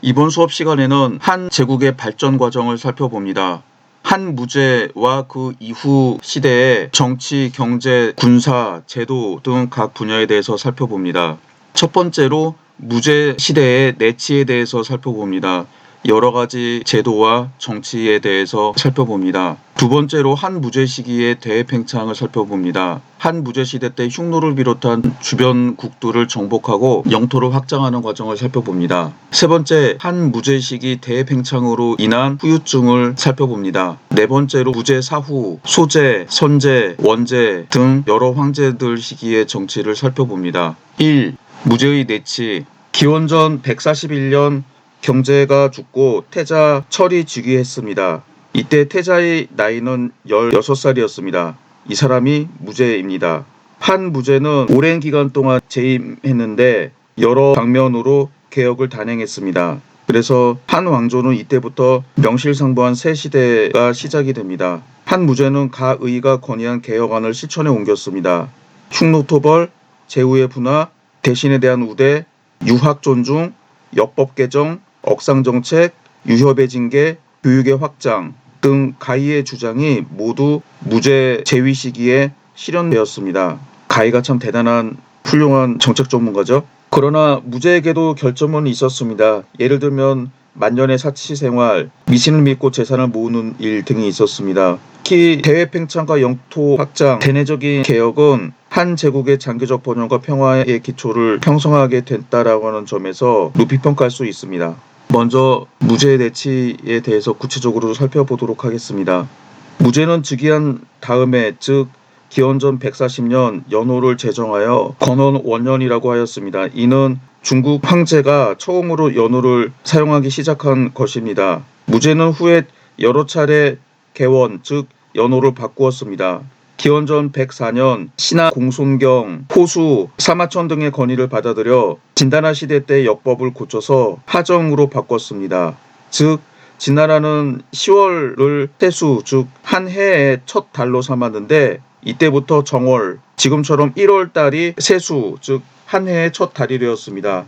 이번 수업 시간에는 한 제국의 발전 과정을 살펴봅니다. 한 무제와 그 이후 시대의 정치, 경제, 군사, 제도 등 각 분야에 대해서 살펴봅니다. 첫 번째로 무제 시대의 내치에 대해서 살펴봅니다. 여러 가지 제도와 정치에 대해서 살펴봅니다. 두 번째로 한 무제 시기의 대팽창을 살펴봅니다. 한 무제 시대 때 흉노를 비롯한 주변 국들을 정복하고 영토를 확장하는 과정을 살펴봅니다. 세 번째, 한 무제 시기 대팽창으로 인한 후유증을 살펴봅니다. 네 번째로 무제 사후, 소제, 선제, 원제 등 여러 황제들 시기의 정치를 살펴봅니다. 1. 무제의 내치. 기원전 141년 경제가 죽고 태자 철이 즉위했습니다. 이때 태자의 나이는 16살이었습니다. 이 사람이 무제입니다. 한 무제는 오랜 기간 동안 재임했는데 여러 방면으로 개혁을 단행했습니다. 그래서 한 왕조는 이때부터 명실상부한 새 시대가 시작이 됩니다. 한 무제는 가의가 건의한 개혁안을 실천에 옮겼습니다. 흉노토벌, 제후의 분화, 대신에 대한 우대, 유학 존중, 역법 개정, 억상정책, 유협의 징계, 교육의 확장 등 가희의 주장이 모두 무제 재위 시기에 실현되었습니다. 가희가 참 대단한 훌륭한 정책 전문가죠. 그러나 무제에게도 결점은 있었습니다. 예를 들면 만년의 사치생활, 미신을 믿고 재산을 모으는 일 등이 있었습니다. 특히 대외팽창과 영토 확장, 대내적인 개혁은 한 제국의 장기적 번영과 평화의 기초를 형성하게 됐다라고 하는 점에서 높이 평가할 수 있습니다. 먼저 무제 내치에 대해서 구체적으로 살펴보도록 하겠습니다. 무제는 즉위한 다음에 즉 기원전 140년 연호를 제정하여 건원 원년이라고 하였습니다. 이는 중국 황제가 처음으로 연호를 사용하기 시작한 것입니다. 무제는 후에 여러 차례 개원 즉 연호를 바꾸었습니다. 기원전 104년 신하 공손경, 호수, 사마천 등의 건의를 받아들여 진다나 시대 때 역법을 고쳐서 하정으로 바꿨습니다. 즉 진나라는 10월을 태수 즉 한 해의 첫 달로 삼았는데 이때부터 정월, 지금처럼 1월 달이 세수 즉 한 해의 첫 달이 되었습니다.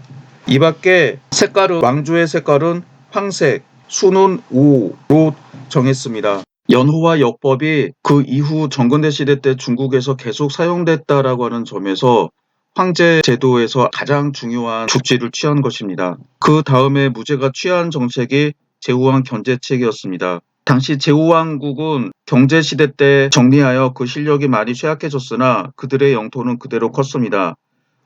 이 밖에 색깔은 왕조의 색깔은 황색, 수는 오로 정했습니다. 연호와 역법이 그 이후 정근대 시대 때 중국에서 계속 사용됐다라고 하는 점에서 황제 제도에서 가장 중요한 조치를 취한 것입니다. 그 다음에 무제가 취한 정책이 제후왕 견제책이었습니다. 당시 제후왕국은 경제시대 때 정리하여 그 실력이 많이 쇠약해졌으나 그들의 영토는 그대로 컸습니다.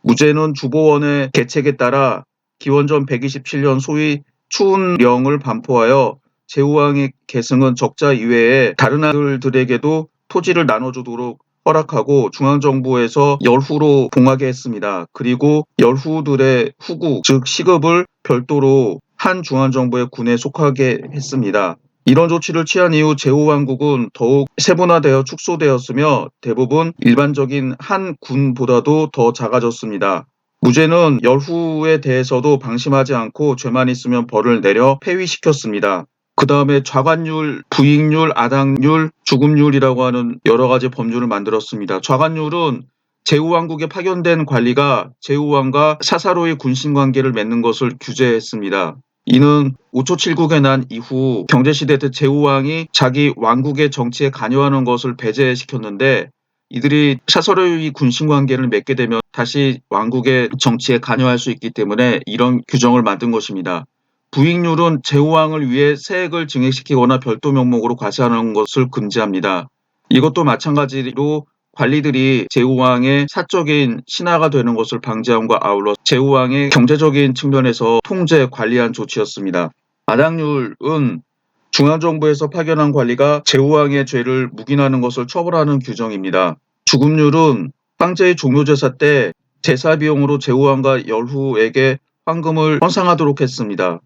무제는 주보원의 계책에 따라 기원전 127년 소위 추운령을 반포하여 제후왕의 계승은 적자 이외에 다른 아들들에게도 토지를 나눠주도록 허락하고 중앙정부에서 열후로 봉하게 했습니다. 그리고 열후들의 후국 즉 시급을 별도로 한 중앙정부의 군에 속하게 했습니다. 이런 조치를 취한 이후 제후왕국은 더욱 세분화되어 축소되었으며 대부분 일반적인 한 군보다도 더 작아졌습니다. 무제는 열후에 대해서도 방심하지 않고 죄만 있으면 벌을 내려 폐위시켰습니다. 그 다음에 좌관율, 부익률, 아당률, 주급률이라고 하는 여러 가지 법률을 만들었습니다. 좌관율은 제후왕국에 파견된 관리가 제후왕과 사사로이 군신관계를 맺는 것을 규제했습니다. 이는 5초7국에 난 이후 경제시대 때 제후왕이 자기 왕국의 정치에 관여하는 것을 배제시켰는데 이들이 사사로이 군신관계를 맺게 되면 다시 왕국의 정치에 관여할 수 있기 때문에 이런 규정을 만든 것입니다. 부익률은 제후왕을 위해 세액을 증액시키거나 별도 명목으로 과세하는 것을 금지합니다. 이것도 마찬가지로 관리들이 제후왕의 사적인 신하가 되는 것을 방지함과 아울러 제후왕의 경제적인 측면에서 통제, 관리한 조치였습니다. 아당률은 중앙정부에서 파견한 관리가 제후왕의 죄를 묵인하는 것을 처벌하는 규정입니다. 주급률은 황제의 종묘제사 때 제사 비용으로 제후왕과 열후에게 황금을 헌상하도록 했습니다.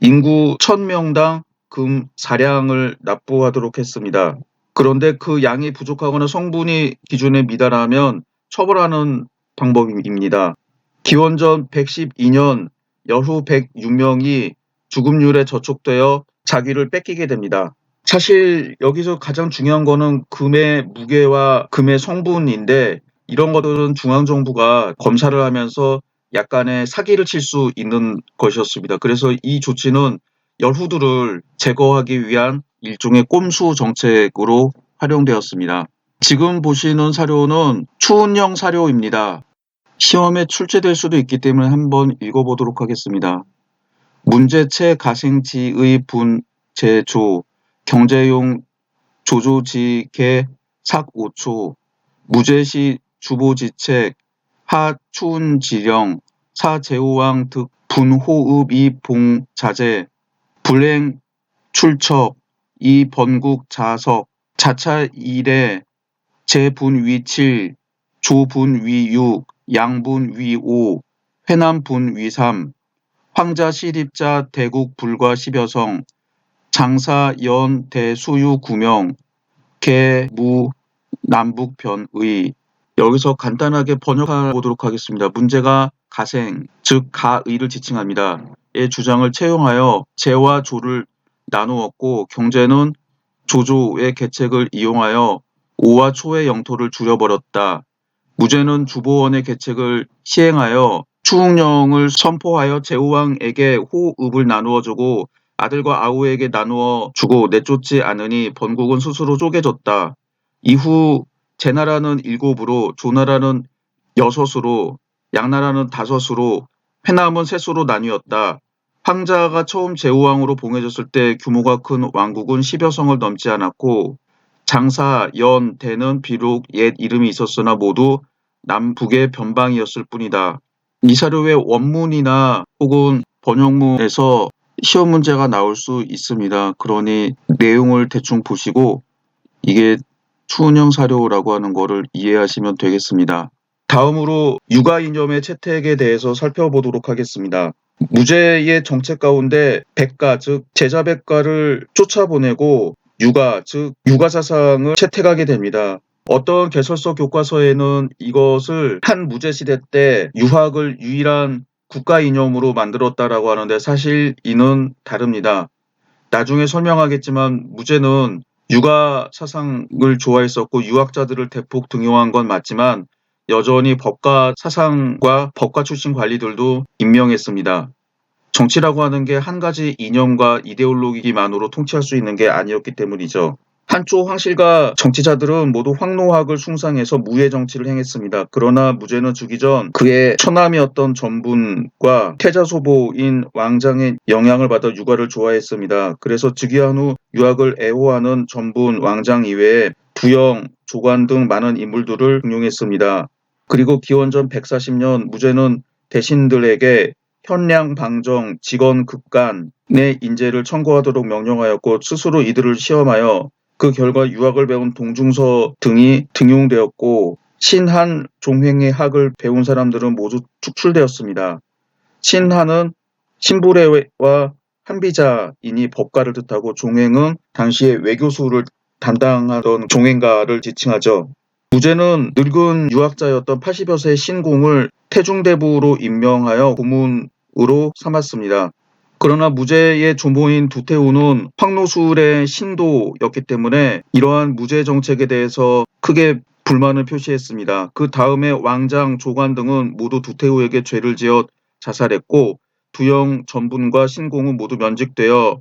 인구 1000명당 금 4량을 납부하도록 했습니다. 그런데 그 양이 부족하거나 성분이 기준에 미달하면 처벌하는 방법입니다. 기원전 112년 열후 106명이 주급률에 저촉되어 자기를 뺏기게 됩니다. 사실 여기서 가장 중요한 거는 금의 무게와 금의 성분인데 이런 것들은 중앙정부가 검사를 하면서 약간의 사기를 칠 수 있는 것이었습니다. 그래서 이 조치는 열후들을 제거하기 위한 일종의 꼼수 정책으로 활용되었습니다. 지금 보시는 사료는 추운형 사료입니다. 시험에 출제될 수도 있기 때문에 한번 읽어보도록 하겠습니다. 문제체 가생지의 분제조 경제용 조조지개 삭 5초 무제시 주보지책 하 추운지령 사 제호왕 득 분호읍이 봉자재 불행 출척 이 번국 자석 자차 1에 제분위7 조분위6 양분위5 회남분위3 황자 시립자 대국 불과 10여성 장사 연 대수유 구명 개무 남북변의. 여기서 간단하게 번역해 보도록 하겠습니다. 문제가 가생, 즉 가의를 지칭합니다. 의 주장을 채용하여 제와 조를 나누었고 경제는 조조의 계책을 이용하여 오와 초의 영토를 줄여버렸다. 무제는 주보원의 계책을 시행하여 추웅령을 선포하여 제후왕에게 호읍을 나누어주고 아들과 아우에게 나누어주고 내쫓지 않으니 번국은 스스로 쪼개졌다. 이후 제나라는 7으로 조나라는 6으로 양나라는 5으로 회남은 3수로 나뉘었다. 황자가 처음 제후왕으로 봉해졌을 때 규모가 큰 왕국은 10여 성을 넘지 않았고 장사, 연, 대는 비록 옛 이름이 있었으나 모두 남북의 변방이었을 뿐이다. 이 사료의 원문이나 혹은 번역문에서 시험 문제가 나올 수 있습니다. 그러니 내용을 대충 보시고 이게 추운형 사료라고 하는 거를 이해하시면 되겠습니다. 다음으로 육아 이념의 채택에 대해서 살펴보도록 하겠습니다. 무제의 정책 가운데 백가 즉 제자백가를 쫓아보내고 육아 즉 육아 사상을 채택하게 됩니다. 어떤 개설서 교과서에는 이것을 한 무제 시대 때 유학을 유일한 국가 이념으로 만들었다라고 하는데 사실 이는 다릅니다. 나중에 설명하겠지만 무제는 육아 사상을 좋아했었고 유학자들을 대폭 등용한 건 맞지만 여전히 법과 사상과 법과 출신 관리들도 임명했습니다. 정치라고 하는 게 한 가지 이념과 이데올로기만으로 통치할 수 있는 게 아니었기 때문이죠. 한초 황실과 정치자들은 모두 황노학을 숭상해서 무예 정치를 행했습니다. 그러나 무제는 죽기 전 그의 처남이었던 전분과 태자소보인 왕장의 영향을 받아 육아를 좋아했습니다. 그래서 즉위한 후 유학을 애호하는 전분 왕장 이외에 부영, 조관 등 많은 인물들을 등용했습니다. 그리고 기원전 140년 무제는 대신들에게 현량 방정, 직언 극간의 인재를 청구하도록 명령하였고 스스로 이들을 시험하여 그 결과 유학을 배운 동중서 등이 등용되었고 신한 종횡의 학을 배운 사람들은 모두 축출되었습니다. 신한은 신부래와 한비자이니 법가를 뜻하고 종횡은 당시에 외교수를 담당하던 종횡가를 지칭하죠. 무제는 늙은 유학자였던 80여 세의 신공을 태중대부로 임명하여 고문으로 삼았습니다. 그러나 무제의 조모인 두태우는 황노술의 신도였기 때문에 이러한 무제 정책에 대해서 크게 불만을 표시했습니다. 그 다음에 왕장, 조관 등은 모두 두태우에게 죄를 지어 자살했고 두영, 전분과 신공은 모두 면직되어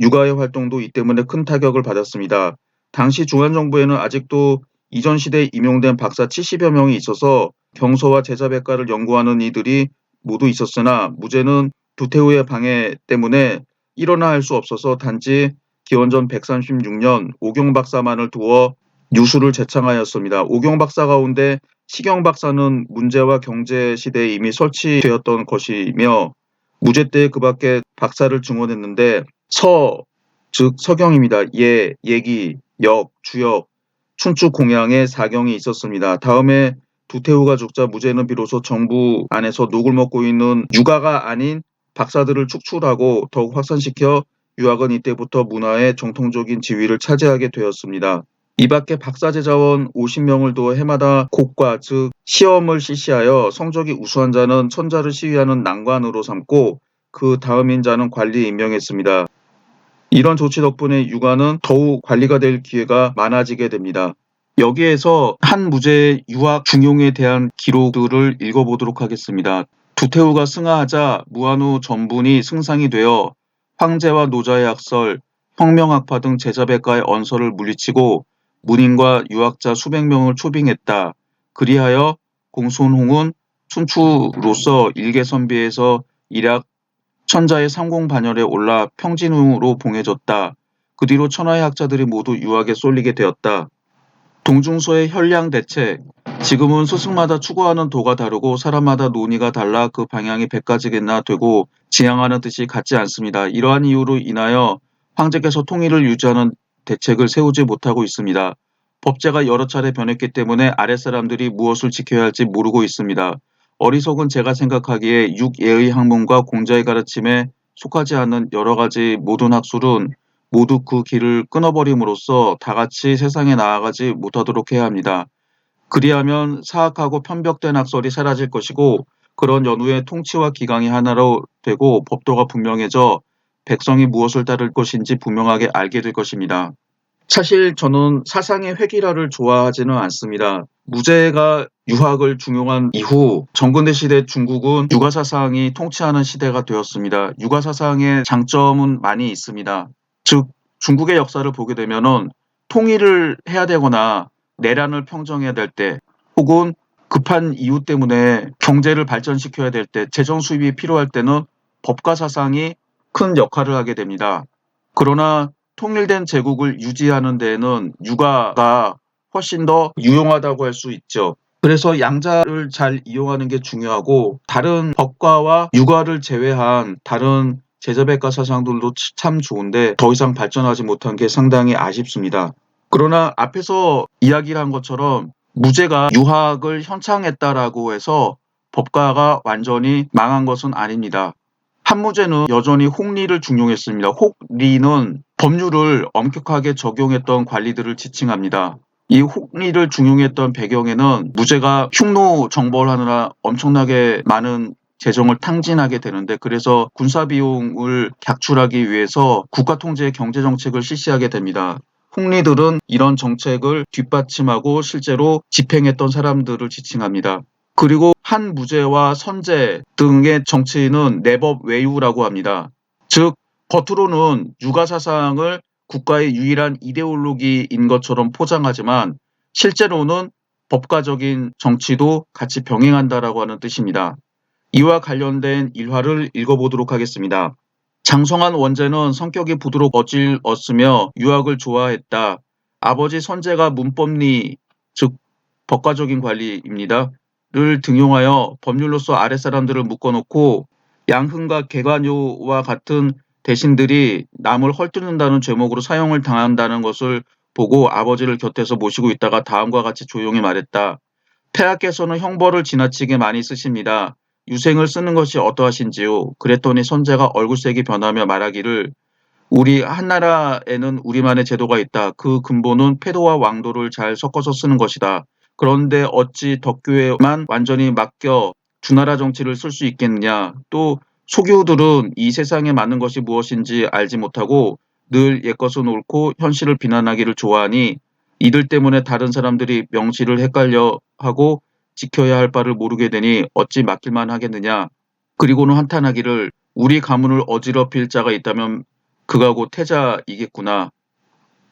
육아의 활동도 이 때문에 큰 타격을 받았습니다. 당시 중앙정부에는 아직도 이전 시대에 임용된 박사 70여 명이 있어서 경서와 제자백과를 연구하는 이들이 모두 있었으나 무제는 두태우의 방해 때문에 일어나 할 수 없어서 단지 기원전 136년 오경 박사만을 두어 유수를 제창하였습니다. 오경 박사 가운데 시경 박사는 문제와 경제 시대에 이미 설치되었던 것이며 무제 때 그 밖에 박사를 증원했는데 서, 즉 서경입니다. 예, 예기, 역, 주역, 춘추 공양의 사경이 있었습니다. 다음에 두태우가 죽자 무제는 비로소 정부 안에서 녹을 먹고 있는 유가가 아닌 박사들을 축출하고 더욱 확산시켜 유학은 이때부터 문화의 정통적인 지위를 차지하게 되었습니다. 이 밖에 박사제자원 50명을 두어 해마다 곡과 즉 시험을 실시하여 성적이 우수한 자는 천자를 시위하는 난관으로 삼고 그 다음인 자는 관리에 임명했습니다. 이런 조치 덕분에 육아는 더욱 관리가 될 기회가 많아지게 됩니다. 여기에서 한 무제의 유학 중용에 대한 기록들을 읽어보도록 하겠습니다. 두태우가 승하하자 무한후 전분이 승상이 되어 황제와 노자의 학설, 혁명학파 등 제자백가의 언서를 물리치고 문인과 유학자 수백 명을 초빙했다. 그리하여 공손홍은 춘추로서 일개선비에서 일약 천자의 삼공반열에 올라 평진으로 봉해졌다. 그 뒤로 천하의 학자들이 모두 유학에 쏠리게 되었다. 동중서의 현량대책. 지금은 스승마다 추구하는 도가 다르고 사람마다 논의가 달라 그 방향이 100가지나 되고 지향하는 뜻이 같지 않습니다. 이러한 이유로 인하여 황제께서 통일을 유지하는 대책을 세우지 못하고 있습니다. 법제가 여러 차례 변했기 때문에 아랫사람들이 무엇을 지켜야 할지 모르고 있습니다. 어리석은 제가 생각하기에 육예의 학문과 공자의 가르침에 속하지 않는 여러 가지 모든 학술은 모두 그 길을 끊어버림으로써 다같이 세상에 나아가지 못하도록 해야 합니다. 그리하면 사악하고 편벽된 학설이 사라질 것이고 그런 연후에 통치와 기강이 하나로 되고 법도가 분명해져 백성이 무엇을 따를 것인지 분명하게 알게 될 것입니다. 사실 저는 사상의 획일화를 좋아하지는 않습니다. 무제가 유학을 중용한 이후 정근대 시대 중국은 유가사상이 통치하는 시대가 되었습니다. 유가사상의 장점은 많이 있습니다. 즉 중국의 역사를 보게 되면은 통일을 해야 되거나 내란을 평정해야 될 때 혹은 급한 이유 때문에 경제를 발전시켜야 될 때 재정 수입이 필요할 때는 법과 사상이 큰 역할을 하게 됩니다. 그러나 통일된 제국을 유지하는 데에는 육아가 훨씬 더 유용하다고 할 수 있죠. 그래서 양자를 잘 이용하는 게 중요하고 다른 법과와 육아를 제외한 다른 제자백과 사상들도 참 좋은데 더 이상 발전하지 못한 게 상당히 아쉽습니다. 그러나 앞에서 이야기를 한 것처럼 무제가 유학을 현창했다라고 해서 법과가 완전히 망한 것은 아닙니다. 한무제는 여전히 혹리를 중용했습니다. 혹리는 법률을 엄격하게 적용했던 관리들을 지칭합니다. 이 혹리를 중용했던 배경에는 무제가 흉노 정벌하느라 엄청나게 많은 재정을 탕진하게 되는데 그래서 군사 비용을 객출하기 위해서 국가 통제의 경제 정책을 실시하게 됩니다. 홍리들은 이런 정책을 뒷받침하고 실제로 집행했던 사람들을 지칭합니다. 그리고 한무제와 선제 등의 정치인은 내법 외유라고 합니다. 즉 겉으로는 유가사상을 국가의 유일한 이데올로기인 것처럼 포장하지만 실제로는 법과적인 정치도 같이 병행한다라고 하는 뜻입니다. 이와 관련된 일화를 읽어보도록 하겠습니다. 장성한 원제는 성격이 부드럽고 어질었으며 유학을 좋아했다. 아버지 선제가 문법리, 즉 법과적인 관리입니다. 를 등용하여 법률로서 아랫사람들을 묶어놓고 양흥과 개관요와 같은 대신들이 남을 헐뜯는다는 죄목으로 사형을 당한다는 것을 보고 아버지를 곁에서 모시고 있다가 다음과 같이 조용히 말했다. 폐하께서는 형벌을 지나치게 많이 쓰십니다. 유생을 쓰는 것이 어떠하신지요? 그랬더니 선제가 얼굴색이 변하며 말하기를 우리 한나라에는 우리만의 제도가 있다. 그 근본은 패도와 왕도를 잘 섞어서 쓰는 것이다. 그런데 어찌 덕교에만 완전히 맡겨 주나라 정치를 쓸 수 있겠느냐. 또 소교들은 이 세상에 맞는 것이 무엇인지 알지 못하고 늘 옛것은 옳고 현실을 비난하기를 좋아하니 이들 때문에 다른 사람들이 명시를 헷갈려 하고 지켜야 할 바를 모르게 되니 어찌 맡길만 하겠느냐. 그리고는 한탄하기를 우리 가문을 어지럽힐 자가 있다면 그가 곧 태자이겠구나.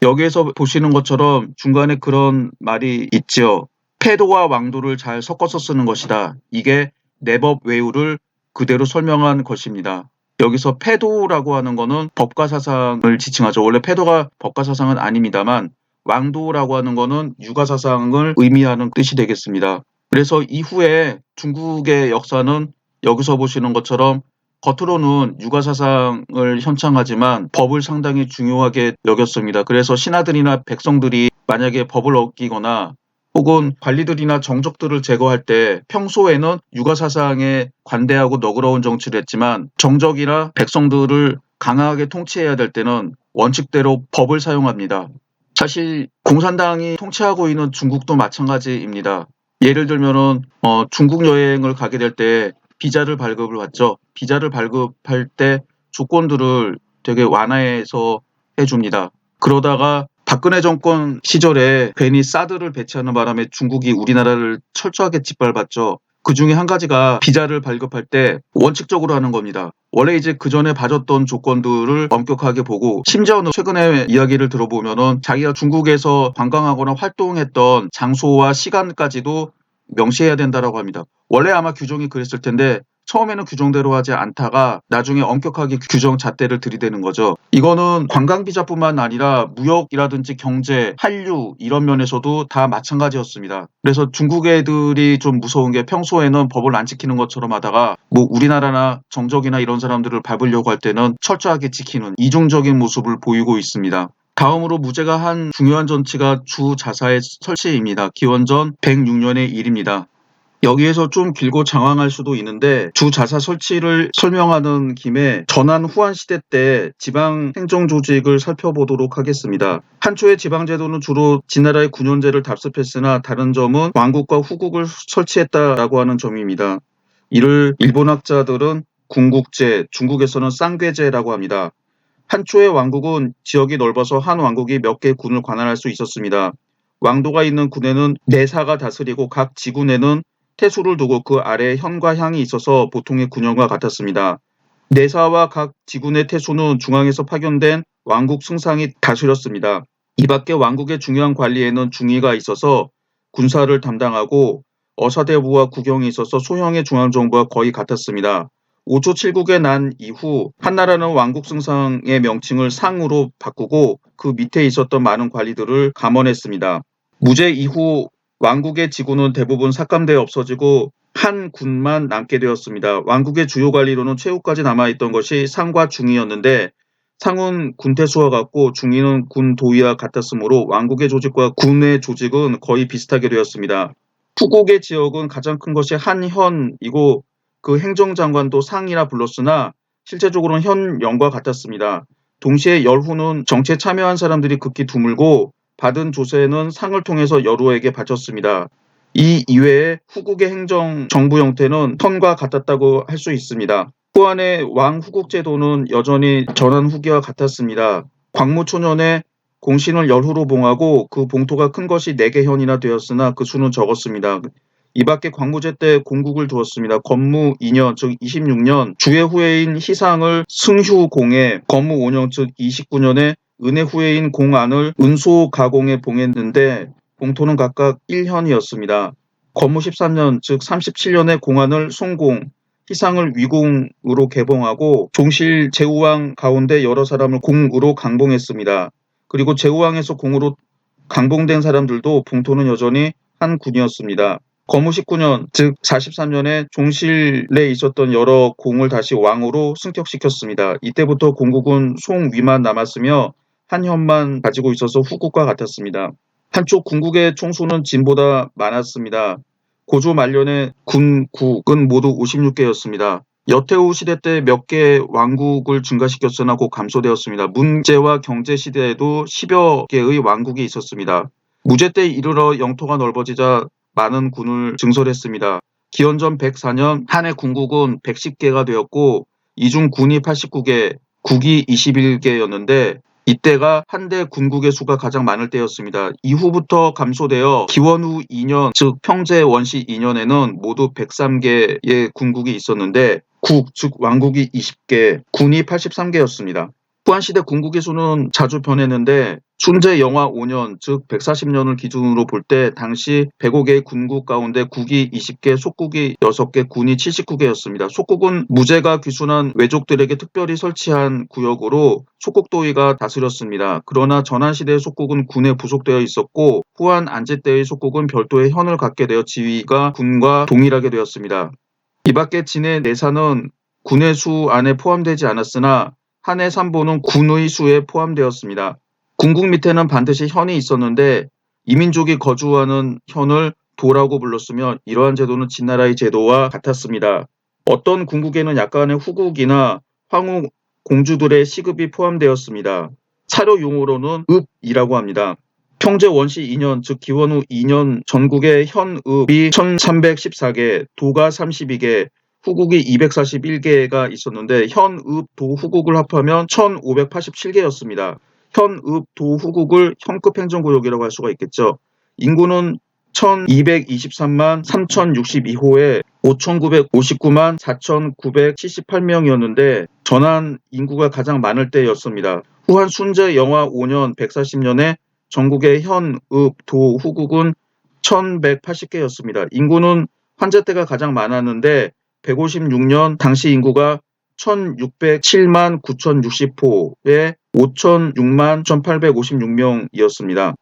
여기에서 보시는 것처럼 중간에 그런 말이 있죠. 패도와 왕도를 잘 섞어서 쓰는 것이다. 이게 내법 외우를 그대로 설명한 것입니다. 여기서 패도라고 하는 거는 법과 사상을 지칭하죠. 원래 패도가 법과 사상은 아닙니다만 왕도라고 하는 거는 육아 사상을 의미하는 뜻이 되겠습니다. 그래서 이후에 중국의 역사는 여기서 보시는 것처럼 겉으로는 육아 사상을 현창하지만 법을 상당히 중요하게 여겼습니다. 그래서 신하들이나 백성들이 만약에 법을 어기거나 혹은 관리들이나 정적들을 제거할 때 평소에는 육아 사상에 관대하고 너그러운 정치를 했지만 정적이나 백성들을 강하게 통치해야 될 때는 원칙대로 법을 사용합니다. 사실 공산당이 통치하고 있는 중국도 마찬가지입니다. 예를 들면은 중국 여행을 가게 될 때 비자를 발급을 받죠. 비자를 발급할 때 조건들을 되게 완화해서 해줍니다. 그러다가 박근혜 정권 시절에 괜히 사드를 배치하는 바람에 중국이 우리나라를 철저하게 짓밟았죠. 그 중에 한 가지가 비자를 발급할 때 원칙적으로 하는 겁니다. 원래 이제 그 전에 봐줬던 조건들을 엄격하게 보고, 심지어는 최근에 이야기를 들어보면은 자기가 중국에서 관광하거나 활동했던 장소와 시간까지도 명시해야 된다라고 합니다. 원래 아마 규정이 그랬을 텐데 처음에는 규정대로 하지 않다가 나중에 엄격하게 규정 잣대를 들이대는 거죠. 이거는 관광 비자뿐만 아니라 무역이라든지 경제, 한류 이런 면에서도 다 마찬가지였습니다. 그래서 중국 애들이 좀 무서운 게 평소에는 법을 안 지키는 것처럼 하다가 뭐 우리나라나 정적이나 이런 사람들을 밟으려고 할 때는 철저하게 지키는 이중적인 모습을 보이고 있습니다. 다음으로 무죄가 한 중요한 전치가 주자사의 설치입니다. 기원전 106년의 일입니다. 여기에서 좀 길고 장황할 수도 있는데 주자사 설치를 설명하는 김에 전한 후한 시대 때 지방 행정 조직을 살펴보도록 하겠습니다. 한초의 지방제도는 주로 진나라의 군현제를 답습했으나 다른 점은 왕국과 후국을 설치했다라고 하는 점입니다. 이를 일본학자들은 군국제, 중국에서는 쌍괴제라고 합니다. 한초의 왕국은 지역이 넓어서 한 왕국이 몇 개 군을 관할할 수 있었습니다. 왕도가 있는 군에는 내사가 다스리고 각 지군에는 태수를 두고 그 아래에 현과 향이 있어서 보통의 군영과 같았습니다. 내사와 각 지군의 태수는 중앙에서 파견된 왕국 승상이 다스렸습니다. 이 밖에 왕국의 중요한 관리에는 중의가 있어서 군사를 담당하고 어사대부와 국영이 있어서 소형의 중앙정부와 거의 같았습니다. 5조 7국의 난 이후 한나라는 왕국 승상의 명칭을 상으로 바꾸고 그 밑에 있었던 많은 관리들을 감원했습니다. 무제 이후 왕국의 지구는 대부분 삭감되어 없어지고 한 군만 남게 되었습니다. 왕국의 주요 관리로는 최후까지 남아있던 것이 상과 중의였는데 상은 군태수와 같고 중의는 군 도의와 같았으므로 왕국의 조직과 군의 조직은 거의 비슷하게 되었습니다. 후국의 지역은 가장 큰 것이 한현이고 그 행정장관도 상이라 불렀으나 실제적으로는 현영과 같았습니다. 동시에 열후는 정치에 참여한 사람들이 극히 드물고 받은 조세는 상을 통해서 여루에게 바쳤습니다. 이 이외에 후국의 행정 정부 형태는 현과 같았다고 할 수 있습니다. 후한의 왕후국 제도는 여전히 전한 후기와 같았습니다. 광무초년에 공신을 열후로 봉하고 그 봉토가 큰 것이 4개 현이나 되었으나 그 수는 적었습니다. 이 밖에 광무제 때 공국을 두었습니다. 건무 2년 즉 26년 주의 후예인 희상을 승휴공에, 건무 5년 즉 29년에 은혜 후예인 공안을 은소가공에 봉했는데 봉토는 각각 1현이었습니다. 건무 13년 즉 37년에 공안을 송공, 희상을 위공으로 개봉하고 종실 제후왕 가운데 여러 사람을 공으로 강봉했습니다. 그리고 제후왕에서 공으로 강봉된 사람들도 봉토는 여전히 한 군이었습니다. 건무 19년 즉 43년에 종실에 있었던 여러 공을 다시 왕으로 승격시켰습니다. 이때부터 공국은 송위만 남았으며 한현만 가지고 있어서 후국과 같았습니다. 한쪽 군국의 총수는 진보다 많았습니다. 고조 말년에 군국은 모두 56개였습니다. 여태우 시대 때 몇 개 왕국을 증가시켰으나 곧 감소되었습니다. 문제와 경제 시대에도 10여 개의 왕국이 있었습니다. 무제 때 이르러 영토가 넓어지자 많은 군을 증설했습니다. 기원전 104년 한해 군국은 110개가 되었고 이 중 군이 89개, 국이 21개였는데 이때가 한대 군국의 수가 가장 많을 때였습니다. 이후부터 감소되어 기원후 2년 즉 평제 원시 2년에는 모두 103개의 군국이 있었는데 국 즉 왕국이 20개, 군이 83개였습니다. 후한시대 군국의 수는 자주 변했는데 순제 영화 5년 즉 140년을 기준으로 볼 때 당시 105개의 군국 가운데 국이 20개, 속국이 6개, 군이 79개였습니다. 속국은 무제가 귀순한 외족들에게 특별히 설치한 구역으로 속국도의가 다스렸습니다. 그러나 전한시대의 속국은 군에 부속되어 있었고 후한 안제 때의 속국은 별도의 현을 갖게 되어 지위가 군과 동일하게 되었습니다. 이 밖에 진의 내사는 군의 수 안에 포함되지 않았으나 한해 산보는 군의 수에 포함되었습니다. 군국 밑에는 반드시 현이 있었는데 이민족이 거주하는 현을 도라고 불렀으며 이러한 제도는 진나라의 제도와 같았습니다. 어떤 군국에는 약간의 후국이나 황후 공주들의 시급이 포함되었습니다. 사료 용어로는 읍이라고 합니다. 평제 원시 2년 즉 기원후 2년 전국의 현읍이 1314개, 도가 32개, 후국이 241개가 있었는데 현읍, 도, 후국을 합하면 1587개였습니다. 현읍, 도, 후국을 현급 행정구역이라고 할 수가 있겠죠. 인구는 1223만 3062호에 5,959만 4,978명이었는데 전환 인구가 가장 많을 때였습니다. 후한 순제 영하 5년 140년에 전국의 현, 읍, 도, 후국은 1,180개였습니다. 인구는 환자 때가 가장 많았는데 156년 당시 인구가 1,607만 9,060호에 5,006만 1,856명이었습니다.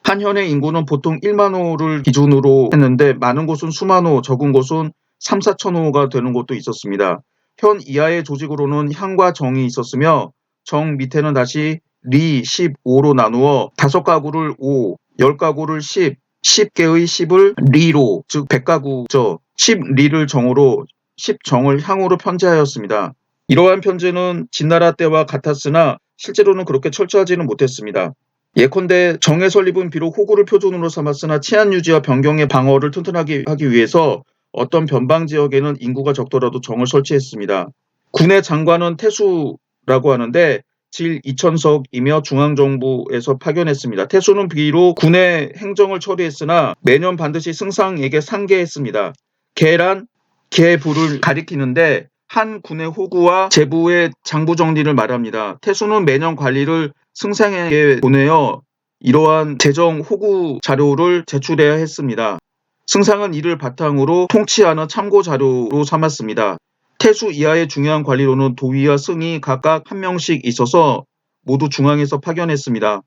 한 현의 인구는 보통 1만 호를 기준으로 했는데 많은 곳은 수만 호, 적은 곳은 3, 4천 호가 되는 곳도 있었습니다. 현 이하의 조직으로는 향과 정이 있었으며 정 밑에는 다시 리, 15로 나누어 5가구를 5, 10가구를 10, 10개의 10을 리로, 즉 100가구죠. 10리를 정으로 10정을 향으로 편제하였습니다. 이러한 편제는 진나라 때와 같았으나 실제로는 그렇게 철저하지는 못했습니다. 예컨대 정의 설립은 비록 호구를 표준으로 삼았으나 치안 유지와 변경의 방어를 튼튼하게 하기 위해서 어떤 변방 지역에는 인구가 적더라도 정을 설치했습니다. 군의 장관은 태수라고 하는데 질 2,000석이며 중앙정부에서 파견했습니다. 태수는 비록 군의 행정을 처리했으나 매년 반드시 승상에게 상계했습니다. 계란, 계부를 가리키는데 한 군의 호구와 제부의 장부 정리를 말합니다. 태수는 매년 관리를 승상에게 보내어 이러한 재정 호구 자료를 제출해야 했습니다. 승상은 이를 바탕으로 통치하는 참고 자료로 삼았습니다. 태수 이하의 중요한 관리로는 도위와 승이 각각 한 명씩 있어서 모두 중앙에서 파견했습니다.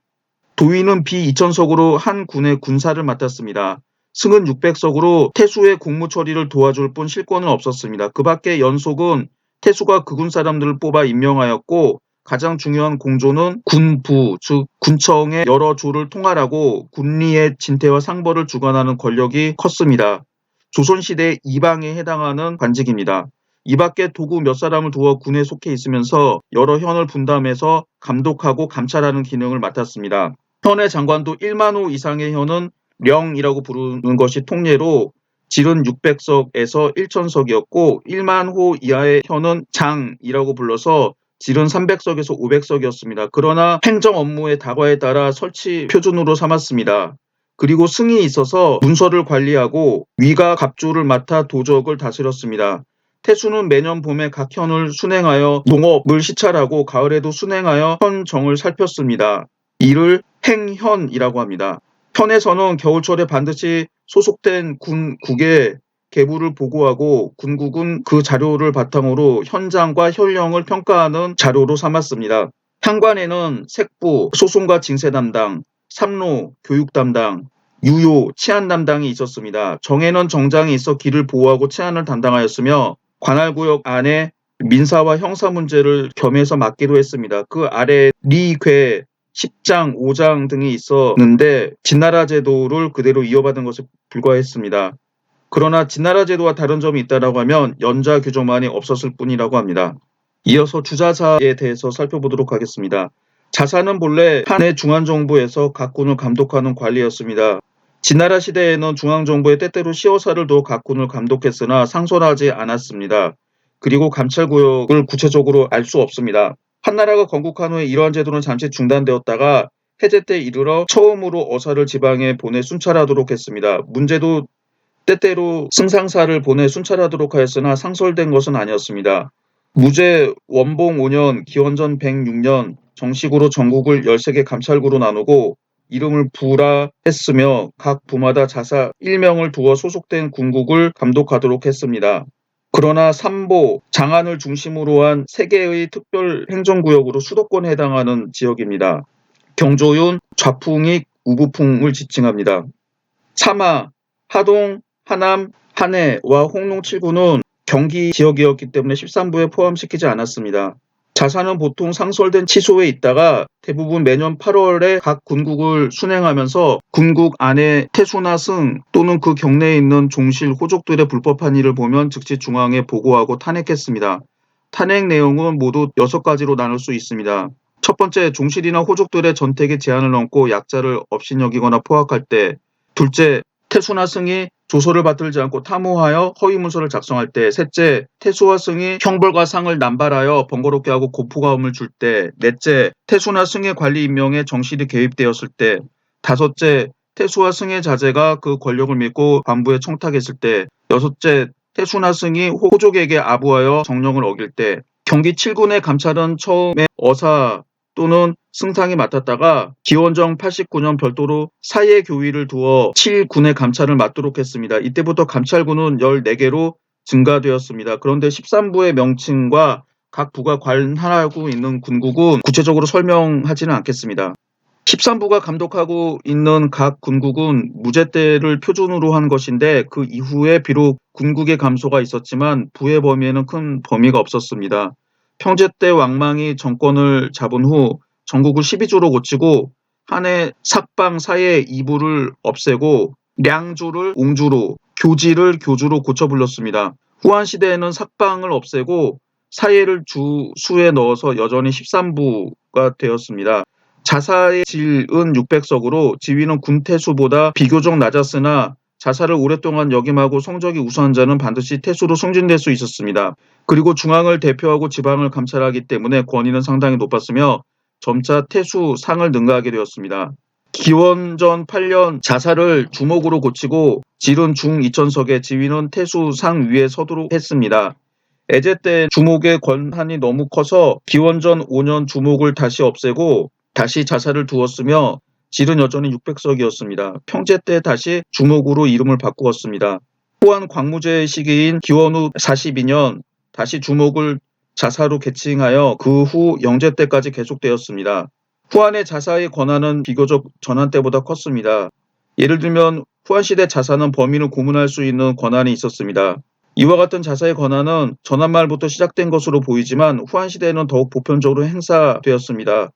도위는 비 2,000석으로 한 군의 군사를 맡았습니다. 승은 600석으로 태수의 공무 처리를 도와줄 뿐 실권은 없었습니다. 그 밖에 연속은 태수가 그군 사람들을 뽑아 임명하였고 가장 중요한 공조는 군부, 즉 군청의 여러 조를 통할하고 군리의 진퇴와 상벌을 주관하는 권력이 컸습니다. 조선시대의 이방에 해당하는 관직입니다. 이 밖에 도구 몇 사람을 두어 군에 속해 있으면서 여러 현을 분담해서 감독하고 감찰하는 기능을 맡았습니다. 현의 장관도 1만 호 이상의 현은 령이라고 부르는 것이 통례로 질은 600석에서 1,000석이었고 1만 호 이하의 현은 장이라고 불러서 질은 300석에서 500석이었습니다. 그러나 행정 업무의 다과에 따라 설치 표준으로 삼았습니다. 그리고 승이 있어서 문서를 관리하고 위가 갑주를 맡아 도적을 다스렸습니다. 태수는 매년 봄에 각 현을 순행하여 농업을 시찰하고 가을에도 순행하여 현정을 살폈습니다. 이를 행현이라고 합니다. 현에서는 겨울철에 반드시 소속된 군국에 계부를 보고하고 군국은 그 자료를 바탕으로 현장과 현령을 평가하는 자료로 삼았습니다. 향관에는 색부, 소송과 징세 담당, 삼로, 교육 담당, 유효, 치안 담당이 있었습니다. 정에는 정장이 있어 길을 보호하고 치안을 담당하였으며 관할구역 안에 민사와 형사 문제를 겸해서 맡기도 했습니다. 그 아래 리, 궤, 10장, 5장 등이 있었는데 진나라 제도를 그대로 이어받은 것에 불과했습니다. 그러나 진나라 제도와 다른 점이 있다고 하면 연자 규정만이 없었을 뿐이라고 합니다. 이어서 주자사에 대해서 살펴보도록 하겠습니다. 자사는 본래 한의 중앙정부에서 각 군을 감독하는 관리였습니다. 진나라 시대에는 중앙정부에 때때로 시어사를 두어 각 군을 감독했으나 상설하지 않았습니다. 그리고 감찰구역을 구체적으로 알 수 없습니다. 한나라가 건국한 후에 이러한 제도는 잠시 중단되었다가 해제 때 이르러 처음으로 어사를 지방에 보내 순찰하도록 했습니다. 문제도 때때로 승상사를 보내 순찰하도록 하였으나 상설된 것은 아니었습니다. 무제 원봉 5년 기원전 106년 정식으로 전국을 13개 감찰구로 나누고 이름을 부라 했으며 각 부마다 자사 1명을 두어 소속된 군국을 감독하도록 했습니다. 그러나 삼보, 장안을 중심으로 한 3개의 특별 행정구역으로 수도권에 해당하는 지역입니다. 경조윤, 좌풍익, 우부풍을 지칭합니다. 사마, 하동, 하남, 한해와 홍농 7구는 경기 지역이었기 때문에 13부에 포함시키지 않았습니다. 자사는 보통 상설된 치소에 있다가 대부분 매년 8월에 각 군국을 순행하면서 군국 안에 태수나 승 또는 그 경내에 있는 종실 호족들의 불법한 일을 보면 즉시 중앙에 보고하고 탄핵했습니다. 탄핵 내용은 모두 6가지로 나눌 수 있습니다. 첫 번째, 종실이나 호족들의 전택에 제한을 넣고 약자를 업신여기거나 포악할 때. 둘째, 태수나 승이 조서를 받들지 않고 탐호하여 허위 문서를 작성할 때. 셋째, 태수와 승이 형벌과 상을 남발하여 번거롭게 하고 고포감을 줄 때. 넷째, 태수나 승의 관리 임명에 정실이 개입되었을 때. 다섯째, 태수와 승의 자제가 그 권력을 믿고 반부에 청탁했을 때. 여섯째, 태수나 승이 호족에게 아부하여 정령을 어길 때 경기 7군의 감찰은 처음에 어사 또는 승상이 맡았다가 기원정 89년 별도로 사예 교위를 두어 7군의 감찰을 맡도록 했습니다. 이때부터 감찰군은 14개로 증가되었습니다. 그런데 13부의 명칭과 각 부가 관할하고 있는 군국은 구체적으로 설명하지는 않겠습니다. 13부가 감독하고 있는 각 군국은 무제때를 표준으로 한 것인데 그 이후에 비록 군국의 감소가 있었지만 부의 범위에는 큰 범위가 없었습니다. 평제 때 왕망이 정권을 잡은 후 전국을 12주로 고치고 한해 삭방 사예 2부를 없애고 량주를 옹주로, 교지를 교주로 고쳐 불렀습니다. 후한 시대에는 삭방을 없애고 사예를 주수에 넣어서 여전히 13부가 되었습니다. 자사의 질은 600석으로 지위는 군태수보다 비교적 낮았으나 자사를 오랫동안 역임하고 성적이 우수한 자는 반드시 태수로 승진될 수 있었습니다. 그리고 중앙을 대표하고 지방을 감찰하기 때문에 권위는 상당히 높았으며 점차 태수 상을 능가하게 되었습니다. 기원전 8년 자사를 주목으로 고치고 질은 중 2000석에 지위는 태수 상 위에 서도록 했습니다. 애제 때 주목의 권한이 너무 커서 기원전 5년 주목을 다시 없애고 다시 자사를 두었으며 질은 여전히 600석이었습니다. 평제 때 다시 주목으로 이름을 바꾸었습니다. 또한 광무제 시기인 기원후 42년 다시 주목을 자사로 개칭하여 그 후 영제 때까지 계속되었습니다. 후한의 자사의 권한은 비교적 전한 때보다 컸습니다. 예를 들면 후한 시대 자사는 범인을 고문할 수 있는 권한이 있었습니다. 이와 같은 자사의 권한은 전한 말부터 시작된 것으로 보이지만 후한 시대에는 더욱 보편적으로 행사되었습니다.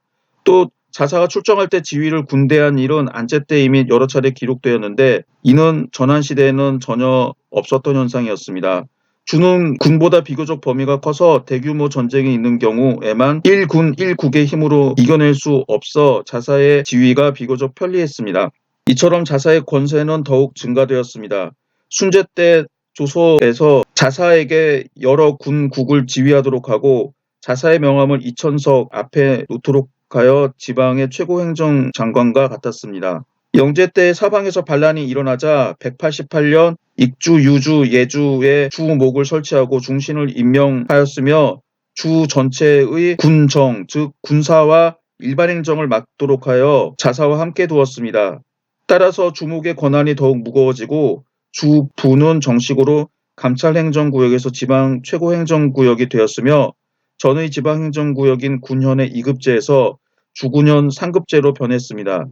또 자사가 출정할 때 지위를 군대한 일은 안제 때 이미 여러 차례 기록되었는데 이는 전한 시대에는 전혀 없었던 현상이었습니다. 주는 군보다 비교적 범위가 커서 대규모 전쟁이 있는 경우에만 1군 1국의 힘으로 이겨낼 수 없어 자사의 지위가 비교적 편리했습니다. 이처럼 자사의 권세는 더욱 증가되었습니다. 순제 때 조서에서 자사에게 여러 군국을 지휘하도록 하고 자사의 명함을 2000석 앞에 놓도록 하여 지방의 최고 행정장관과 같았습니다. 영제 때 사방에서 반란이 일어나자 188년 익주, 유주, 예주에 주목을 설치하고 중신을 임명하였으며 주 전체의 군정, 즉 군사와 일반 행정을 맡도록 하여 자사와 함께 두었습니다. 따라서 주목의 권한이 더욱 무거워지고 주부는 정식으로 감찰행정구역에서 지방 최고행정구역이 되었으며 전의 지방행정구역인 군현의 2급제에서 주군현 3급제로 변했습니다.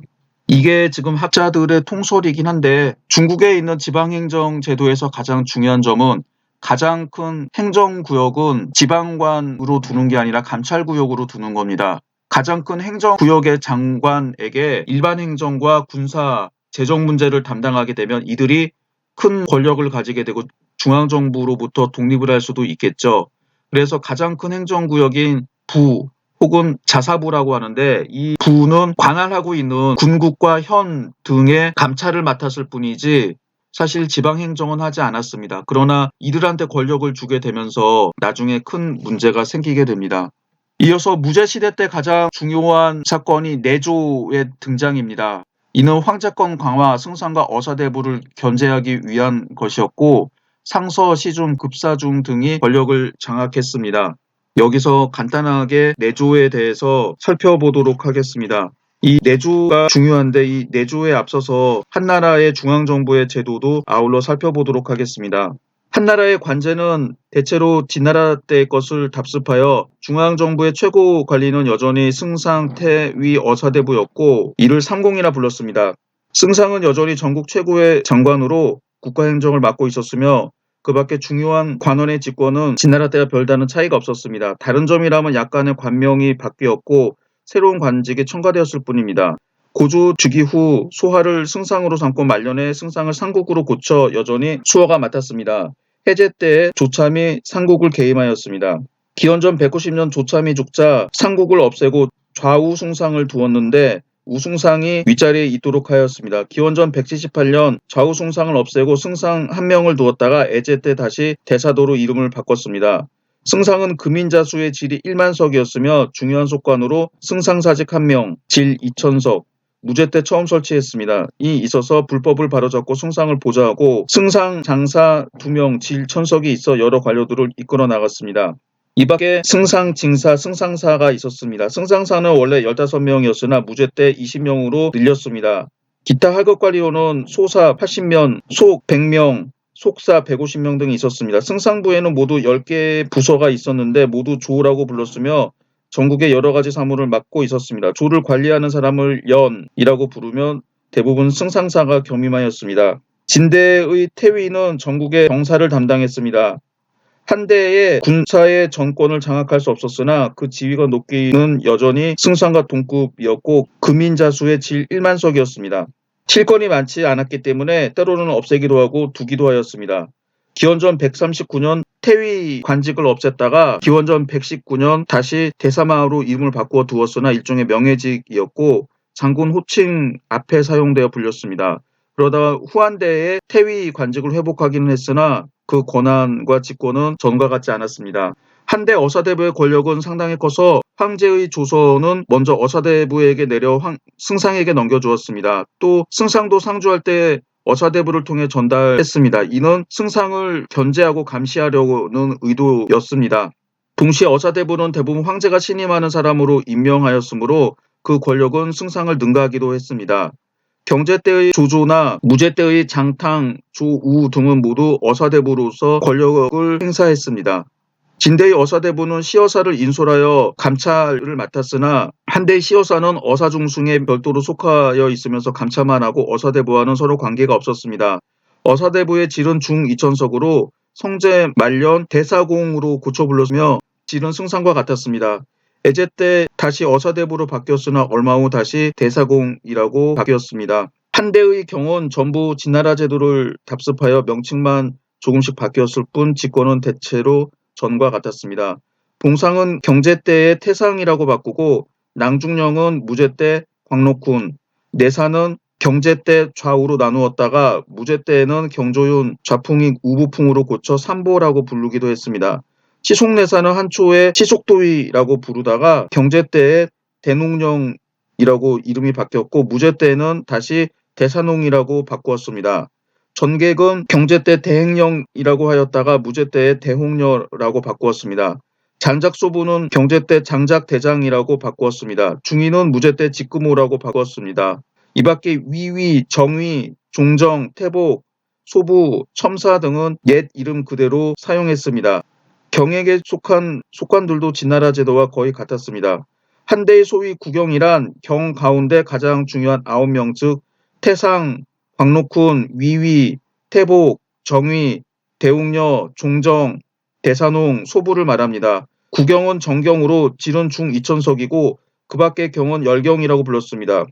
이게 지금 학자들의 통설이긴 한데 중국에 있는 지방행정 제도에서 가장 중요한 점은 가장 큰 행정구역은 지방관으로 두는 게 아니라 감찰구역으로 두는 겁니다. 가장 큰 행정구역의 장관에게 일반 행정과 군사, 재정 문제를 담당하게 되면 이들이 큰 권력을 가지게 되고 중앙정부로부터 독립을 할 수도 있겠죠. 그래서 가장 큰 행정구역인 부 혹은 자사부라고 하는데 이 부는 관할하고 있는 군국과 현 등의 감찰을 맡았을 뿐이지 사실 지방행정은 하지 않았습니다. 그러나 이들한테 권력을 주게 되면서 나중에 큰 문제가 생기게 됩니다. 이어서 무제시대 때 가장 중요한 사건이 내조의 등장입니다. 이는 황제권 강화, 승상과 어사대부를 견제하기 위한 것이었고 상서, 시중, 급사중 등이 권력을 장악했습니다. 여기서 간단하게 내조에 대해서 살펴보도록 하겠습니다. 이 내조가 중요한데 이 내조에 앞서서 한나라의 중앙정부의 제도도 아울러 살펴보도록 하겠습니다. 한나라의 관제는 대체로 뒷나라 때의 것을 답습하여 중앙정부의 최고 관리는 여전히 승상, 태위, 어사대부였고 이를 상공이라 불렀습니다. 승상은 여전히 전국 최고의 장관으로 국가행정을 맡고 있었으며 그 밖에 중요한 관원의 직권은 진나라 때와 별다른 차이가 없었습니다. 다른 점이라면 약간의 관명이 바뀌었고 새로운 관직이 첨가되었을 뿐입니다. 고조 즉위 후 소하를 승상으로 삼고 말년에 승상을 상국으로 고쳐 여전히 수허가 맡았습니다. 해제 때 조참이 상국을 계임하였습니다. 기원전 190년 조참이 죽자 상국을 없애고 좌우 숭상을 두었는데 우숭상이 윗자리에 있도록 하였습니다. 기원전 178년 좌우 숭상을 없애고 승상 1명을 두었다가 애제 때 다시 대사도로 이름을 바꿨습니다. 승상은 금인자수의 질이 1만석이었으며 중요한 속관으로 승상사직 1명, 질 2000석, 무제 때 처음 설치했습니다. 이 있어서 불법을 바로잡고 승상을 보좌하고 승상 장사 2명 질 천석이 있어 여러 관료들을 이끌어 나갔습니다. 이 밖에 승상, 징사, 승상사가 있었습니다. 승상사는 원래 15명이었으나 무제 때 20명으로 늘렸습니다. 기타 하급관리로는 소사 80명, 속 100명, 속사 150명 등이 있었습니다. 승상부에는 모두 10개의 부서가 있었는데 모두 조라고 불렀으며 전국의 여러 가지 사무를 맡고 있었습니다. 조를 관리하는 사람을 연이라고 부르면 대부분 승상사가 겸임하였습니다. 진대의 태위는 전국의 병사를 담당했습니다. 한 대의 군사의 전권을 장악할 수 없었으나 그 지위가 높기는 여전히 승상과 동급이었고 금인자수의 질 1만석이었습니다. 칠권이 많지 않았기 때문에 때로는 없애기도 하고 두기도 하였습니다. 기원전 139년 태위 관직을 없앴다가 기원전 119년 다시 대사마로 이름을 바꾸어 두었으나 일종의 명예직이었고 장군 호칭 앞에 사용되어 불렸습니다. 그러다가 후한대에 태위 관직을 회복하기는 했으나 그 권한과 직권은 전과 같지 않았습니다. 한대 어사대부의 권력은 상당히 커서 황제의 조서는 먼저 어사대부에게 내려 승상에게 넘겨주었습니다. 또 승상도 상주할 때 어사대부를 통해 전달했습니다. 이는 승상을 견제하고 감시하려는 의도였습니다. 동시에 어사대부는 대부분 황제가 신임하는 사람으로 임명하였으므로 그 권력은 승상을 능가하기도 했습니다. 경제 때의 조조나 무제 때의 장탕, 조우 등은 모두 어사대부로서 권력을 행사했습니다. 진대의 어사대부는 시어사를 인솔하여 감찰을 맡았으나 한대의 시어사는 어사중승에 별도로 속하여 있으면서 감찰만 하고 어사대부와는 서로 관계가 없었습니다. 어사대부의 질은 중2천석으로 성제 말년 대사공으로 고쳐 불렀으며 질은 승상과 같았습니다. 애제 때 다시 어사대부로 바뀌었으나 얼마 후 다시 대사공이라고 바뀌었습니다. 한대의 경우는 전부 진나라 제도를 답습하여 명칭만 조금씩 바뀌었을 뿐 직권은 대체로 전과 같았습니다. 봉상은 경제 때의 태상이라고 바꾸고 낭중령은 무제 때 광록군, 내사는 경제 때 좌우로 나누었다가 무제 때에는 경조윤 좌풍이 우부풍으로 고쳐 삼보라고 부르기도 했습니다. 시속내사는 한초에 시속도위라고 부르다가 경제 때에 대농령이라고 이름이 바뀌었고 무제 때에는 다시 대사농이라고 바꾸었습니다. 전객은 경제 때 대행령이라고 하였다가 무제 때에 대홍려라고 바꾸었습니다. 장작소부는 경제 때 장작대장이라고 바꾸었습니다. 중위는 무제 때 직금호라고 바꾸었습니다. 이 밖에 위위, 정위, 종정, 태복, 소부, 첨사 등은 옛 이름 그대로 사용했습니다. 경에게 속한 속관들도 진나라 제도와 거의 같았습니다. 한대의 소위 구경이란 경 가운데 가장 중요한 9명 즉 태상, 광록훈, 위위, 태복, 정위, 대웅녀, 종정, 대산홍, 소부를 말합니다. 구경은 정경으로 질은 중2천석이고 그 밖의 경은 열경이라고 불렀습니다.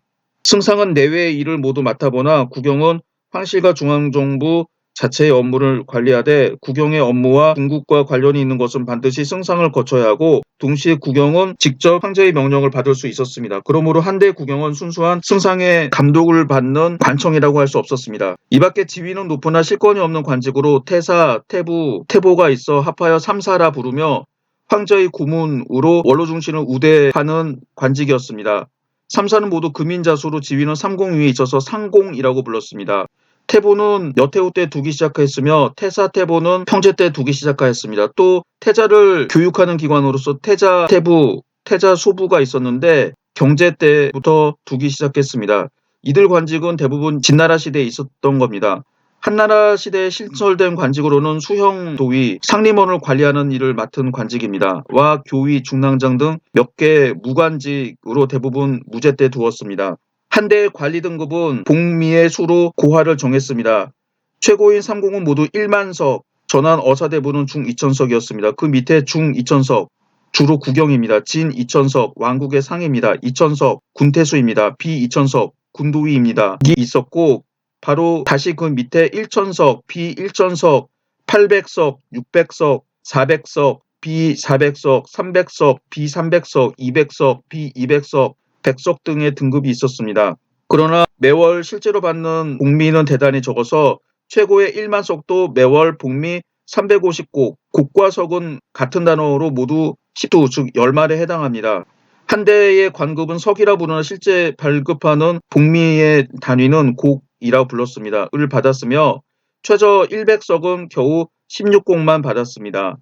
승상은 내외의 일을 모두 맡아보나 구경은 황실과 중앙정부 자체의 업무를 관리하되 구경의 업무와 궁극과 관련이 있는 것은 반드시 승상을 거쳐야 하고 동시에 구경은 직접 황제의 명령을 받을 수 있었습니다. 그러므로 한대 구경은 순수한 승상의 감독을 받는 관청이라고 할 수 없었습니다. 이 밖에 지위는 높으나 실권이 없는 관직으로 태사, 태부, 태보가 있어 합하여 삼사라 부르며 황제의 고문으로 원로중신을 우대하는 관직이었습니다. 삼사는 모두 금인자수로 지위는 삼공 위에 있어서 상공이라고 불렀습니다. 태보는 여태후 때 두기 시작했으며 태사 태보는 평제 때 두기 시작하였습니다. 또 태자를 교육하는 기관으로서 태자 태부, 태자 소부가 있었는데 경제 때부터 두기 시작했습니다. 이들 관직은 대부분 진나라 시대에 있었던 겁니다. 한나라 시대에 신설된 관직으로는 수형도위, 상림원을 관리하는 일을 맡은 관직입니다. 와 교위, 중랑장 등 몇 개 무관직으로 대부분 무제 때 두었습니다. 한대의 관리 등급은 복미의 수로 고하를 정했습니다. 최고인 삼공은 모두 1만석, 전한 어사대부는 중2천석이었습니다. 그 밑에 중2천석, 주로 구경입니다. 진2천석, 왕국의 상입니다. 2천석, 군태수입니다. 비2천석, 군도위입니다. 이 있었고 바로 다시 그 밑에 1천석, 비1천석, 800석, 600석, 400석, 비400석, 300석, 비300석, 200석, 비200석, 100석 등의 등급이 있었습니다. 그러나 매월 실제로 받는 복미는 대단히 적어서 최고의 1만석도 매월 복미 350곡, 곡과 석은 같은 단어로 모두 10두 즉 10말에 해당합니다. 한 대의 관급은 석이라 부르나 실제 발급하는 복미의 단위는 곡이라 불렀습니다. 을 받았으며 최저 100석은 겨우 16곡만 받았습니다.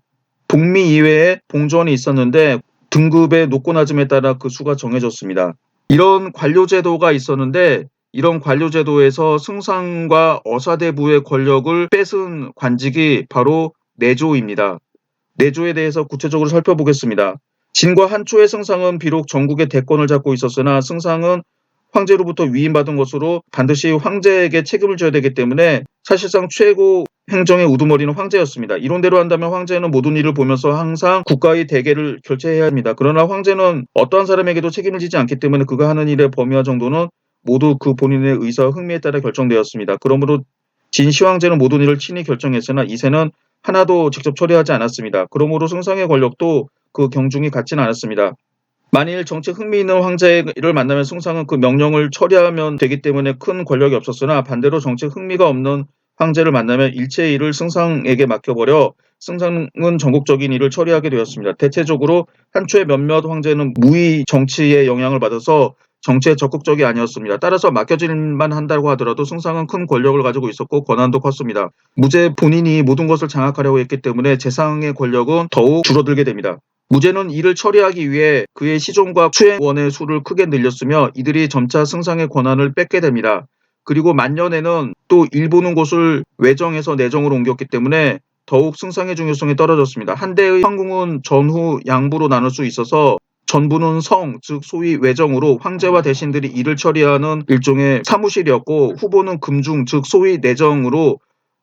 복미 이외에 봉전이 있었는데 등급의 높고 낮음에 따라 그 수가 정해졌습니다. 이런 관료제도가 있었는데 이런 관료제도에서 승상과 어사대부의 권력을 뺏은 관직이 바로 내조입니다. 내조에 대해서 구체적으로 살펴보겠습니다. 진과 한초의 승상은 비록 전국의 대권을 잡고 있었으나 승상은 황제로부터 위임받은 것으로 반드시 황제에게 책임을 져야 되기 때문에 사실상 최고 행정의 우두머리는 황제였습니다. 이론대로 한다면 황제는 모든 일을 보면서 항상 국가의 대계를 결제해야 합니다. 그러나 황제는 어떠한 사람에게도 책임을 지지 않기 때문에 그가 하는 일의 범위와 정도는 모두 그 본인의 의사와 흥미에 따라 결정되었습니다. 그러므로 진시황제는 모든 일을 친히 결정했으나 이세는 하나도 직접 처리하지 않았습니다. 그러므로 승상의 권력도 그 경중이 같지는 않았습니다. 만일 정치 흥미 있는 황제를 만나면 승상은 그 명령을 처리하면 되기 때문에 큰 권력이 없었으나 반대로 정치 흥미가 없는 황제를 만나면 일체의 일을 승상에게 맡겨버려 승상은 전국적인 일을 처리하게 되었습니다. 대체적으로 한초의 몇몇 황제는 무의 정치의 영향을 받아서 정치에 적극적이 아니었습니다. 따라서 맡겨질만 한다고 하더라도 승상은 큰 권력을 가지고 있었고 권한도 컸습니다. 무제 본인이 모든 것을 장악하려고 했기 때문에 재상의 권력은 더욱 줄어들게 됩니다. 무제는 이를 처리하기 위해 그의 시종과 수행원의 수를 크게 늘렸으며 이들이 점차 승상의 권한을 뺏게 됩니다. 그리고 만년에는 또 일부는 곳을 외정에서 내정으로 옮겼기 때문에 더욱 승상의 중요성이 떨어졌습니다. 한대의 황궁은 전후 양부로 나눌 수 있어서 전부는 성, 즉 소위 외정으로 황제와 대신들이 일을 처리하는 일종의 사무실이었고 후보는 금중, 즉 소위 내정으로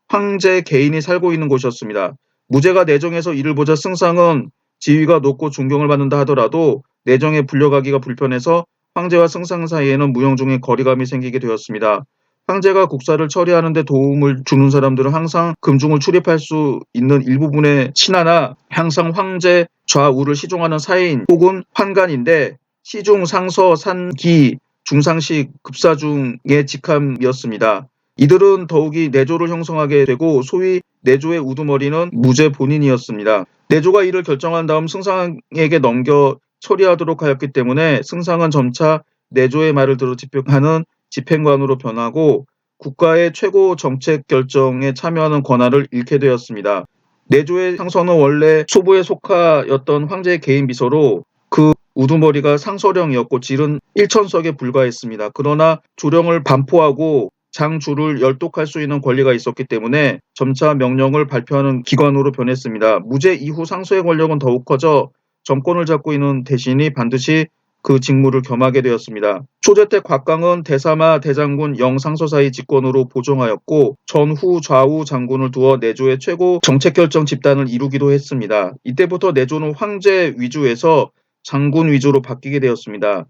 황제 개인이 살고 있는 곳이었습니다. 무제가 내정에서 일을 보자 승상은 지위가 높고 존경을 받는다 하더라도 내정에 불려가기가 불편해서 황제와 승상 사이에는 무형중의 거리감이 생기게 되었습니다. 황제가 국사를 처리하는 데 도움을 주는 사람들은 항상 금중을 출입할 수 있는 일부분의 신하나 항상 황제 좌우를 시종하는 사인 혹은 환관인데 시중, 상서, 산기, 중상식, 급사중의 직함이었습니다. 이들은 더욱이 내조를 형성하게 되고 소위 내조의 우두머리는 무제 본인이었습니다. 내조가 이를 결정한 다음 승상에게 넘겨 처리하도록 하였기 때문에 승상은 점차 내조의 말을 들어 집행하는 집행관으로 변하고 국가의 최고 정책 결정에 참여하는 권한을 잃게 되었습니다. 내조의 상서는 원래 소부에 속하였던 황제의 개인 비서로 그 우두머리가 상서령이었고 질은 1천석에 불과했습니다. 그러나 조령을 반포하고 장주를 열독할 수 있는 권리가 있었기 때문에 점차 명령을 발표하는 기관으로 변했습니다. 무제 이후 상서의 권력은 더욱 커져 정권을 잡고 있는 대신이 반드시 그 직무를 겸하게 되었습니다. 초제 때 곽강은 대사마, 대장군, 영상서 사이 직권으로 보정하였고 전후 좌우 장군을 두어 내조의 최고 정책결정 집단을 이루기도 했습니다. 이때부터 내조는 황제 위주에서 장군 위주로 바뀌게 되었습니다.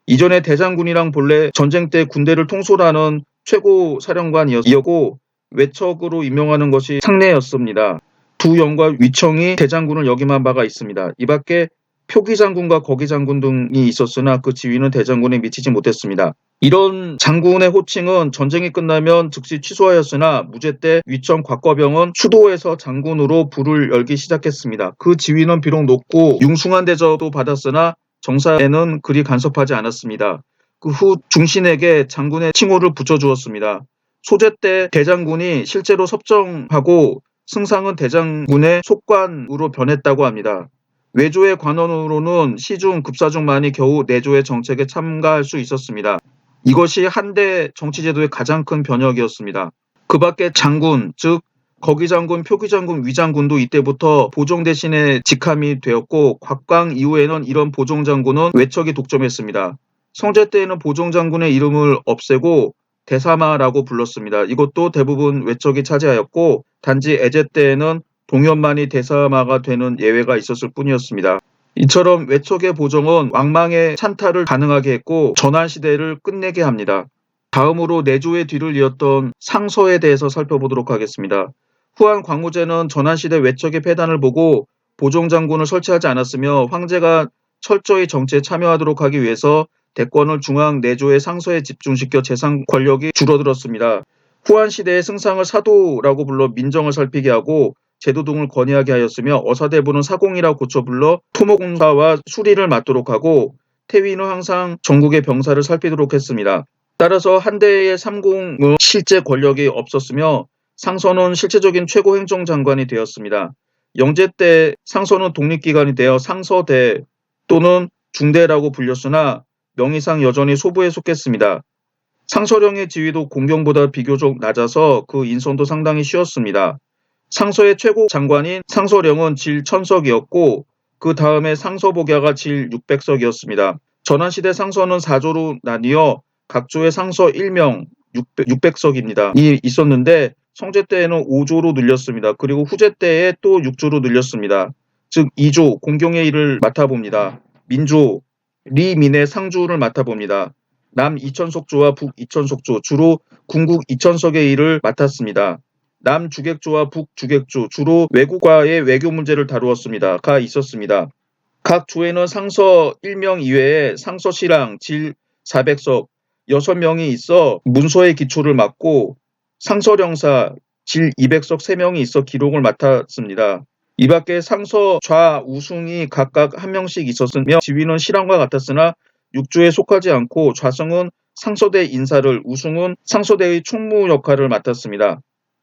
이전에 대장군이랑 본래 전쟁 때 군대를 통솔하는 최고 사령관이었고 외척으로 임명하는 것이 상례였습니다. 두 영과 위청이 대장군을 역임한 바가 있습니다. 이 밖에 표기장군과 거기장군 등이 있었으나 그 지위는 대장군에 미치지 못했습니다. 이런 장군의 호칭은 전쟁이 끝나면 즉시 취소하였으나 무제 때 위청 곽거병은 수도에서 장군으로 불을 열기 시작했습니다. 그 지위는 비록 높고 융숭한 대접도 받았으나 정사에는 그리 간섭하지 않았습니다. 그 후 중신에게 장군의 칭호를 붙여주었습니다. 소제 때 대장군이 실제로 섭정하고 승상은 대장군의 속관으로 변했다고 합니다. 외조의 관원으로는 시중, 급사중만이 겨우 내조의 정책에 참가할 수 있었습니다. 이것이 한대 정치제도의 가장 큰 변혁이었습니다. 그 밖에 장군, 즉 거기장군, 표기장군, 위장군도 이때부터 보종 대신의 직함이 되었고 곽광 이후에는 이런 보종장군은 외척이 독점했습니다. 성제 때에는 보종장군의 이름을 없애고 대사마라고 불렀습니다. 이것도 대부분 외척이 차지하였고 단지 애제 때에는 동현만이 대사마가 되는 예외가 있었을 뿐이었습니다. 이처럼 외척의 보정은 왕망의 찬탈을 가능하게 했고 전환시대를 끝내게 합니다. 다음으로 내조의 뒤를 이었던 상서에 대해서 살펴보도록 하겠습니다. 후한 광무제는 전환시대 외척의 폐단을 보고 보종장군을 설치하지 않았으며 황제가 철저히 정치에 참여하도록 하기 위해서 대권을 중앙 내조의 상서에 집중시켜 재상 권력이 줄어들었습니다. 후한 시대의 승상을 사도라고 불러 민정을 살피게 하고 제도 등을 건의하게 하였으며 어사대부는 사공이라고 고쳐 불러 토목공사와 수리를 맡도록 하고 태위는 항상 전국의 병사를 살피도록 했습니다. 따라서 한대의 삼공은 실제 권력이 없었으며 상서는 실제적인 최고 행정장관이 되었습니다. 영제 때 상서는 독립기관이 되어 상서대 또는 중대라고 불렸으나 명의상 여전히 소부에 속했습니다. 상서령의 지위도 공경보다 비교적 낮아서 그 인선도 상당히 쉬웠습니다. 상서의 최고 장관인 상서령은 질 1000석이었고 그 다음에 상서복야가 질 600석이었습니다. 전환시대 상서는 4조로 나뉘어 각 조에 상서 1명 600석입니다. 있었는데 성제 때에는 5조로 늘렸습니다. 그리고 후제 때에 또 6조로 늘렸습니다. 즉 2조 공경의 일을 맡아봅니다. 민조, 리민의 상주를 맡아봅니다. 남 2000석조와 북 2000석조, 주로 궁국 2000석의 일을 맡았습니다. 남주객조와 북주객조, 주로 외국과의 외교 문제를 다루었습니다.가 있었습니다. 각 조에는 상서 1명 이외에 상서시랑 질 400석 6명이 있어 문서의 기초를 맡고 상서령사 질 200석 3명이 있어 기록을 맡았습니다. 이 밖에 상서 좌우승이 각각 한 명씩 있었으며 지위는 시랑과 같았으나 육조에 속하지 않고 좌성은 상서대 인사를, 우승은 상서대의 총무 역할을 맡았습니다.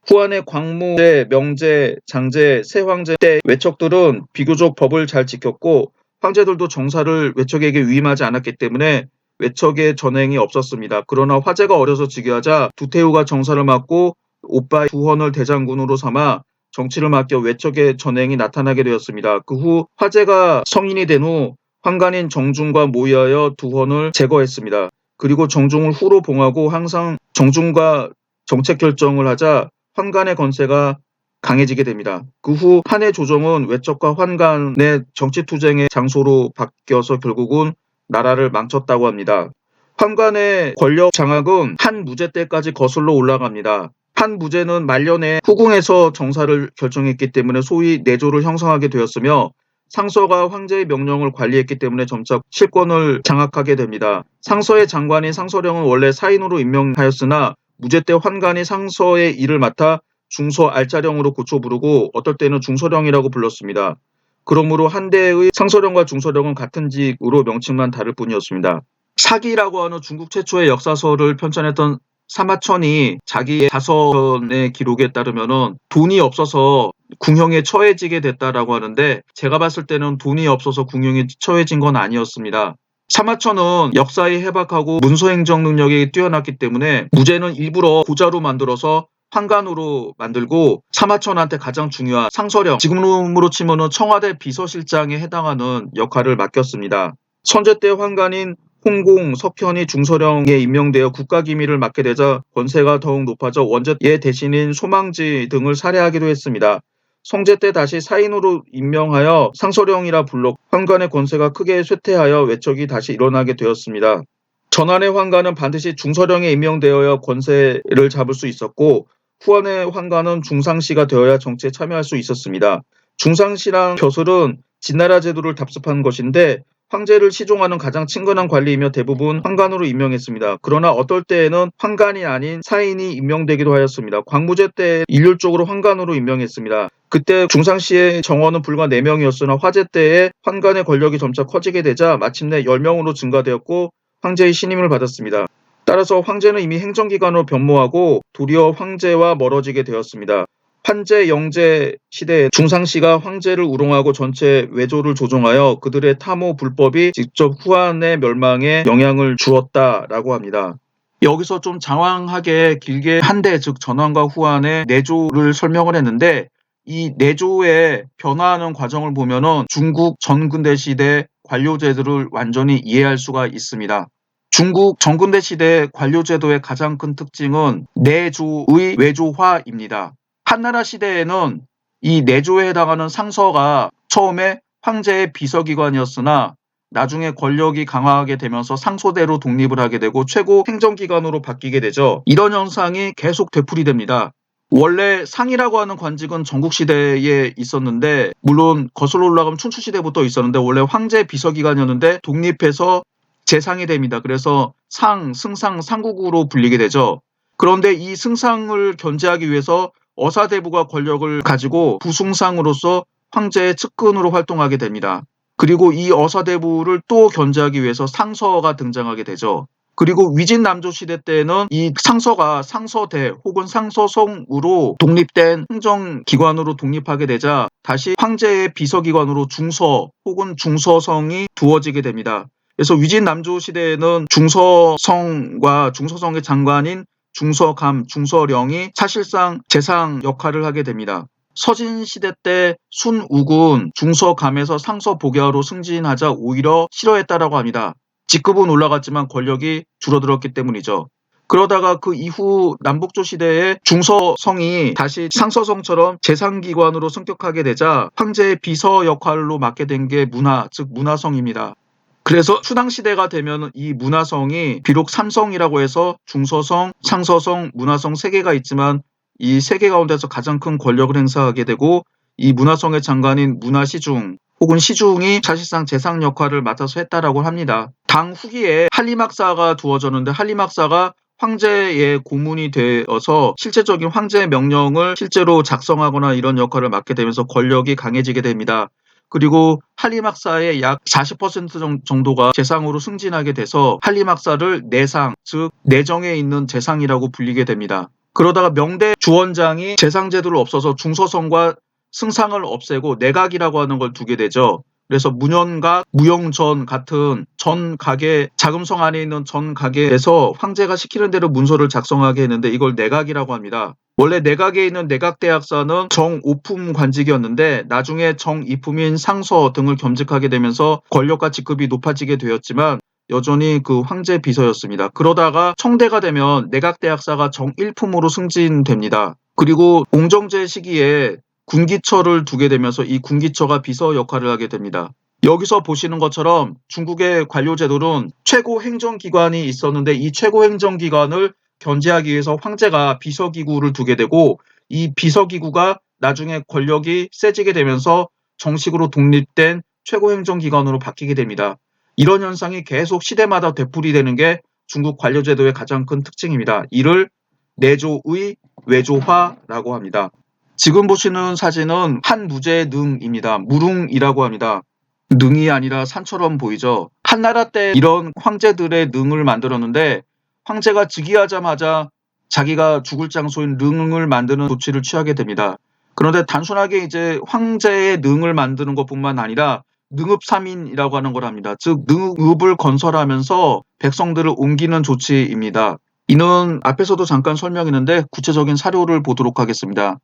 후한의 광무제, 명제, 장제, 세황제 때 외척들은 비교적 법을 잘 지켰고 황제들도 정사를 외척에게 위임하지 않았기 때문에 외척의 전횡이 없었습니다. 그러나 화제가 어려서 즉위하자 두태우가 정사를 맡고 오빠 두헌을 대장군으로 삼아 정치를 맡겨 외척의 전횡이 나타나게 되었습니다. 그 후 화제가 성인이 된 후 환관인 정중과 모의하여 두헌을 제거했습니다. 그리고 정중을 후로 봉하고 항상 정중과 정책 결정을 하자 환관의 권세가 강해지게 됩니다. 그 후 한의 조정은 외척과 환관의 정치투쟁의 장소로 바뀌어서 결국은 나라를 망쳤다고 합니다. 환관의 권력 장악은 한무제 때까지 거슬러 올라갑니다. 한무제는 말년에 후궁에서 정사를 결정했기 때문에 소위 내조를 형성하게 되었으며 상서가 황제의 명령을 관리했기 때문에 점차 실권을 장악하게 됩니다. 상서의 장관인 상서령은 원래 사인으로 임명하였으나 무제 때 환관이 상서의 일을 맡아 중서 알자령으로 고쳐 부르고 어떨 때는 중서령이라고 불렀습니다. 그러므로 한대의 상서령과 중서령은 같은 직으로 명칭만 다를 뿐이었습니다. 사기라고 하는 중국 최초의 역사서를 편찬했던 사마천이 자기의 자서의 기록에 따르면은 돈이 없어서 궁형에 처해지게 됐다라고 하는데 제가 봤을 때는 돈이 없어서 궁형에 처해진 건 아니었습니다. 사마천은 역사에 해박하고 문서행정 능력이 뛰어났기 때문에 무제는 일부러 고자로 만들어서 환관으로 만들고 사마천한테 가장 중요한 상서령, 지금으로 치면은 청와대 비서실장에 해당하는 역할을 맡겼습니다. 선제 때 환관인 홍공, 석현이 중서령에 임명되어 국가기밀을 맡게 되자 권세가 더욱 높아져 원제의 대신인 소망지 등을 살해하기도 했습니다. 성제 때 다시 사인으로 임명하여 상서령이라 불러 환관의 권세가 크게 쇠퇴하여 외척이 다시 일어나게 되었습니다. 전환의 환관은 반드시 중서령에 임명되어야 권세를 잡을 수 있었고 후한의 환관은 중상시가 되어야 정치에 참여할 수 있었습니다. 중상시란 벼슬은 진나라 제도를 답습한 것인데 황제를 시종하는 가장 친근한 관리이며 대부분 환관으로 임명했습니다. 그러나 어떨 때에는 환관이 아닌 사인이 임명되기도 하였습니다. 광무제 때 일률적으로 환관으로 임명했습니다. 그때 중상시의 정원은 불과 4명이었으나 화제 때에 환관의 권력이 점차 커지게 되자 마침내 10명으로 증가되었고 황제의 신임을 받았습니다. 따라서 황제는 이미 행정기관으로 변모하고 도리어 황제와 멀어지게 되었습니다. 한제, 영제 시대에 중상시가 황제를 우롱하고 전체 외조를 조종하여 그들의 탐호 불법이 직접 후한의 멸망에 영향을 주었다라고 합니다. 여기서 좀 장황하게 길게 한대, 즉 전환과 후한의 내조를 설명을 했는데 이 내조의 변화하는 과정을 보면은 중국 전근대 시대 관료제도를 완전히 이해할 수가 있습니다. 중국 전근대 시대 관료제도의 가장 큰 특징은 내조의 외조화입니다. 한나라 시대에는 이 내조에 해당하는 상서가 처음에 황제의 비서기관이었으나 나중에 권력이 강화하게 되면서 상소대로 독립을 하게 되고 최고 행정기관으로 바뀌게 되죠. 이런 현상이 계속 되풀이됩니다. 원래 상이라고 하는 관직은 전국시대에 있었는데 물론 거슬러 올라가면 춘추시대부터 있었는데 원래 황제 비서기관이었는데 독립해서 재상이 됩니다. 그래서 상, 승상, 상국으로 불리게 되죠. 그런데 이 승상을 견제하기 위해서 어사대부가 권력을 가지고 부승상으로서 황제의 측근으로 활동하게 됩니다. 그리고 이 어사대부를 또 견제하기 위해서 상서가 등장하게 되죠. 그리고 위진남조 시대 때는 이 상서가 상서대 혹은 상서성으로 독립된 행정기관으로 독립하게 되자 다시 황제의 비서기관으로 중서 혹은 중서성이 두어지게 됩니다. 그래서 위진남조시대에는 중서성과 중서성의 장관인 중서감, 중서령이 사실상 재상 역할을 하게 됩니다. 서진시대 때 순욱은 중서감에서 상서복야로 승진하자 오히려 싫어했다라고 합니다. 직급은 올라갔지만 권력이 줄어들었기 때문이죠. 그러다가 그 이후 남북조 시대에 중서성이 다시 상서성처럼 재상기관으로 승격하게 되자 황제의 비서 역할로 맡게 된 게 문하, 즉 문하성입니다. 그래서 수당시대가 되면 이 문하성이 비록 삼성이라고 해서 중서성, 상서성, 문하성 세 개가 있지만 이 세 개 가운데서 가장 큰 권력을 행사하게 되고 이 문하성의 장관인 문하시중 혹은 시중이 사실상 재상 역할을 맡아서 했다라고 합니다. 당 후기에 한림학사가 두어졌는데 한림학사가 황제의 고문이 되어서 실제적인 황제의 명령을 실제로 작성하거나 이런 역할을 맡게 되면서 권력이 강해지게 됩니다. 그리고 한림학사의 약 40% 정도가 재상으로 승진하게 돼서 한림학사를 내상, 즉 내정에 있는 재상이라고 불리게 됩니다. 그러다가 명대 주원장이 재상제도를 없어서 중서성과 승상을 없애고 내각이라고 하는 걸 두게 되죠. 그래서 문현각, 무용전 같은 전각의 자금성 안에 있는 전각에서 황제가 시키는 대로 문서를 작성하게 했는데 이걸 내각이라고 합니다. 원래 내각에 있는 내각대학사는 정오품 관직이었는데 나중에 정이품인 상서 등을 겸직하게 되면서 권력과 직급이 높아지게 되었지만 여전히 그 황제 비서였습니다. 그러다가 청대가 되면 내각대학사가 정일품으로 승진됩니다. 그리고 옹정제 시기에 군기처를 두게 되면서 이 군기처가 비서 역할을 하게 됩니다. 여기서 보시는 것처럼 중국의 관료제도는 최고 행정기관이 있었는데 이 최고 행정기관을 견제하기 위해서 황제가 비서기구를 두게 되고 이 비서기구가 나중에 권력이 세지게 되면서 정식으로 독립된 최고 행정기관으로 바뀌게 됩니다. 이런 현상이 계속 시대마다 되풀이되는 게 중국 관료제도의 가장 큰 특징입니다. 이를 내조의 외조화라고 합니다. 지금 보시는 사진은 한무제의 능입니다. 무릉이라고 합니다. 능이 아니라 산처럼 보이죠. 한나라 때 이런 황제들의 능을 만들었는데 황제가 즉위하자마자 자기가 죽을 장소인 릉을 만드는 조치를 취하게 됩니다. 그런데 단순하게 이제 황제의 능을 만드는 것뿐만 아니라 능읍삼인이라고 하는 걸 합니다. 즉 능읍을 건설하면서 백성들을 옮기는 조치입니다. 이는 앞에서도 잠깐 설명했는데 구체적인 사료를 보도록 하겠습니다.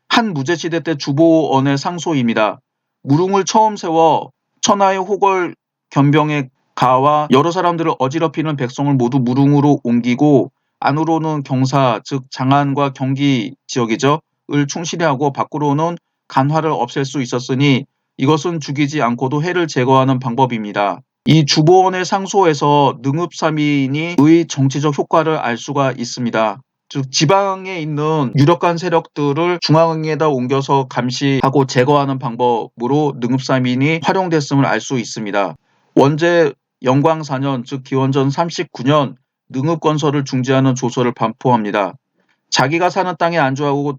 한무제시대 때 주보원의 상소입니다. 무릉을 처음 세워 천하의 호걸 견병의 가와 여러 사람들을 어지럽히는 백성을 모두 무릉으로 옮기고 안으로는 경사 즉 장안과 경기 지역이죠. 을 충실히 하고 밖으로는 간화를 없앨 수 있었으니 이것은 죽이지 않고도 해를 제거하는 방법입니다. 이 주보원의 상소에서 능읍삼인의 정치적 효과를 알 수가 있습니다. 즉 지방에 있는 유력한 세력들을 중앙에다 옮겨서 감시하고 제거하는 방법으로 능읍삼인이 활용됐음을 알 수 있습니다. 원제 영광 4년 즉 기원전 39년 능읍건설을 중지하는 조서를 반포합니다. 자기가 사는 땅에 안주하고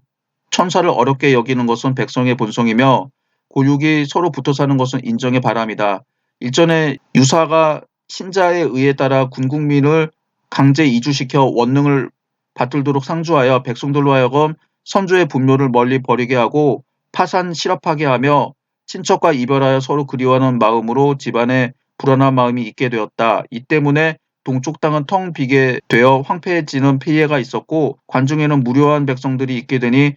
천사를 어렵게 여기는 것은 백성의 본성이며 고육이 서로 붙어 사는 것은 인정의 바람이다. 일전에 유사가 신자에 의해 따라 군국민을 강제 이주시켜 원능을 받들도록 상주하여 백성들로 하여금 선조의 분묘를 멀리 버리게 하고 파산 실업하게 하며 친척과 이별하여 서로 그리워하는 마음으로 집안에 불안한 마음이 있게 되었다. 이 때문에 동쪽 땅은 텅 비게 되어 황폐해지는 피해가 있었고 관중에는 무료한 백성들이 있게 되니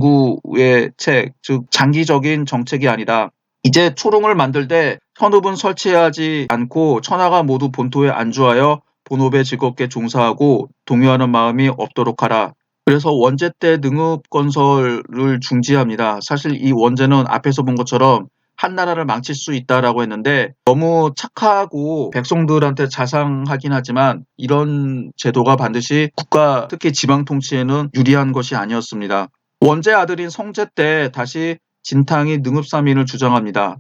장구의 책, 즉 장기적인 정책이 아니다. 이제 초롱을 만들 때 현읍은 설치하지 않고 천하가 모두 본토에 안주하여 본업에 즐겁게 종사하고 동요하는 마음이 없도록 하라. 그래서 원제 때 능읍 건설을 중지합니다. 사실 이 원제는 앞에서 본 것처럼 한나라를 망칠 수 있다라고 했는데 너무 착하고 백성들한테 자상하긴 하지만 이런 제도가 반드시 국가 특히 지방 통치에는 유리한 것이 아니었습니다. 원제 아들인 성제 때 다시 진탕이 능읍삼인을 주장합니다.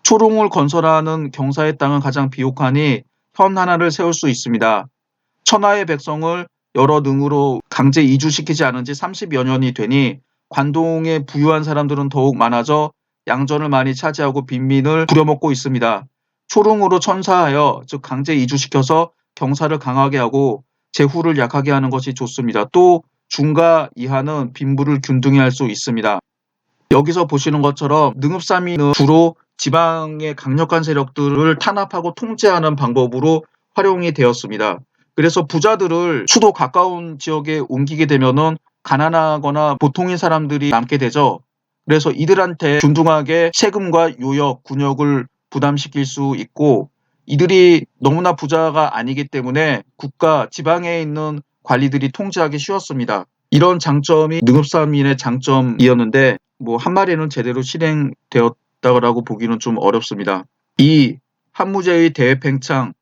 초롱을 건설하는 경사의 땅은 가장 비옥하니 현 하나를 세울 수 있습니다. 천하의 백성을 여러 능으로 강제 이주시키지 않은 지 30여 년이 되니 관동에 부유한 사람들은 더욱 많아져 양전을 많이 차지하고 빈민을 부려먹고 있습니다. 초롱으로 천사하여 즉 강제 이주시켜서 경사를 강하게 하고 제후를 약하게 하는 것이 좋습니다. 또 중과 이하는 빈부를 균등히 할 수 있습니다. 여기서 보시는 것처럼 능읍삼이는 주로 지방의 강력한 세력들을 탄압하고 통제하는 방법으로 활용이 되었습니다. 그래서 부자들을 수도 가까운 지역에 옮기게 되면은 가난하거나 보통인 사람들이 남게 되죠. 그래서 이들한테 균등하게 세금과 요역, 군역을 부담시킬 수 있고 이들이 너무나 부자가 아니기 때문에 국가, 지방에 있는 관리들이 통제하기 쉬웠습니다. 이런 장점이 능읍삼인의 장점이었는데 한 마리는 제대로 실행되었다고 보기는 좀 어렵습니다. 이 한무제의 대팽창,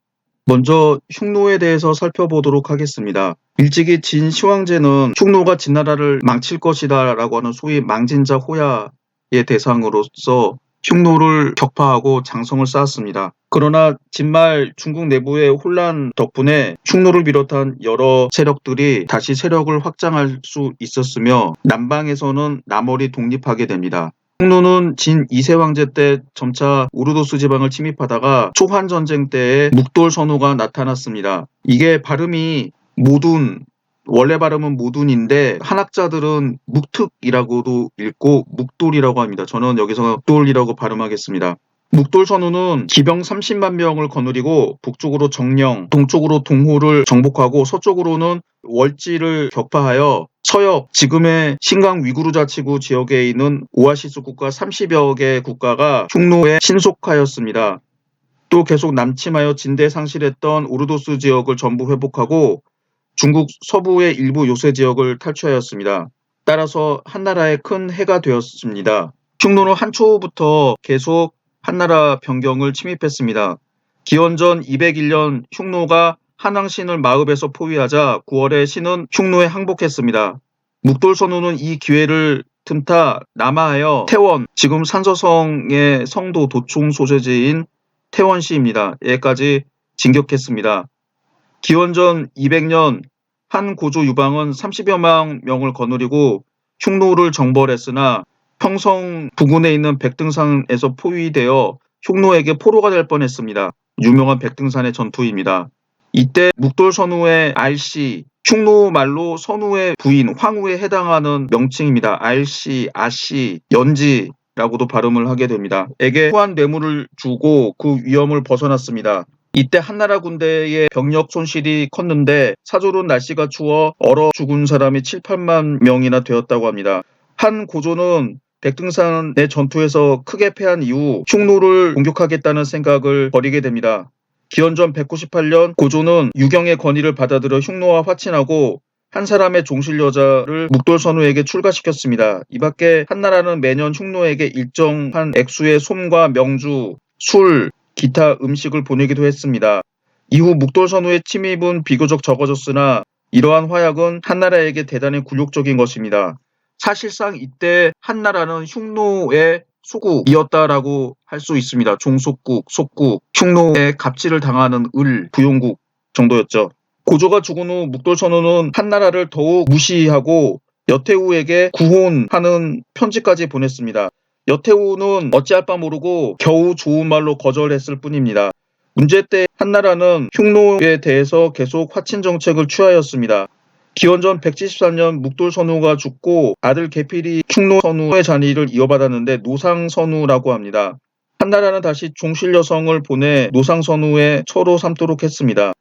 먼저 흉노에 대해서 살펴보도록 하겠습니다. 일찍이 진 시황제는 흉노가 진나라를 망칠 것이다 라고 하는 소위 망진자 호야의 대상으로서 흉노를 격파하고 장성을 쌓았습니다. 그러나 진말 중국 내부의 혼란 덕분에 흉노를 비롯한 여러 세력들이 다시 세력을 확장할 수 있었으며 남방에서는 남월이 독립하게 됩니다. 흉노는 진 2세 황제 때 점차 우르도스 지방을 침입하다가 초환 전쟁 때에 묵돌선우가 나타났습니다. 이게 발음이 모둔, 원래 발음은 모둔인데 한학자들은 묵특이라고도 읽고 묵돌이라고 합니다. 저는 여기서 묵돌이라고 발음하겠습니다. 묵돌선우는 기병 30만 명을 거느리고 북쪽으로 정령, 동쪽으로 동호를 정복하고 서쪽으로는 월지를 격파하여 서역, 지금의 신강 위구르 자치구 지역에 있는 오아시스 국가 30여 개 국가가 흉노에 신속하였습니다. 또 계속 남침하여 진대 상실했던 우르도스 지역을 전부 회복하고 중국 서부의 일부 요새 지역을 탈취하였습니다. 따라서 한나라에 큰 해가 되었습니다. 흉노는 한초부터 계속 한나라 변경을 침입했습니다. 기원전 201년 흉노가 한왕신을 마읍에서 포위하자 9월에 신은 흉노에 항복했습니다. 묵돌선우는 이 기회를 틈타 남하하여 태원, 지금 산서성의 성도 도총 소재지인 태원시입니다. 여기까지 진격했습니다. 기원전 200년 한 고조 유방은 30여만 명을 거느리고 흉노를 정벌했으나 평성 부근에 있는 백등산에서 포위되어 흉노에게 포로가 될 뻔했습니다. 유명한 백등산의 전투입니다. 이때 묵돌선우의 알씨, 흉노 말로 선우의 부인 황후에 해당하는 명칭입니다. 알씨, 아씨, 연지라고도 발음을 하게 됩니다. 에게 후한 뇌물을 주고 그 위험을 벗어났습니다. 이때 한나라 군대의 병력 손실이 컸는데 사조론 날씨가 추워 얼어 죽은 사람이 7, 8만 명이나 되었다고 합니다. 한 고조는 백등산의 전투에서 크게 패한 이후 흉노를 공격하겠다는 생각을 버리게 됩니다. 기원전 198년 고조는 유경의 건의를 받아들여 흉노와 화친하고 한 사람의 종실 여자를 묵돌선우에게 출가시켰습니다. 이밖에 한나라는 매년 흉노에게 일정한 액수의 솜과 명주, 술, 기타 음식을 보내기도 했습니다. 이후 묵돌선우의 침입은 비교적 적어졌으나 이러한 화약은 한나라에게 대단히 굴욕적인 것입니다. 사실상 이때 한나라는 흉노의 소국이었다라고 할 수 있습니다. 종속국, 속국, 흉노의 갑질을 당하는 부용국 정도였죠. 고조가 죽은 후 묵돌선우는 한나라를 더욱 무시하고 여태후에게 구혼하는 편지까지 보냈습니다. 여태후는 어찌할 바 모르고 겨우 좋은 말로 거절했을 뿐입니다. 문제 때 한나라는 흉노에 대해서 계속 화친 정책을 취하였습니다. 기원전 174년 묵돌선우가 죽고 아들 계필이 흉노선우의 잔위를 이어받았는데 노상선우라고 합니다. 한나라는 다시 종실 여성을 보내 노상선우의 처로 삼도록 했습니다.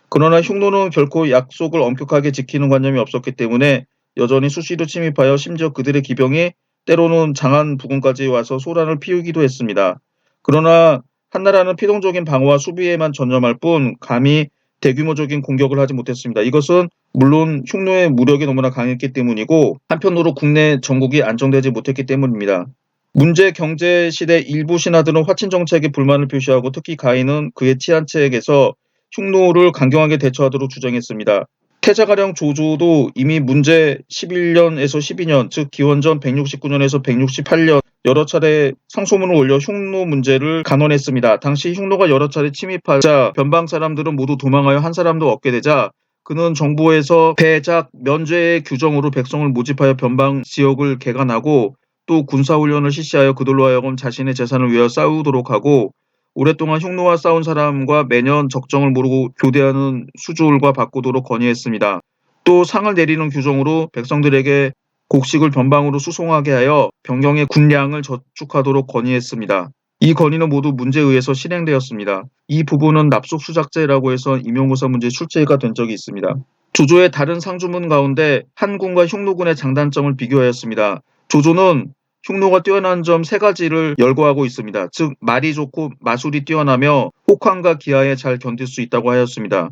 그러나 흉노는 결코 약속을 엄격하게 지키는 관념이 없었기 때문에 여전히 수시로 침입하여 심지어 그들의 기병이 때로는 장안 부근까지 와서 소란을 피우기도 했습니다. 그러나 한나라는 필동적인 방어와 수비에만 전념할 뿐 감히 대규모적인 공격을 하지 못했습니다. 이것은 물론 흉노의 무력이 너무나 강했기 때문이고 한편으로 국내 정국이 안정되지 못했기 때문입니다. 문제 경제 시대 일부 신하들은 화친 정책에 불만을 표시하고 특히 가인은 그의 치안책에서 흉노를 강경하게 대처하도록 주장했습니다. 태자가령 조조도 이미 문제 11년에서 12년, 즉 기원전 169년에서 168년 여러 차례 상소문을 올려 흉노 문제를 간언했습니다. 당시 흉노가 여러 차례 침입하자 변방 사람들은 모두 도망하여 한 사람도 없게 되자 그는 정부에서 배작 면죄의 규정으로 백성을 모집하여 변방 지역을 개간하고 또 군사훈련을 실시하여 그들로 하여금 자신의 재산을 위하여 싸우도록 하고 오랫동안 흉노와 싸운 사람과 매년 적정을 모르고 교대하는 수주울과 바꾸도록 건의했습니다. 또 상을 내리는 규정으로 백성들에게 곡식을 변방으로 수송하게 하여 병경의 군량을 저축하도록 건의했습니다. 이 건의는 모두 문제에 의해서 실행되었습니다. 이 부분은 납속수작제라고 해서 임용고사 문제에 출제가 된 적이 있습니다. 조조의 다른 상주문 가운데 한군과 흉노군의 장단점을 비교하였습니다. 조조는 흉노가 뛰어난 점 3가지를 열거하고 있습니다. 즉 말이 좋고 마술이 뛰어나며 혹한과 기하에 잘 견딜 수 있다고 하였습니다.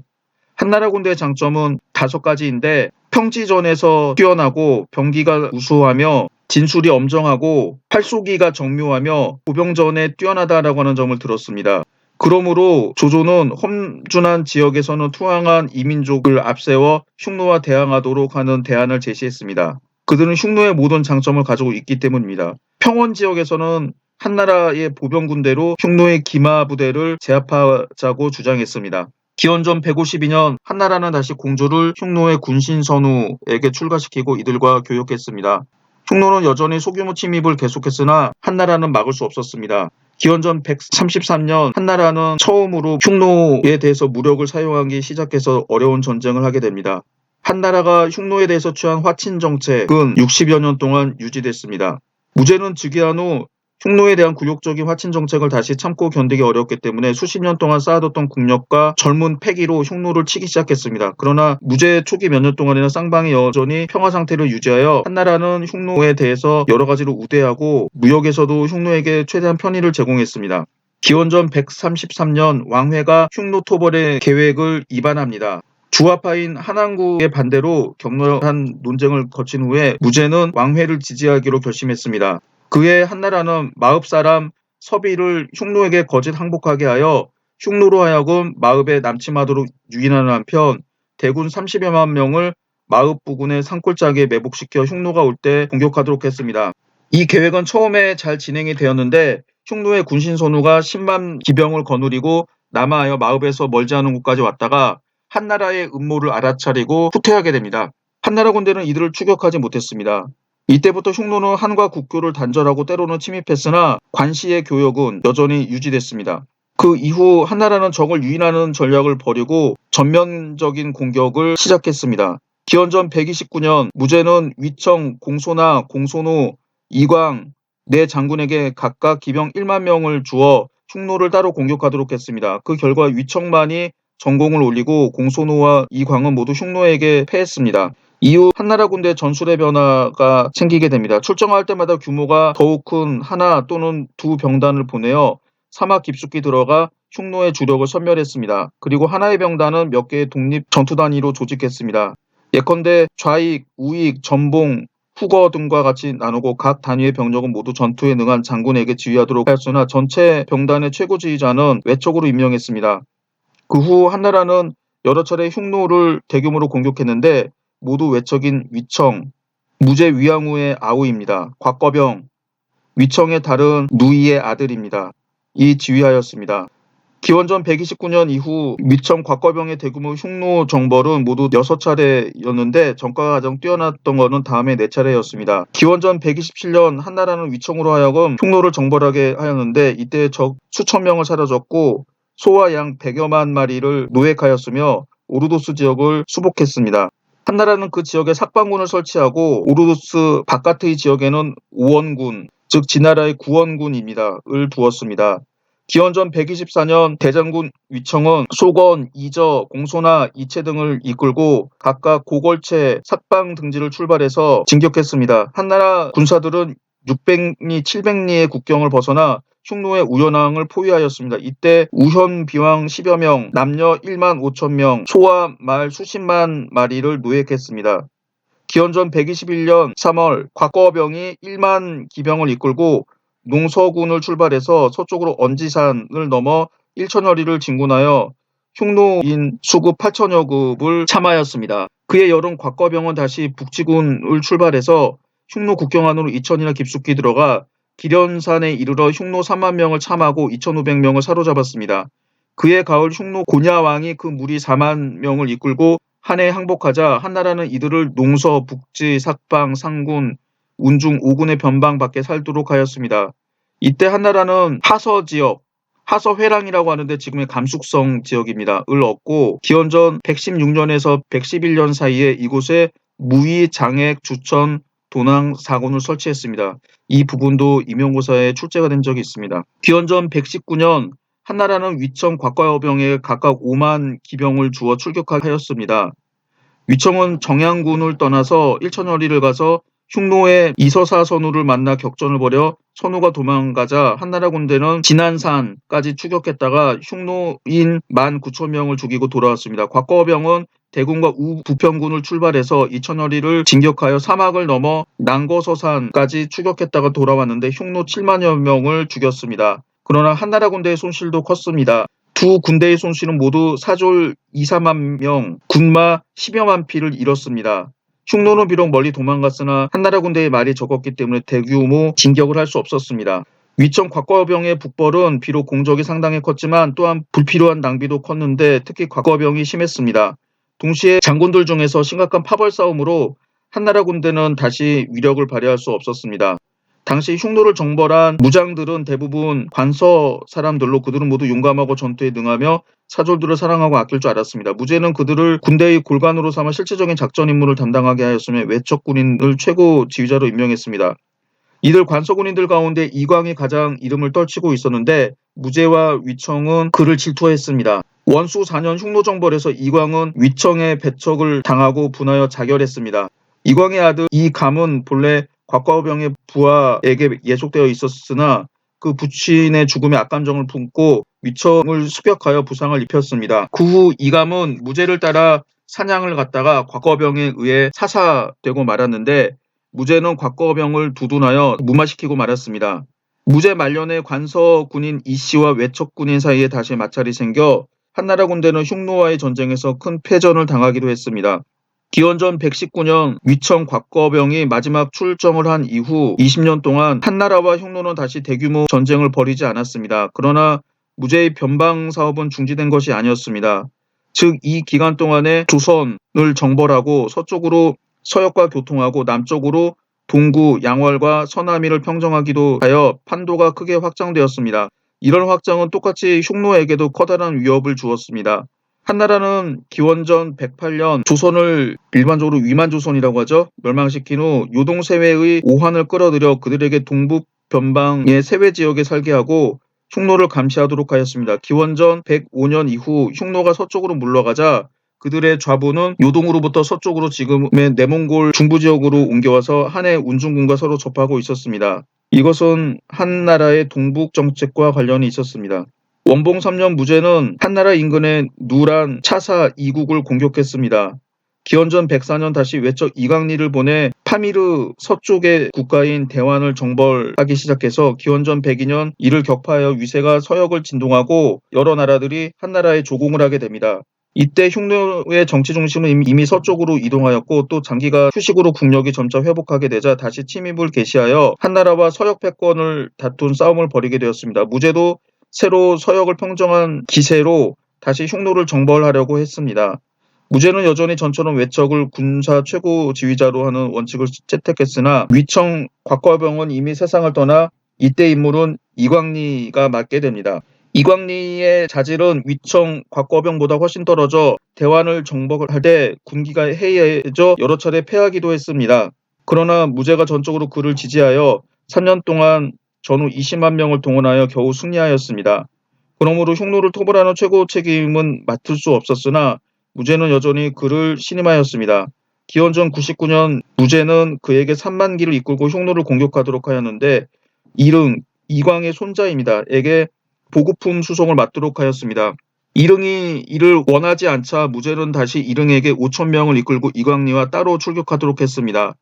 한나라 군대의 장점은 5가지인데 평지전에서 뛰어나고 병기가 우수하며 진술이 엄정하고 활쏘기가 정묘하며 보병전에 뛰어나다라고 하는 점을 들었습니다. 그러므로 조조는 험준한 지역에서는 투항한 이민족을 앞세워 흉노와 대항하도록 하는 대안을 제시했습니다. 그들은 흉노의 모든 장점을 가지고 있기 때문입니다. 평원 지역에서는 한나라의 보병군대로 흉노의 기마 부대를 제압하자고 주장했습니다. 기원전 152년 한나라는 다시 공주를 흉노의 군신선우에게 출가시키고 이들과 교역했습니다. 흉노는 여전히 소규모 침입을 계속했으나 한나라는 막을 수 없었습니다. 기원전 133년 한나라는 처음으로 흉노에 대해서 무력을 사용하기 시작해서 어려운 전쟁을 하게 됩니다. 한나라가 흉노에 대해서 취한 화친 정책은 60여 년 동안 유지됐습니다. 무제는 즉위한 후 흉노에 대한 굴욕적인 화친 정책을 다시 참고 견디기 어렵기 때문에 수십 년 동안 쌓아뒀던 국력과 젊은 패기로 흉노를 치기 시작했습니다. 그러나 무제 초기 몇 년 동안에는 쌍방이 여전히 평화 상태를 유지하여 한나라는 흉노에 대해서 여러 가지로 우대하고 무역에서도 흉노에게 최대한 편의를 제공했습니다. 기원전 133년 왕회가 흉노 토벌의 계획을 입안합니다. 주화파인 한항구의 반대로 격렬한 논쟁을 거친 후에 무제는 왕회를 지지하기로 결심했습니다. 그해 한나라는 마읍사람 서비를 흉노에게 거짓 항복하게 하여 흉노로 하여금 마읍에 남침하도록 유인하는 한편 대군 30여만 명을 마읍 부근의 산골짜기에 매복시켜 흉노가 올 때 공격하도록 했습니다. 이 계획은 처음에 잘 진행이 되었는데 흉노의 군신선우가 10만 기병을 거느리고 남하하여 마읍에서 멀지 않은 곳까지 왔다가 한나라의 음모를 알아차리고 후퇴하게 됩니다. 한나라 군대는 이들을 추격하지 못했습니다. 이때부터 흉노는 한과 국교를 단절하고 때로는 침입했으나 관시의 교역은 여전히 유지됐습니다. 그 이후 한나라는 적을 유인하는 전략을 벌이고 전면적인 공격을 시작했습니다. 기원전 129년 무제는 위청, 공소나, 공소노, 이광, 네 장군에게 각각 기병 1만 명을 주어 흉노를 따로 공격하도록 했습니다. 그 결과 위청만이 전공을 올리고 공소노와 이광은 모두 흉노에게 패했습니다. 이후 한나라 군대 전술의 변화가 생기게 됩니다. 출정할 때마다 규모가 더욱 큰 하나 또는 2병단을 보내어 사막 깊숙이 들어가 흉노의 주력을 섬멸했습니다. 그리고 하나의 병단은 몇 개의 독립 전투단위로 조직했습니다. 예컨대 좌익, 우익, 전봉, 후거 등과 같이 나누고 각 단위의 병력은 모두 전투에 능한 장군에게 지휘하도록 하였으나 전체 병단의 최고 지휘자는 외척으로 임명했습니다. 그 후 한나라는 여러 차례 흉노를 대규모로 공격했는데 모두 외척인 위청, 무제 위양후의 아우입니다. 곽거병, 위청의 다른 누이의 아들입니다. 이 지휘하였습니다. 기원전 129년 이후 위청 곽거병의 대규모 흉노 정벌은 모두 6차례였는데 전과가 가장 뛰어났던 것은 다음에 4차례였습니다. 기원전 127년 한나라는 위청으로 하여금 흉노를 정벌하게 하였는데 이때 적 수천 명을 사라졌고 소와 양 100여만 마리를 노획하였으며 오르도스 지역을 수복했습니다. 한나라는 그 지역에 삭방군을 설치하고 오르도스 바깥의 지역에는 오원군, 즉 지나라의 구원군입니다. 을 두었습니다. 기원전 124년 대장군 위청은 소건, 이저, 공소나, 이채 등을 이끌고 각각 고걸채, 삭방 등지를 출발해서 진격했습니다. 한나라 군사들은 600리, 700리의 국경을 벗어나 흉노의 우연왕을 포위하였습니다. 이때 우현 비왕 10여 명, 남녀 1만 5천 명, 소와 말 수십만 마리를 노획했습니다. 기원전 121년 3월 곽거병이 1만 기병을 이끌고 농서군을 출발해서 서쪽으로 언지산을 넘어 1천여리를 진군하여 흉노인 수급 8천여 급을 참하였습니다. 그해 여름 곽거병은 다시 북지군을 출발해서 흉노 국경 안으로 2천이나 깊숙이 들어가 기련산에 이르러 흉노 3만 명을 참하고 2,500명을 사로잡았습니다. 그해 가을 흉노 고냐왕이 그 무리 4만 명을 이끌고 한해 항복하자 한나라는 이들을 농서, 북지, 삭방, 상군, 운중 5군의 변방 밖에 살도록 하였습니다. 이때 한나라는 하서 지역, 하서회랑이라고 하는데 지금의 감숙성 지역입니다. 을 얻고 기원전 116년에서 111년 사이에 이곳에 무의, 장액, 주천, 도낭 4군을 설치했습니다. 이 부분도 임용고사에 출제가 된 적이 있습니다. 기원전 119년 한나라는 위청, 곽과여병에 각각 5만 기병을 주어 출격하였습니다. 위청은 정양군을 떠나서 일천여리를 가서 흉노의 이서사 선우를 만나 격전을 벌여 선우가 도망가자 한나라 군대는 진안산까지 추격했다가 흉노인 19,000명을 죽이고 돌아왔습니다. 곽거병은 대군과 우부평군을 출발해서 이천여리를 진격하여 사막을 넘어 난거서산까지 추격했다가 돌아왔는데 흉노 7만여 명을 죽였습니다. 그러나 한나라 군대의 손실도 컸습니다. 두 군대의 손실은 모두 사졸 2, 3만 명, 군마 10여만 피를 잃었습니다. 흉노는 비록 멀리 도망갔으나 한나라 군대의 말이 적었기 때문에 대규모 진격을 할 수 없었습니다. 위청 곽거병의 북벌은 비록 공적이 상당히 컸지만 또한 불필요한 낭비도 컸는데 특히 곽거병이 심했습니다. 동시에 장군들 중에서 심각한 파벌 싸움으로 한나라 군대는 다시 위력을 발휘할 수 없었습니다. 당시 흉노를 정벌한 무장들은 대부분 관서 사람들로 그들은 모두 용감하고 전투에 능하며 사졸들을 사랑하고 아낄 줄 알았습니다. 무제는 그들을 군대의 골관으로 삼아 실질적인 작전 임무를 담당하게 하였으며 외척군인을 최고 지휘자로 임명했습니다. 이들 관서군인들 가운데 이광이 가장 이름을 떨치고 있었는데 무제와 위청은 그를 질투했습니다. 원수 4년 흉노정벌에서 이광은 위청의 배척을 당하고 분하여 자결했습니다. 이광의 아들 이감은 본래 곽과병의 부하에게 예속되어 있었으나 그 부친의 죽음에 악감정을 품고 위청을 습격하여 부상을 입혔습니다. 그 후 이감은 무제를 따라 사냥을 갔다가 곽과병에 의해 사사되고 말았는데 무제는 곽거병을 두둔하여 무마시키고 말았습니다. 무제 말년에 관서군인 이씨와 외척군인 사이에 다시 마찰이 생겨 한나라 군대는 흉노와의 전쟁에서 큰 패전을 당하기도 했습니다. 기원전 119년 위청 곽거병이 마지막 출정을 한 이후 20년 동안 한나라와 흉노는 다시 대규모 전쟁을 벌이지 않았습니다. 그러나 무제의 변방 사업은 중지된 것이 아니었습니다. 즉 이 기간 동안에 조선을 정벌하고 서쪽으로 서역과 교통하고 남쪽으로 동구, 양월과 서남이를 평정하기도 하여 판도가 크게 확장되었습니다. 이런 확장은 똑같이 흉노에게도 커다란 위협을 주었습니다. 한나라는 기원전 108년 조선을 일반적으로 위만조선이라고 하죠. 멸망시킨 후 요동세회의 오한을 끌어들여 그들에게 동북 변방의 세회 지역에 살게 하고 흉노를 감시하도록 하였습니다. 기원전 105년 이후 흉노가 서쪽으로 물러가자 그들의 좌부는 요동으로부터 서쪽으로 지금의 내몽골 중부지역으로 옮겨와서 한해 운중군과 서로 접하고 있었습니다. 이것은 한나라의 동북 정책과 관련이 있었습니다. 원봉 3년 무제는 한나라 인근의 누란 차사 이국을 공격했습니다. 기원전 104년 다시 외척 이광리를 보내 파미르 서쪽의 국가인 대환을 정벌하기 시작해서 기원전 102년 이를 격파하여 위세가 서역을 진동하고 여러 나라들이 한나라에 조공을 하게 됩니다. 이때 흉노의 정치 중심은 이미 서쪽으로 이동하였고 또 장기가 휴식으로 국력이 점차 회복하게 되자 다시 침입을 개시하여 한나라와 서역 패권을 다툰 싸움을 벌이게 되었습니다. 무제도 새로 서역을 평정한 기세로 다시 흉노를 정벌하려고 했습니다. 무제는 여전히 전처럼 외척을 군사 최고 지휘자로 하는 원칙을 채택했으나 위청 곽과병은 이미 세상을 떠나 이때 인물은 이광리가 맡게 됩니다. 이광리의 자질은 위청 곽거병보다 훨씬 떨어져 대환을 정복할 때 군기가 해이해져 여러 차례 패하기도 했습니다. 그러나 무제가 전적으로 그를 지지하여 3년 동안 전후 20만 명을 동원하여 겨우 승리하였습니다. 그러므로 흉노를 토벌하는 최고 책임은 맡을 수 없었으나 무제는 여전히 그를 신임하였습니다. 기원전 99년 무제는 그에게 3만 기를 이끌고 흉노를 공격하도록 하였는데 이릉, 이광의 손자입니다. 에게 보급품 수송을 맡도록 하였습니다. 이릉이 이를 원하지 않자 무제는 다시 이릉에게 5,000명을 이끌고 이광리와 따로 출격하도록 했습니다.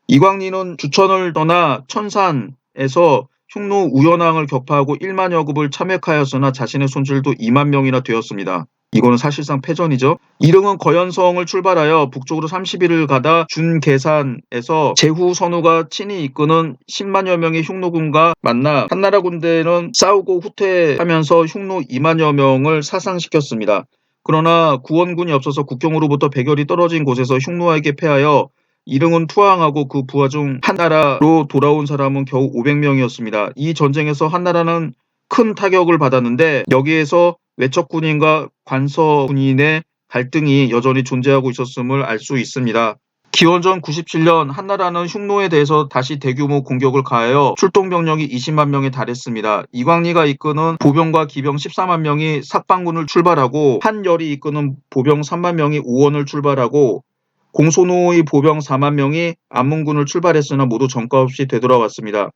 이광리는 주천을 떠나 천산에서 흉노 우연왕을 격파하고 1만여 급을 참획하였으나 자신의 손실도 2만 명이나 되었습니다. 이거는 사실상 패전이죠. 이릉은 거연성을 출발하여 북쪽으로 30일을 가다 준계산에서 제후 선우가 친히 이끄는 10만여 명의 흉노군과 만나 한나라 군대는 싸우고 후퇴하면서 흉노 2만여 명을 사상시켰습니다. 그러나 구원군이 없어서 국경으로부터 100여리 떨어진 곳에서 흉노에게 패하여 이릉은 투항하고 그 부하 중 한나라로 돌아온 사람은 겨우 500명이었습니다. 이 전쟁에서 한나라는 큰 타격을 받았는데 여기에서 외척군인과 관서군인의 갈등이 여전히 존재하고 있었음을 알 수 있습니다. 기원전 97년 한나라는 흉노에 대해서 다시 대규모 공격을 가하여 출동병력이 20만 명에 달했습니다. 이광리가 이끄는 보병과 기병 14만 명이 삭방군을 출발하고 한열이 이끄는 보병 3만 명이 오원을 출발하고 공손호의 보병 4만 명이 안문군을 출발했으나 모두 전과 없이 되돌아왔습니다.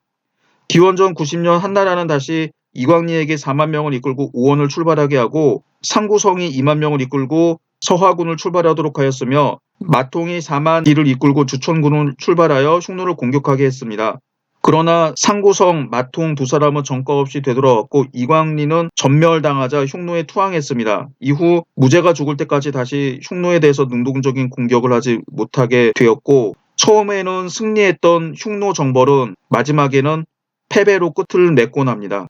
기원전 90년 한나라는 다시 이광리에게 4만 명을 이끌고 오원을 출발하게 하고 상구성이 2만 명을 이끌고 서화군을 출발하도록 하였으며 마통이 4만 이를 이끌고 주천군을 출발하여 흉노를 공격하게 했습니다. 그러나 상구성, 마통 두 사람은 전과 없이 되돌아왔고 이광리는 전멸당하자 흉노에 투항했습니다. 이후 무제가 죽을 때까지 다시 흉노에 대해서 능동적인 공격을 하지 못하게 되었고 처음에는 승리했던 흉노 정벌은 마지막에는 패배로 끝을 맺곤 합니다.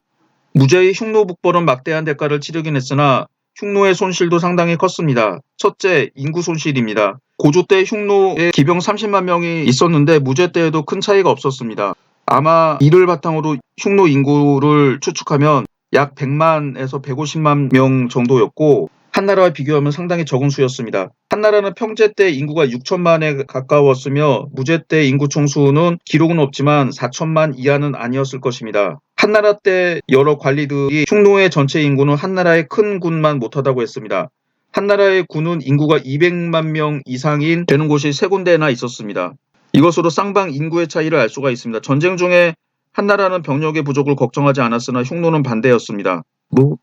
무제의 흉노 북벌은 막대한 대가를 치르긴 했으나 흉노의 손실도 상당히 컸습니다. 첫째, 인구 손실입니다. 고조 때 흉노에 기병 30만 명이 있었는데 무제 때에도 큰 차이가 없었습니다. 아마 이를 바탕으로 흉노 인구를 추측하면 약 100만에서 150만 명 정도였고 한나라와 비교하면 상당히 적은 수였습니다. 한나라는 평제 때 인구가 6천만에 가까웠으며 무제 때 인구 총수는 기록은 없지만 4천만 이하는 아니었을 것입니다. 한나라 때 여러 관리들이 흉노의 전체 인구는 한나라의 큰 군만 못하다고 했습니다. 한나라의 군은 인구가 200만 명 이상인 되는 곳이 3군데나 있었습니다. 이것으로 쌍방 인구의 차이를 알 수가 있습니다. 전쟁 중에 한나라는 병력의 부족을 걱정하지 않았으나 흉노는 반대였습니다.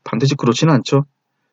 반드시 그렇지는 않죠.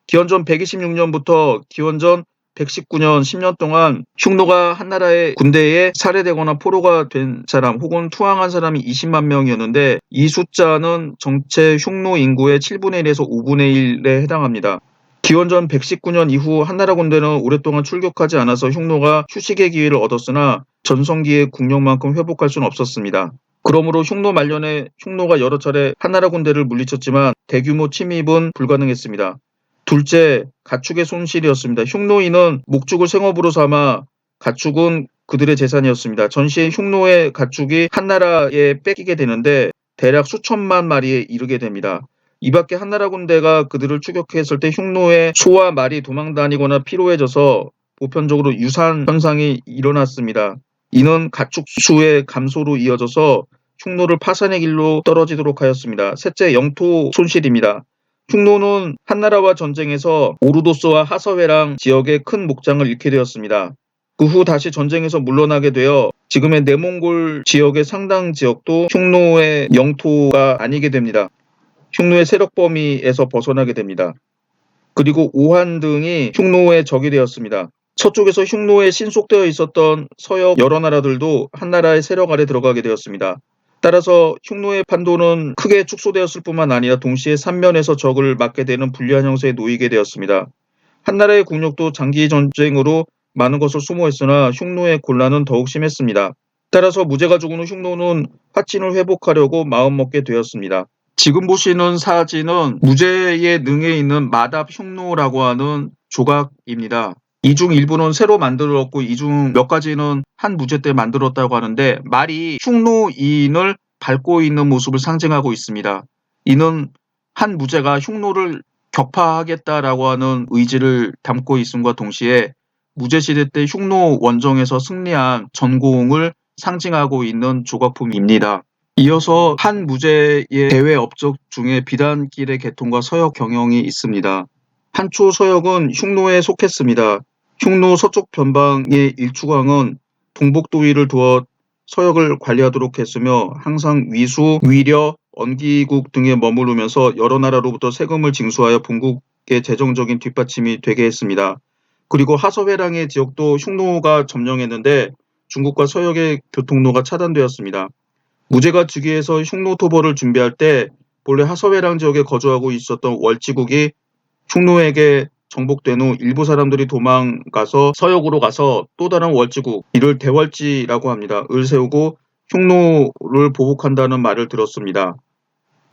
기원전 126년부터 기원전 119년 10년 동안 흉노가 한나라의 군대에 살해되거나 포로가 된 사람 혹은 투항한 사람이 20만 명이었는데 이 숫자는 전체 흉노 인구의 7분의 1에서 5분의 1에 해당합니다. 기원전 119년 이후 한나라 군대는 오랫동안 출격하지 않아서 흉노가 휴식의 기회를 얻었으나 전성기의 국력만큼 회복할 수는 없었습니다. 그러므로 흉노 말년에 흉노가 여러 차례 한나라 군대를 물리쳤지만 대규모 침입은 불가능했습니다. 둘째, 가축의 손실이었습니다. 흉노인은 목축을 생업으로 삼아 가축은 그들의 재산이었습니다. 전시에 흉노의 가축이 한나라에 뺏기게 되는데 대략 수천만 마리에 이르게 됩니다. 이 밖에 한나라 군대가 그들을 추격했을 때 흉노의 소와 말이 도망다니거나 피로해져서 보편적으로 유산 현상이 일어났습니다. 이는 가축 수의 감소로 이어져서 흉노를 파산의 길로 떨어지도록 하였습니다. 셋째, 영토 손실입니다. 흉노는 한나라와 전쟁에서 오르도스와 하서회랑 지역의 큰 목장을 잃게 되었습니다. 그 후 다시 전쟁에서 물러나게 되어 지금의 내몽골 지역의 상당 지역도 흉노의 영토가 아니게 됩니다. 흉노의 세력 범위에서 벗어나게 됩니다. 그리고 오한 등이 흉노의 적이 되었습니다. 서쪽에서 흉노에 신속되어 있었던 서역 여러 나라들도 한나라의 세력 아래 들어가게 되었습니다. 따라서 흉노의 판도는 크게 축소되었을 뿐만 아니라 동시에 삼면에서 적을 맞게 되는 불리한 형세에 놓이게 되었습니다. 한나라의 국력도 장기 전쟁으로 많은 것을 소모했으나 흉노의 곤란은 더욱 심했습니다. 따라서 무제가 죽은 후 흉노는 화친을 회복하려고 마음먹게 되었습니다. 지금 보시는 사진은 무제의 능에 있는 마답 흉노라고 하는 조각입니다. 이 중 일부는 새로 만들었고 이 중 몇 가지는 한 무제 때 만들었다고 하는데 말이 흉노인을 밟고 있는 모습을 상징하고 있습니다. 이는 한 무제가 흉노를 격파하겠다라고 하는 의지를 담고 있음과 동시에 무제시대 때 흉노 원정에서 승리한 전공을 상징하고 있는 조각품입니다. 이어서 한 무제의 대외 업적 중에 비단길의 개통과 서역 경영이 있습니다. 한초 서역은 흉노에 속했습니다. 흉노 서쪽 변방의 일추광은 동복도위를 두어 서역을 관리하도록 했으며 항상 위수, 위려, 언기국 등에 머무르면서 여러 나라로부터 세금을 징수하여 본국의 재정적인 뒷받침이 되게 했습니다. 그리고 하서회랑의 지역도 흉노가 점령했는데 중국과 서역의 교통로가 차단되었습니다. 무제가 즉위해서 흉노 토벌을 준비할 때 본래 하서회랑 지역에 거주하고 있었던 월지국이 흉노에게 정복된 후 일부 사람들이 도망가서 서역으로 가서 또 다른 월지국, 이를 대월지라고 합니다. 을 세우고 흉노를 보복한다는 말을 들었습니다.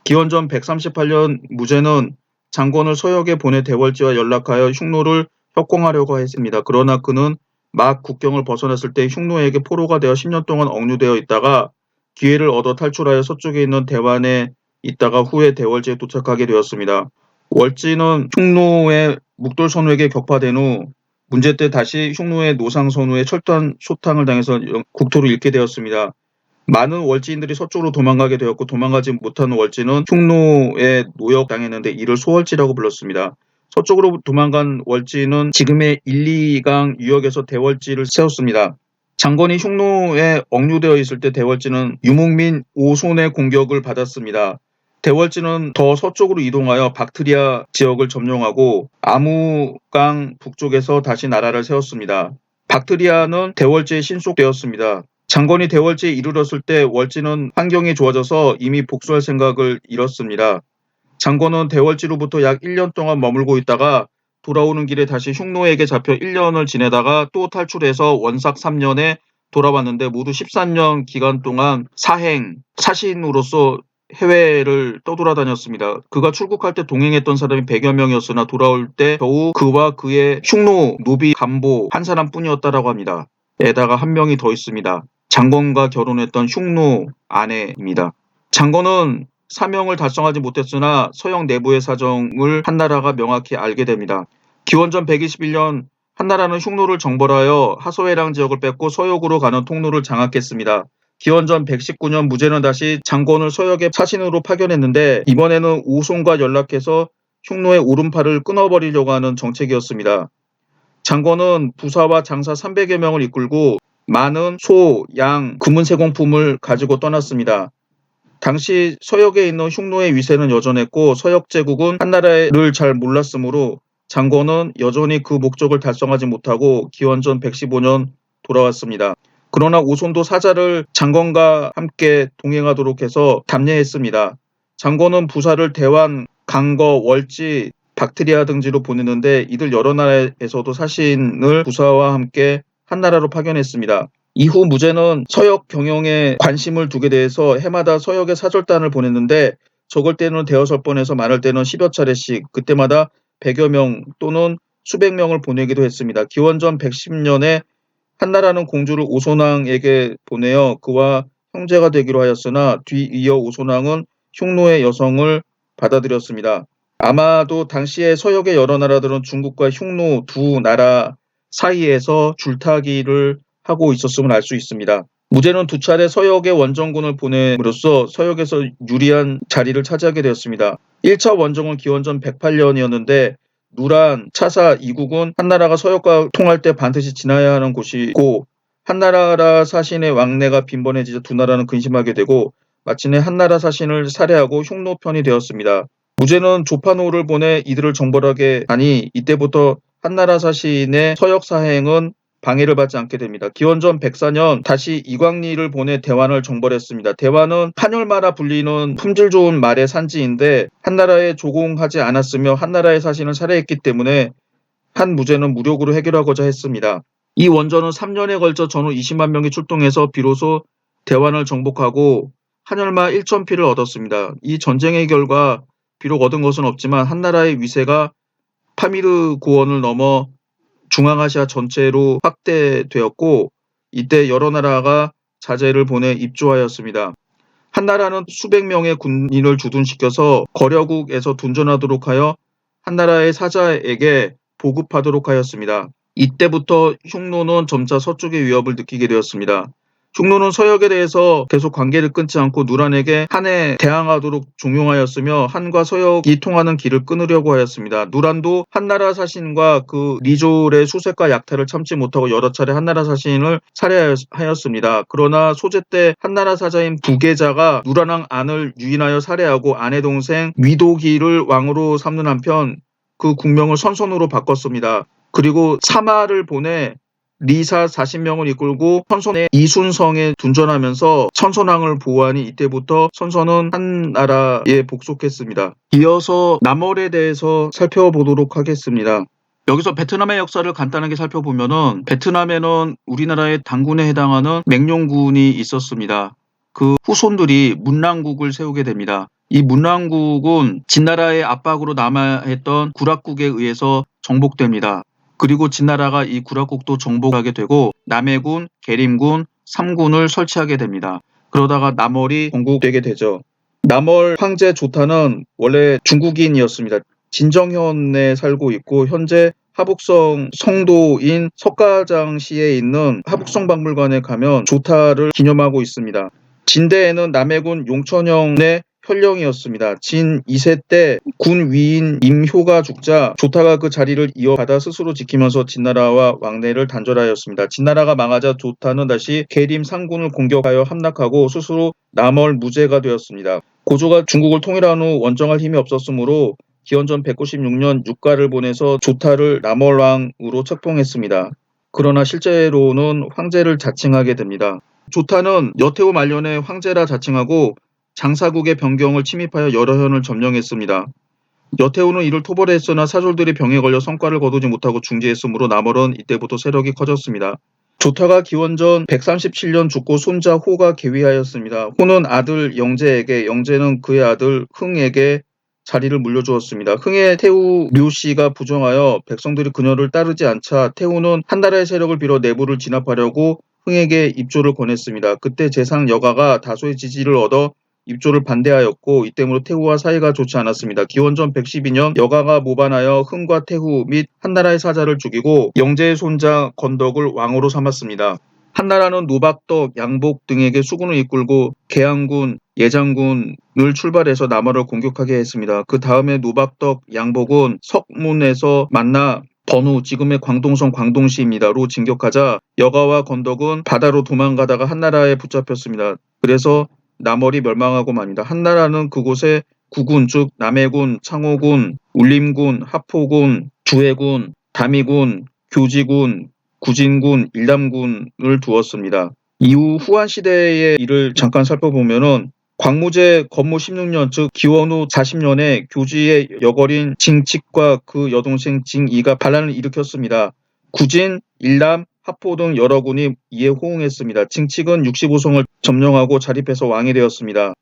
기원전 138년 무제는 장관을 서역에 보내 대월지와 연락하여 흉노를 협공하려고 했습니다. 그러나 그는 막 국경을 벗어났을 때 흉노에게 포로가 되어 10년 동안 억류되어 있다가 기회를 얻어 탈출하여 서쪽에 있는 대환에 있다가 후에 대월지에 도착하게 되었습니다. 월지는 흉노의 묵돌 선우에게 격파된 후 문제 때 다시 흉노의 노상 선우에 철도한 소탕을 당해서 국토를 잃게 되었습니다. 많은 월지인들이 서쪽으로 도망가게 되었고 도망가지 못한 월지는 흉노에 노역당했는데 이를 소월지라고 불렀습니다. 서쪽으로 도망간 월지는 지금의 1, 2강 유역에서 대월지를 세웠습니다. 장건이 흉노에 억류되어 있을 때 대월지는 유목민 오손의 공격을 받았습니다. 대월지는 더 서쪽으로 이동하여 박트리아 지역을 점령하고 아무강 북쪽에서 다시 나라를 세웠습니다. 박트리아는 대월지에 신속되었습니다. 장건이 대월지에 이르렀을 때 월지는 환경이 좋아져서 이미 복수할 생각을 잃었습니다. 장건은 대월지로부터 약 1년 동안 머물고 있다가 돌아오는 길에 다시 흉노에게 잡혀 1년을 지내다가 또 탈출해서 원삭 3년에 돌아왔는데 모두 13년 기간 동안 사신으로서 해외를 떠돌아다녔습니다. 그가 출국할 때 동행했던 사람이 100여 명이었으나 돌아올 때 겨우 그와 그의 흉노, 노비, 간보 한 사람뿐이었다라고 합니다. 에다가 한 명이 더 있습니다. 장건과 결혼했던 흉노 아내입니다. 장건은 사명을 달성하지 못했으나 서역 내부의 사정을 한나라가 명확히 알게 됩니다. 기원전 121년 한나라는 흉노를 정벌하여 하소해랑 지역을 뺏고 서역으로 가는 통로를 장악했습니다. 기원전 119년 무제는 다시 장건을 서역의 사신으로 파견했는데 이번에는 오손과 연락해서 흉노의 오른팔을 끊어버리려고 하는 정책이었습니다. 장건은 부사와 장사 300여 명을 이끌고 많은 소, 양, 금은세공품을 가지고 떠났습니다. 당시 서역에 있는 흉노의 위세는 여전했고 서역 제국은 한나라를 잘 몰랐으므로 장건은 여전히 그 목적을 달성하지 못하고 기원전 115년 돌아왔습니다. 그러나 오손도 사자를 장건과 함께 동행하도록 해서 답례했습니다. 장건은 부사를 대환, 강거, 월지, 박트리아 등지로 보냈는데 이들 여러 나라에서도 사신을 부사와 함께 한나라로 파견했습니다. 이후 무제는 서역 경영에 관심을 두게 돼서 해마다 서역에 사절단을 보냈는데 적을 때는 대여섯 번에서 많을 때는 10여 차례씩 그때마다 100여 명 또는 수백 명을 보내기도 했습니다. 기원전 110년에 한나라는 공주를 오손왕에게 보내어 그와 형제가 되기로 하였으나 뒤이어 오손왕은 흉노의 여성을 받아들였습니다. 아마도 당시에 서역의 여러 나라들은 중국과 흉노 두 나라 사이에서 줄타기를 하고 있었음을 알 수 있습니다. 무제는 두 차례 서역의 원정군을 보냄으로써 서역에서 유리한 자리를 차지하게 되었습니다. 1차 원정은 기원전 108년이었는데 누란, 차사, 이국은 한나라가 서역과 통할 때 반드시 지나야 하는 곳이고 한나라 사신의 왕래가 빈번해지자 두 나라는 근심하게 되고 마침내 한나라 사신을 살해하고 흉노 편이 되었습니다. 무제는 조파노를 보내 이들을 정벌하게 하니 이때부터 한나라 사신의 서역 사행은 방해를 받지 않게 됩니다. 기원전 104년 다시 이광리를 보내 대환을 정벌했습니다. 대환은 한열마라 불리는 품질 좋은 말의 산지인데 한나라에 조공하지 않았으며 한나라의 사신을 살해했기 때문에 한 무제는 무력으로 해결하고자 했습니다. 이 원전은 3년에 걸쳐 전후 20만 명이 출동해서 비로소 대환을 정복하고 한열마 1,000피를 얻었습니다. 이 전쟁의 결과 비록 얻은 것은 없지만 한나라의 위세가 파미르 고원을 넘어 중앙아시아 전체로 확대되었고 이때 여러 나라가 자재를 보내 입조하였습니다. 한나라는 수백 명의 군인을 주둔시켜서 거려국에서 둔전하도록 하여 한나라의 사자에게 보급하도록 하였습니다. 이때부터 흉노는 점차 서쪽의 위협을 느끼게 되었습니다. 흉노는 서역에 대해서 계속 관계를 끊지 않고 누란에게 한에 대항하도록 종용하였으며 한과 서역이 통하는 길을 끊으려고 하였습니다. 누란도 한나라 사신과 그 리졸의 수색과 약탈을 참지 못하고 여러 차례 한나라 사신을 살해하였습니다. 그러나 소제 때 한나라 사자인 부계자가 누란왕 안을 유인하여 살해하고 아내 동생 위도기를 왕으로 삼는 한편 그 국명을 선선으로 바꿨습니다. 그리고 사마를 보내 리사 40명을 이끌고 선선의 이순성에 둔전하면서 선선왕을 보호하니 이때부터 선선은 한나라에 복속했습니다. 이어서 남월에 대해서 살펴보도록 하겠습니다. 여기서 베트남의 역사를 간단하게 살펴보면은 베트남에는 우리나라의 단군에 해당하는 맹룡군이 있었습니다. 그 후손들이 문랑국을 세우게 됩니다. 이 문랑국은 진나라의 압박으로 남아했던 구락국에 의해서 정복됩니다. 그리고 진나라가 이 구락국도 정복하게 되고 남해군, 계림군, 3군을 설치하게 됩니다. 그러다가 남월이 건국되게 되죠. 남월 황제 조타는 원래 중국인이었습니다. 진정현에 살고 있고 현재 하북성 성도인 석가장시에 있는 하북성박물관에 가면 조타를 기념하고 있습니다. 진대에는 남해군 용천영의 현령이었습니다. 진 2세 때 군 위인 임효가 죽자 조타가 그 자리를 이어받아 스스로 지키면서 진나라와 왕래를 단절하였습니다. 진나라가 망하자 조타는 다시 계림 상군을 공격하여 함락하고 스스로 남월 무제가 되었습니다. 고조가 중국을 통일한 후 원정할 힘이 없었으므로 기원전 196년 육가를 보내서 조타를 남월왕으로 책봉했습니다. 그러나 실제로는 황제를 자칭하게 됩니다. 조타는 여태후 말년에 황제라 자칭하고 장사국의 변경을 침입하여 여러 현을 점령했습니다. 여태후는 이를 토벌했으나 사졸들이 병에 걸려 성과를 거두지 못하고 중지했으므로 남월은 이때부터 세력이 커졌습니다. 조타가 기원전 137년 죽고 손자 호가 계위하였습니다. 호는 아들 영제에게, 영제는 그의 아들 흥에게 자리를 물려주었습니다. 흥의 태후 류씨가 부정하여 백성들이 그녀를 따르지 않자 태후는 한나라의 세력을 빌어 내부를 진압하려고 흥에게 입조를 권했습니다. 그때 재상 여가가 다소의 지지를 얻어 입조를 반대하였고 이 때문에 태후와 사이가 좋지 않았습니다. 기원전 112년 여가가 모반하여 흥과 태후 및 한나라의 사자를 죽이고 영제의 손자 건덕을 왕으로 삼았습니다. 한나라는 노박덕, 양복 등에게 수군을 이끌고 계양군, 예장군을 출발해서 남하를 공격하게 했습니다. 그 다음에 노박덕, 양복은 석문에서 만나 번우, 지금의 광동성 광동시입니다로 진격하자 여가와 건덕은 바다로 도망가다가 한나라에 붙잡혔습니다. 그래서 남월이 멸망하고 맙니다. 한나라는 그곳에 구군, 즉 남해군, 창호군, 울림군, 하포군, 주해군, 담이군, 교지군, 구진군, 일남군을 두었습니다. 이후 후한 시대의 일을 잠깐 살펴보면은 광무제 건무 16년 즉 기원 후 40년에 교지의 여걸인 징칙과 그 여동생 징이가 반란을 일으켰습니다. 구진, 일남, 하포 등 여러 군이 이에 호응했습니다. 징칙은 65성을 점령하고 자립해서 왕이 되었습니다.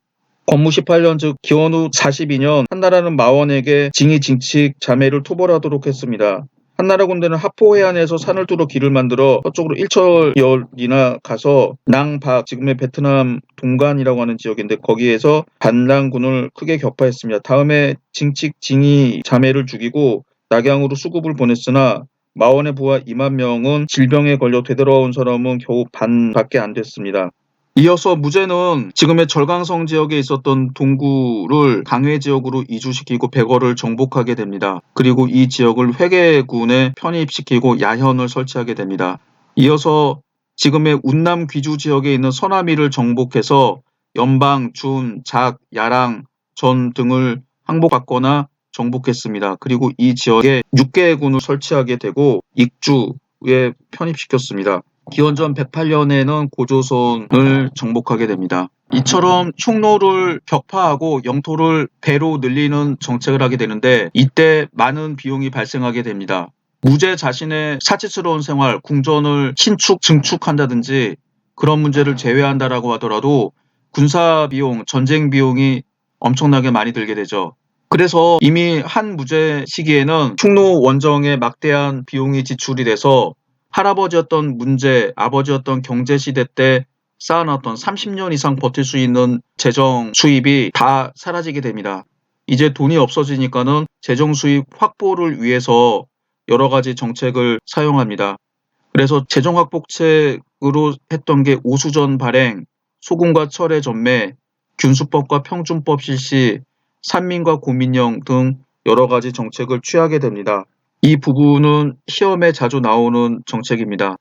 건무 18년 즉 기원 후 42년 한나라는 마원에게 징이 징칙 자매를 토벌하도록 했습니다. 한나라 군대는 하포 해안에서 산을 뚫어 길을 만들어 서쪽으로 1천여리나 가서 낭박, 지금의 베트남 동간이라고 하는 지역인데 거기에서 반란군을 크게 격파했습니다. 다음에 징칙 징이 자매를 죽이고 낙양으로 수급을 보냈으나 마원의 부하 2만 명은 질병에 걸려 되돌아온 사람은 겨우 반밖에 안 됐습니다. 이어서 무제는 지금의 절강성 지역에 있었던 동구를 강회 지역으로 이주시키고 백어를 정복하게 됩니다. 그리고 이 지역을 회계군에 편입시키고 야현을 설치하게 됩니다. 이어서 지금의 운남 귀주 지역에 있는 서남이를 정복해서 연방, 준, 작, 야랑, 전 등을 항복받거나 정복했습니다. 그리고 이 지역에 6개의 군을 설치하게 되고 익주에 편입시켰습니다. 기원전 108년에는 고조선을 정복하게 됩니다. 이처럼 흉노를 격파하고 영토를 배로 늘리는 정책을 하게 되는데 이때 많은 비용이 발생하게 됩니다. 무제 자신의 사치스러운 생활, 궁전을 신축, 증축한다든지 그런 문제를 제외한다라고 하더라도 군사 비용, 전쟁 비용이 엄청나게 많이 들게 되죠. 그래서 이미 한 무제 시기에는 흉노 원정에 막대한 비용이 지출이 돼서 할아버지였던 문제, 아버지였던 경제시대 때 쌓아놨던 30년 이상 버틸 수 있는 재정 수입이 다 사라지게 됩니다. 이제 돈이 없어지니까는 재정 수입 확보를 위해서 여러 가지 정책을 사용합니다. 그래서 재정 확보책으로 했던 게 오수전 발행, 소금과 철의 전매, 균수법과 평준법 실시, 산민과 고민령 등 여러 가지 정책을 취하게 됩니다. 이 부분은 시험에 자주 나오는 정책입니다.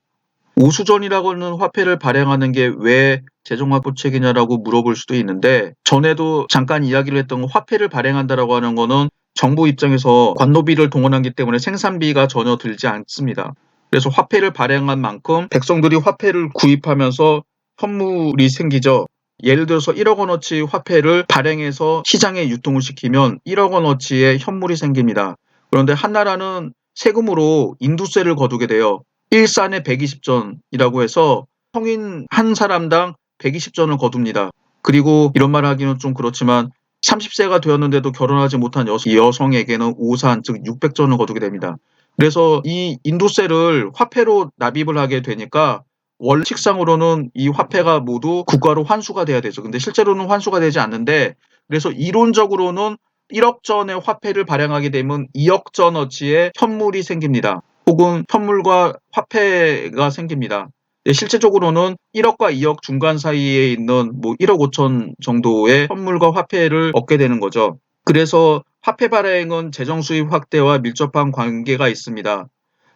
오수전이라고 하는 화폐를 발행하는 게 왜 재정확보책이냐라고 물어볼 수도 있는데 전에도 잠깐 이야기를 했던 화폐를 발행한다라고 하는 거는 정부 입장에서 관노비를 동원하기 때문에 생산비가 전혀 들지 않습니다. 그래서 화폐를 발행한 만큼 백성들이 화폐를 구입하면서 현물이 생기죠. 예를 들어서 1억 원어치 화폐를 발행해서 시장에 유통을 시키면 1억 원어치의 현물이 생깁니다. 그런데 한나라는 세금으로 인두세를 거두게 돼요. 1산에 120전이라고 해서 성인 한 사람당 120전을 거둡니다. 그리고 이런 말 하기는 좀 그렇지만 30세가 되었는데도 결혼하지 못한 여성에게는 5산, 즉 600전을 거두게 됩니다. 그래서 이 인도세를 화폐로 납입을 하게 되니까 원칙상으로는 이 화폐가 모두 국가로 환수가 돼야 되죠. 근데 실제로는 환수가 되지 않는데, 그래서 이론적으로는 1억 전의 화폐를 발행하게 되면 2억 전어치의 현물이 생깁니다. 혹은 현물과 화폐가 생깁니다. 실제적으로는 1억과 2억 중간 사이에 있는 1억 5천 정도의 현물과 화폐를 얻게 되는 거죠. 그래서 화폐 발행은 재정 수입 확대와 밀접한 관계가 있습니다.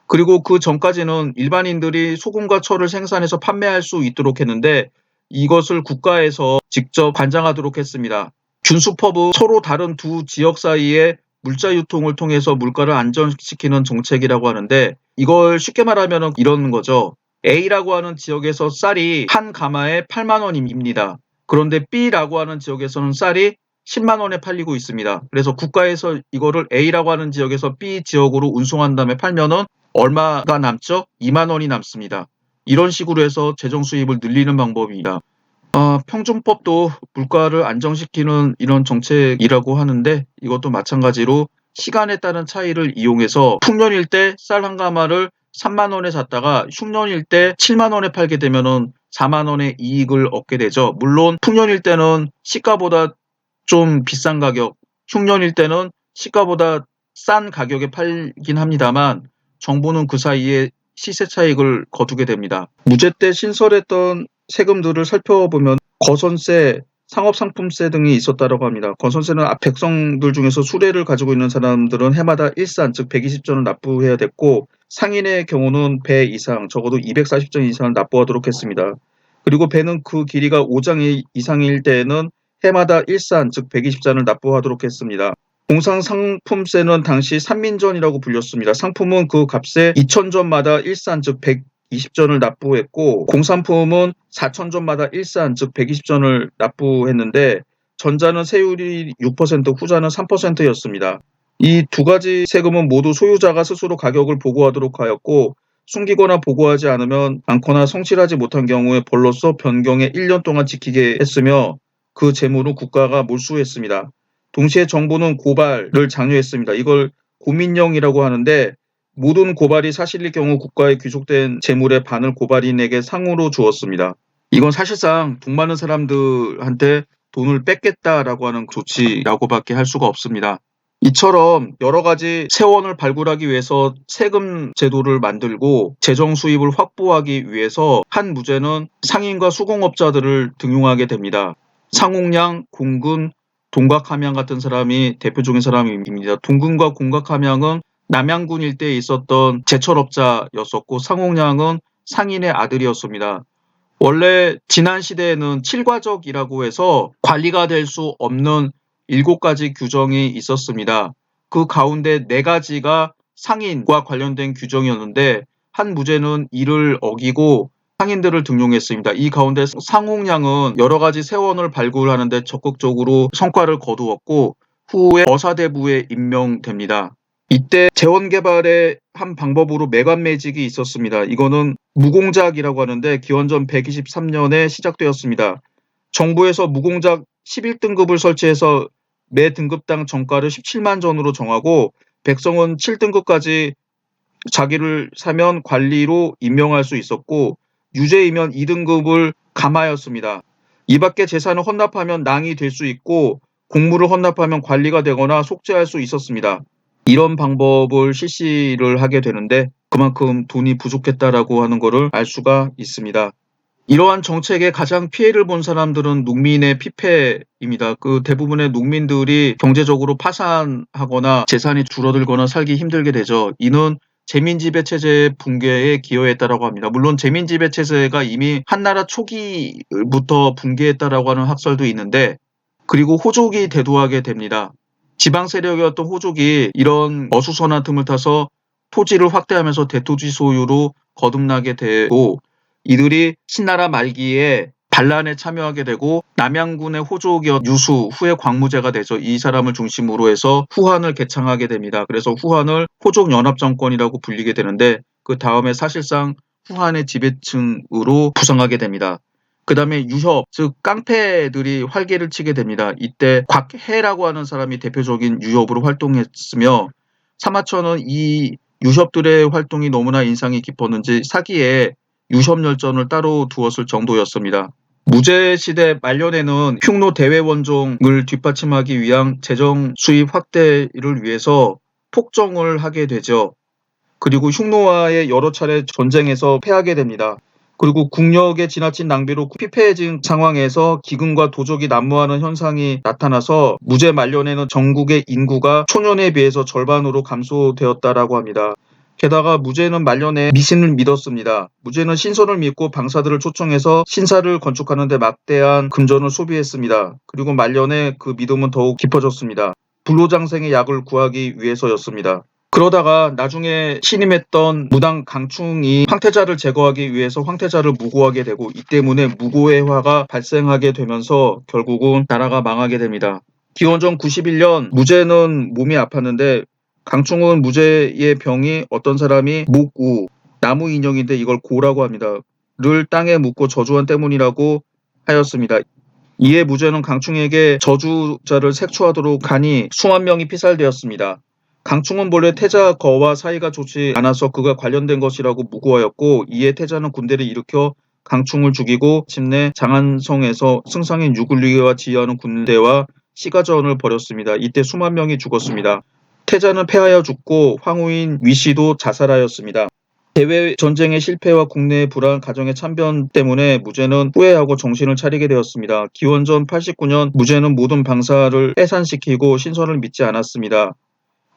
그리고 그 전까지는 일반인들이 소금과 철을 생산해서 판매할 수 있도록 했는데, 이것을 국가에서 직접 관장하도록 했습니다. 균수법은 서로 다른 두 지역 사이의 물자 유통을 통해서 물가를 안정시키는 정책이라고 하는데, 이걸 쉽게 말하면 이런 거죠. A라고 하는 지역에서 쌀이 한 가마에 8만 원입니다. 그런데 B라고 하는 지역에서는 쌀이 10만 원에 팔리고 있습니다. 그래서 국가에서 이거를 A라고 하는 지역에서 B 지역으로 운송한 다음에 팔면은 얼마가 남죠? 2만 원이 남습니다. 이런 식으로 해서 재정 수입을 늘리는 방법입니다. 평준법도 물가를 안정시키는 이런 정책이라고 하는데, 이것도 마찬가지로 시간에 따른 차이를 이용해서 풍년일 때 쌀 한 가마를 3만 원에 샀다가 흉년일 때 7만 원에 팔게 되면은 4만 원의 이익을 얻게 되죠. 물론 풍년일 때는 시가보다 좀 비싼 가격, 흉년일 때는 시가보다 싼 가격에 팔긴 합니다만, 정부는 그 사이에 시세 차익을 거두게 됩니다. 무제 때 신설했던 세금들을 살펴보면 거선세, 상업상품세 등이 있었다고 합니다. 거선세는 백성들 중에서 수레를 가지고 있는 사람들은 해마다 일산, 즉 120전을 납부해야 됐고, 상인의 경우는 배 이상, 적어도 240전 이상을 납부하도록 했습니다. 그리고 배는 그 길이가 5장 이상일 때에는 해마다 일산, 즉 120잔을 납부하도록 했습니다. 공상상품세는 당시 산민전이라고 불렸습니다. 상품은 그 값에 2,000전마다 일산, 즉 120전을 납부했고, 공산품은 4,000전마다 일산, 즉 120전을 납부했는데, 전자는 세율이 6%, 후자는 3%였습니다. 이 두 가지 세금은 모두 소유자가 스스로 가격을 보고하도록 하였고, 숨기거나 보고하지 않거나 성실하지 못한 경우에 벌로서 변경에 1년 동안 지키게 했으며, 그 재물은 국가가 몰수했습니다. 동시에 정부는 고발을 장려했습니다. 이걸 고민령이라고 하는데, 모든 고발이 사실일 경우 국가에 귀속된 재물의 반을 고발인에게 상으로 주었습니다. 이건 사실상 돈 많은 사람들한테 돈을 뺏겠다라고 하는 조치라고밖에 할 수가 없습니다. 이처럼 여러 가지 세원을 발굴하기 위해서 세금 제도를 만들고 재정 수입을 확보하기 위해서 한 무제는 상인과 수공업자들을 등용하게 됩니다. 상옥량, 공근, 동각함양 같은 사람이 대표적인 사람입니다. 동근과 공각함양은 남양군 일대에 있었던 제철업자였었고, 상옥량은 상인의 아들이었습니다. 원래 지난 시대에는 칠과적이라고 해서 관리가 될 수 없는 7가지 규정이 있었습니다. 그 가운데 4가지가 상인과 관련된 규정이었는데, 한 무제는 이를 어기고 상인들을 등용했습니다. 이 가운데 상옥량은 여러 가지 세원을 발굴하는 데 적극적으로 성과를 거두었고, 후에 어사대부에 임명됩니다. 이때 재원개발의 한 방법으로 매관매직이 있었습니다. 이거는 무공작이라고 하는데 기원전 123년에 시작되었습니다. 정부에서 무공작 11등급을 설치해서 매 등급당 정가를 17만 전으로 정하고, 백성은 7등급까지 자기를 사면 관리로 임명할 수 있었고, 유죄이면 2등급을 감하였습니다. 이 밖에 재산을 헌납하면 낭이 될 수 있고, 공물을 헌납하면 관리가 되거나 속죄할 수 있었습니다. 이런 방법을 실시를 하게 되는데, 그만큼 돈이 부족했다라고 하는 것을 알 수가 있습니다. 이러한 정책에 가장 피해를 본 사람들은 농민의 피폐입니다. 그 대부분의 농민들이 경제적으로 파산하거나 재산이 줄어들거나 살기 힘들게 되죠. 이는 재민지배 체제의 붕괴에 기여했다라고 합니다. 물론 재민지배 체제가 이미 한나라 초기부터 붕괴했다라고 하는 학설도 있는데, 그리고 호족이 대두하게 됩니다. 지방 세력이었던 호족이 이런 어수선한 틈을 타서 토지를 확대하면서 대토지 소유로 거듭나게 되고, 이들이 신나라 말기에 반란에 참여하게 되고, 남양군의 호족이었 유수, 후에 광무제가 되죠. 이 사람을 중심으로 해서 후한을 개창하게 됩니다. 그래서 후한을 호족연합정권이라고 불리게 되는데, 그 다음에 사실상 후한의 지배층으로 부상하게 됩니다. 그 다음에 유협, 즉 깡패들이 활개를 치게 됩니다. 이때 곽해라고 하는 사람이 대표적인 유협으로 활동했으며, 사마천은 이 유협들의 활동이 너무나 인상이 깊었는지 사기에 유협열전을 따로 두었을 정도였습니다. 무제시대 말년에는 흉노 대외원종을 뒷받침하기 위한 재정 수입 확대를 위해서 폭정을 하게 되죠. 그리고 흉노와의 여러 차례 전쟁에서 패하게 됩니다. 그리고 국력의 지나친 낭비로 피폐해진 상황에서 기근과 도적이 난무하는 현상이 나타나서 무제 말년에는 전국의 인구가 초년에 비해서 절반으로 감소되었다라고 합니다. 게다가 무제는 말년에 미신을 믿었습니다. 무제는 신선을 믿고 방사들을 초청해서 신사를 건축하는 데 막대한 금전을 소비했습니다. 그리고 말년에 그 믿음은 더욱 깊어졌습니다. 불로장생의 약을 구하기 위해서였습니다. 그러다가 나중에 신임했던 무당 강충이 황태자를 제거하기 위해서 황태자를 무고하게 되고 이 때문에 무고해화가 발생하게 되면서 결국은 나라가 망하게 됩니다. 기원전 91년 무제는 몸이 아팠는데 강충은 무제의 병이 어떤 사람이 목우, 나무 인형인데 이걸 고라고 합니다. 를 땅에 묻고 저주한 때문이라고 하였습니다. 이에 무제는 강충에게 저주자를 색출하도록 하니 수만 명이 피살되었습니다. 강충은 본래 태자 거와 사이가 좋지 않아서 그가 관련된 것이라고 무고하였고 이에 태자는 군대를 일으켜 강충을 죽이고 마침내 장안성에서 승상인 유굴리와 지휘하는 군대와 시가전을 벌였습니다. 이때 수만 명이 죽었습니다. 태자는 패하여 죽고 황후인 위씨도 자살하였습니다. 대외 전쟁의 실패와 국내의 불안, 가정의 참변 때문에 무제는 후회하고 정신을 차리게 되었습니다. 기원전 89년 무제는 모든 방사를 해산시키고 신선을 믿지 않았습니다.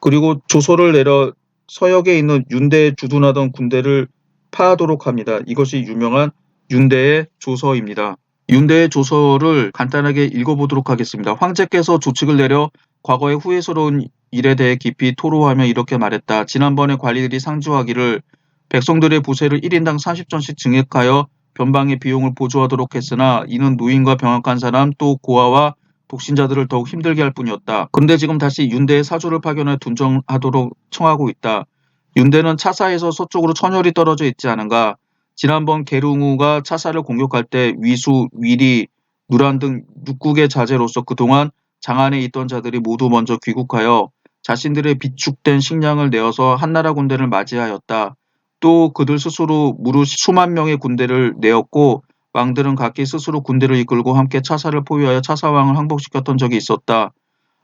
그리고 조서를 내려 서역에 있는 윤대에 주둔하던 군대를 파하도록 합니다. 이것이 유명한 윤대의 조서입니다. 윤대의 조서를 간단하게 읽어보도록 하겠습니다. 황제께서 조칙을 내려 과거의 후회스러운 일에 대해 깊이 토로하며 이렇게 말했다. 지난번에 관리들이 상주하기를 백성들의 부세를 1인당 30전씩 증액하여 변방의 비용을 보조하도록 했으나 이는 노인과 병약한 사람 또 고아와 독신자들을 더욱 힘들게 할 뿐이었다. 그런데 지금 다시 윤대에 사주를 파견해 둔정하도록 청하고 있다. 윤대는 차사에서 서쪽으로 천열이 떨어져 있지 않은가. 지난번 계룡우가 차사를 공격할 때 위수, 위리, 누란 등 6국의 자제로서 그동안 장안에 있던 자들이 모두 먼저 귀국하여 자신들의 비축된 식량을 내어서 한나라 군대를 맞이하였다. 또 그들 스스로 무릇 수만 명의 군대를 내었고 왕들은 각기 스스로 군대를 이끌고 함께 차사를 포위하여 차사왕을 항복시켰던 적이 있었다.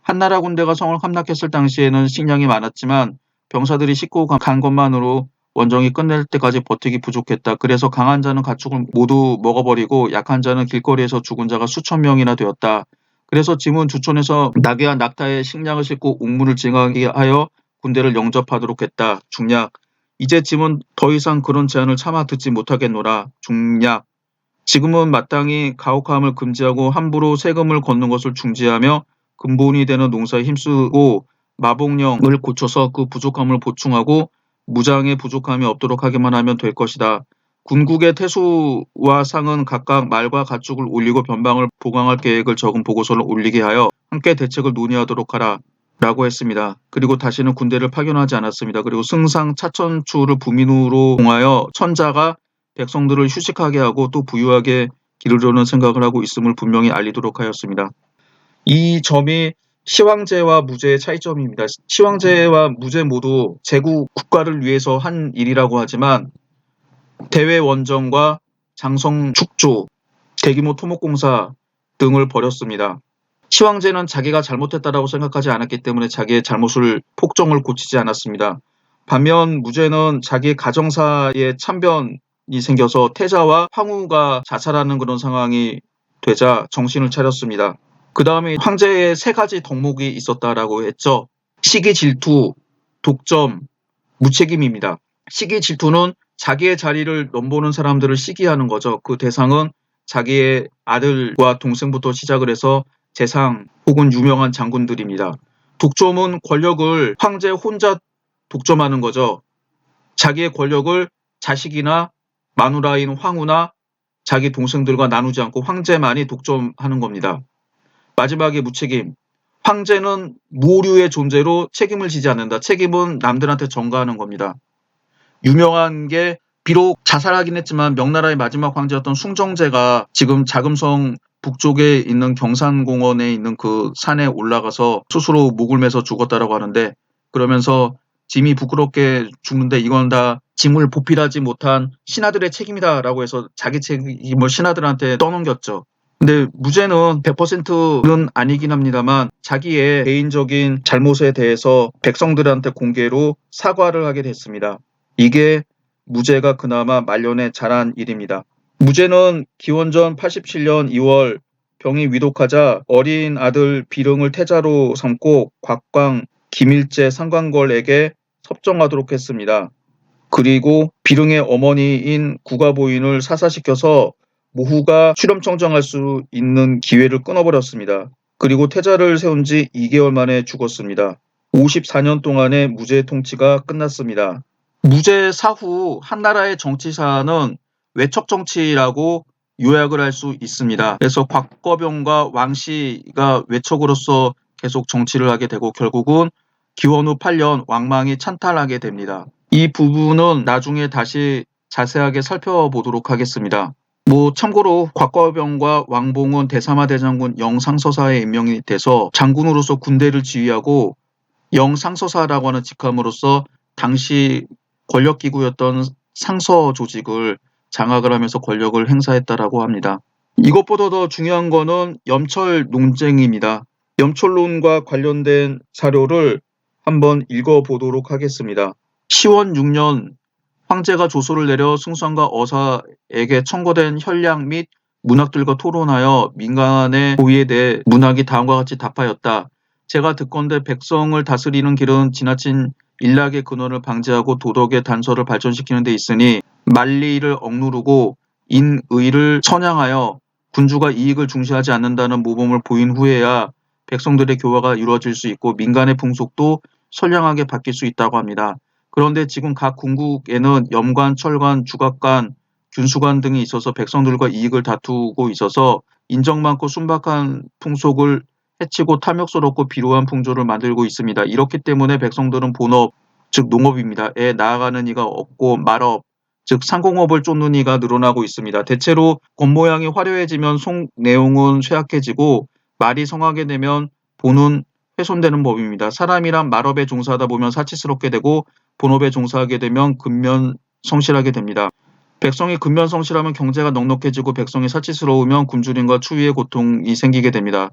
한나라 군대가 성을 함락했을 당시에는 식량이 많았지만 병사들이 싣고 간 것만으로 원정이 끝낼 때까지 버티기 부족했다. 그래서 강한 자는 가축을 모두 먹어버리고 약한 자는 길거리에서 죽은 자가 수천 명이나 되었다. 그래서 짐은 주촌에서 낙이와 낙타에 식량을 싣고 옥문을 지나게 하여 군대를 영접하도록 했다. 중략. 이제 짐은 더 이상 그런 제안을 차마 듣지 못하겠노라. 중략. 지금은 마땅히 가혹함을 금지하고 함부로 세금을 걷는 것을 중지하며 근본이 되는 농사에 힘쓰고 마복령을 고쳐서 그 부족함을 보충하고 무장의 부족함이 없도록 하기만 하면 될 것이다. 군국의 태수와 상은 각각 말과 가축을 올리고 변방을 보강할 계획을 적은 보고서를 올리게 하여 함께 대책을 논의하도록 하라. 라고 했습니다. 그리고 다시는 군대를 파견하지 않았습니다. 그리고 승상 차천추를 부민으로 봉하여 천자가 백성들을 휴식하게 하고 또 부유하게 기르려는 생각을 하고 있음을 분명히 알리도록 하였습니다. 이 점이 시황제와 무제의 차이점입니다. 시황제와 무제 모두 제국 국가를 위해서 한 일이라고 하지만 대외 원정과 장성 축조, 대규모 토목공사 등을 벌였습니다. 시황제는 자기가 잘못했다라고 생각하지 않았기 때문에 자기의 잘못을 폭정을 고치지 않았습니다. 반면 무제는 자기의 가정사에 참변이 생겨서 태자와 황후가 자살하는 그런 상황이 되자 정신을 차렸습니다. 그 다음에 황제의 세 가지 덕목이 있었다라고 했죠. 시기 질투, 독점, 무책임입니다. 시기 질투는 자기의 자리를 넘보는 사람들을 시기하는 거죠. 그 대상은 자기의 아들과 동생부터 시작을 해서 재상 혹은 유명한 장군들입니다. 독점은 권력을 황제 혼자 독점하는 거죠. 자기의 권력을 자식이나 마누라인 황후나 자기 동생들과 나누지 않고 황제만이 독점하는 겁니다. 마지막에 무책임. 황제는 모류의 존재로 책임을 지지 않는다. 책임은 남들한테 전가하는 겁니다. 유명한 게 비록 자살하긴 했지만 명나라의 마지막 황제였던 숭정제가 지금 자금성 북쪽에 있는 경산공원에 있는 그 산에 올라가서 스스로 목을 매서 죽었다라고 하는데 그러면서 짐이 부끄럽게 죽는데 이건 다 짐을 보필하지 못한 신하들의 책임이다라고 해서 자기 책임을 신하들한테 떠넘겼죠. 근데 무죄는 100%는 아니긴 합니다만 자기의 개인적인 잘못에 대해서 백성들한테 공개로 사과를 하게 됐습니다. 이게 무죄가 그나마 말년에 잘한 일입니다. 무죄는 기원전 87년 2월 병이 위독하자 어린 아들 비릉을 태자로 삼고 곽광, 김일제 상관걸에게 섭정하도록 했습니다. 그리고 비릉의 어머니인 국가보인을 사사시켜서 모후가 출염청정할 수 있는 기회를 끊어버렸습니다. 그리고 태자를 세운 지 2개월 만에 죽었습니다. 54년 동안의 무죄 통치가 끝났습니다. 무죄 사후 한나라의 정치사는 외척 정치라고 요약을 할 수 있습니다. 그래서 곽거병과 왕씨가 외척으로서 계속 정치를 하게 되고 결국은 기원 후 8년 왕망이 찬탈하게 됩니다. 이 부분은 나중에 다시 자세하게 살펴보도록 하겠습니다. 참고로 곽거병과 왕봉은 대사마 대장군 영상서사에 임명이 돼서 장군으로서 군대를 지휘하고 영상서사라고 하는 직함으로써 당시 권력기구였던 상서 조직을 장악을 하면서 권력을 행사했다라고 합니다. 이것보다 더 중요한 거는 염철 논쟁입니다. 염철론과 관련된 사료를 한번 읽어보도록 하겠습니다. 시원 6년 황제가 조소를 내려 승수왕과 어사에게 청구된 혈량 및 문학들과 토론하여 민간의 고의에 대해 문학이 다음과 같이 답하였다. 제가 듣건대 백성을 다스리는 길은 지나친 일락의 근원을 방지하고 도덕의 단서를 발전시키는 데 있으니 만리를 억누르고 인의를 선양하여 군주가 이익을 중시하지 않는다는 모범을 보인 후에야 백성들의 교화가 이루어질 수 있고 민간의 풍속도 선량하게 바뀔 수 있다고 합니다. 그런데 지금 각 군국에는 염관, 철관, 주각관, 균수관 등이 있어서 백성들과 이익을 다투고 있어서 인정 많고 순박한 풍속을 해치고 탐욕스럽고 비루한 풍조를 만들고 있습니다. 이렇기 때문에 백성들은 본업, 즉 농업입니다.에 나아가는 이가 없고 말업, 즉 상공업을 쫓는 이가 늘어나고 있습니다. 대체로 겉모양이 화려해지면 속 내용은 쇠약해지고 말이 성하게 되면 본은 훼손되는 법입니다. 사람이란 말업에 종사하다 보면 사치스럽게 되고 본업에 종사하게 되면 근면성실하게 됩니다. 백성이 근면성실하면 경제가 넉넉해지고 백성이 사치스러우면 굶주림과 추위의 고통이 생기게 됩니다.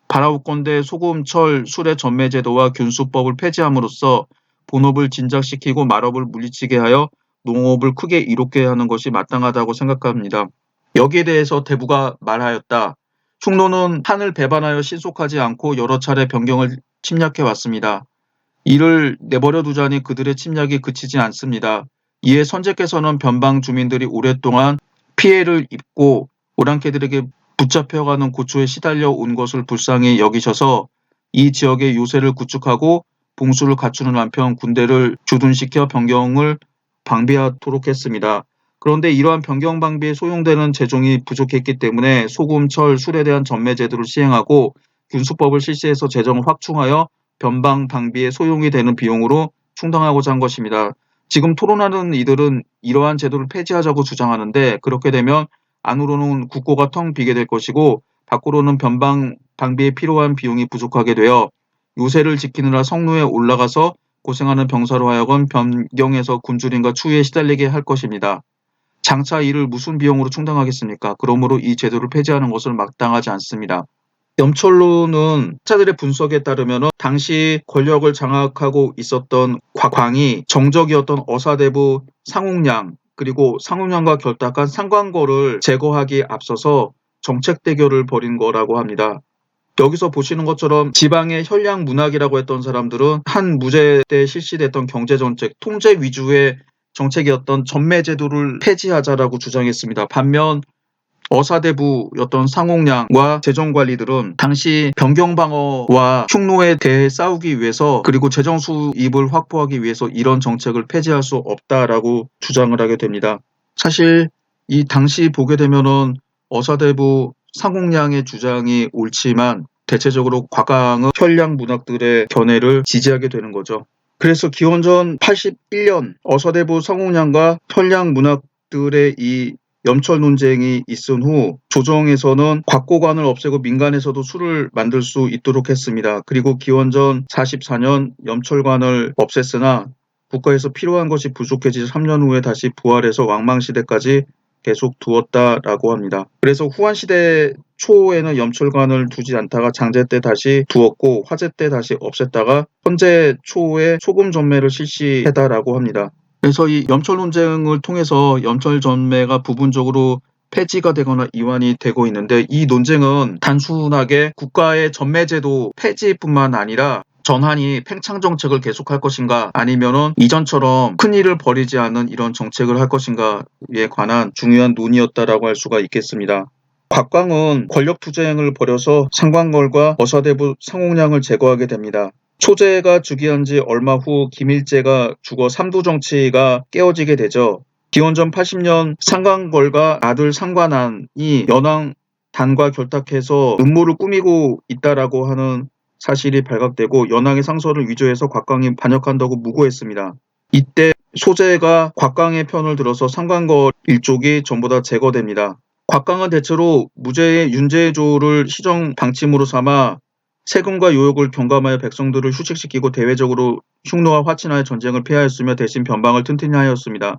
바라옵건대 소금, 철, 술의 전매제도와 균수법을 폐지함으로써 본업을 진작시키고 말업을 물리치게 하여 농업을 크게 이롭게 하는 것이 마땅하다고 생각합니다. 여기에 대해서 대부가 말하였다. 흉노는 한을 배반하여 신속하지 않고 여러 차례 변경을 침략해 왔습니다. 이를 내버려 두자니 그들의 침략이 그치지 않습니다. 이에 선제께서는 변방 주민들이 오랫동안 피해를 입고 오랑캐들에게 붙잡혀가는 고초에 시달려 온 것을 불쌍히 여기셔서 이 지역의 요새를 구축하고 봉수를 갖추는 한편 군대를 주둔시켜 변경을 방비하도록 했습니다. 그런데 이러한 변경 방비에 소용되는 재종이 부족했기 때문에 소금, 철, 술에 대한 전매 제도를 시행하고 균수법을 실시해서 재정을 확충하여 변방 방비에 소용이 되는 비용으로 충당하고자 한 것입니다. 지금 토론하는 이들은 이러한 제도를 폐지하자고 주장하는데 그렇게 되면 안으로는 국고가 텅 비게 될 것이고 밖으로는 변방 방비에 필요한 비용이 부족하게 되어 요새를 지키느라 성루에 올라가서 고생하는 병사로 하여금 변경해서 굶주림과 추위에 시달리게 할 것입니다. 장차 이를 무슨 비용으로 충당하겠습니까? 그러므로 이 제도를 폐지하는 것은 마땅하지 않습니다. 염철로는 학자들의 분석에 따르면 당시 권력을 장악하고 있었던 곽광이 정적이었던 어사대부 상웅량 그리고 상웅량과 결탁한 상관거를 제거하기에 앞서서 정책 대결을 벌인 거라고 합니다. 여기서 보시는 것처럼 지방의 혈량 문학이라고 했던 사람들은 한 무제 때 실시됐던 경제정책, 통제 위주의 정책이었던 전매제도를 폐지하자라고 주장했습니다. 반면 어사대부였던 상홍량과 재정관리들은 당시 변경방어와 흉노에 대해 싸우기 위해서 그리고 재정 수입을 확보하기 위해서 이런 정책을 폐지할 수 없다라고 주장을 하게 됩니다. 사실 이 당시 보게 되면은 어사대부 상홍량의 주장이 옳지만 대체적으로 곽광의 혈량 문학들의 견해를 지지하게 되는 거죠. 그래서 기원전 81년 어사대부 상홍량과 혈량 문학들의 이 염철 논쟁이 있은 후 조정에서는 곽고관을 없애고 민간에서도 술을 만들 수 있도록 했습니다. 그리고 기원전 44년 염철관을 없앴으나 국가에서 필요한 것이 부족해지자 3년 후에 다시 부활해서 왕망시대까지 계속 두었다라고 합니다. 그래서 후한시대 초에는 염철관을 두지 않다가 장제 때 다시 두었고 화제 때 다시 없앴다가 현재 초에 소금 전매를 실시했다라고 합니다. 그래서 이 염철 논쟁을 통해서 염철 전매가 부분적으로 폐지가 되거나 이완이 되고 있는데, 이 논쟁은 단순하게 국가의 전매제도 폐지뿐만 아니라 전한이 팽창 정책을 계속할 것인가 아니면은 이전처럼 큰일을 벌이지 않는 이런 정책을 할 것인가에 관한 중요한 논의였다라고 할 수가 있겠습니다. 곽광은 권력 투쟁을 벌여서 상관걸과 어사대부 상홍량을 제거하게 됩니다. 초제가 즉위한 지 얼마 후 김일제가 죽어 삼두정치가 깨어지게 되죠. 기원전 80년 상관걸과 아들 상관안이 연왕 단과 결탁해서 음모를 꾸미고 있다라고 하는 사실이 발각되고 연왕의 상서를 위조해서 곽광이 반역한다고 무고했습니다. 이때 소제가 곽광의 편을 들어서 상관걸 일족이 전부 다 제거됩니다. 곽광은 대체로 무죄의 윤제조를 시정 방침으로 삼아 세금과 요역을 경감하여 백성들을 휴식시키고 대외적으로 흉노와 화친하여 전쟁을 피하였으며 대신 변방을 튼튼히 하였습니다.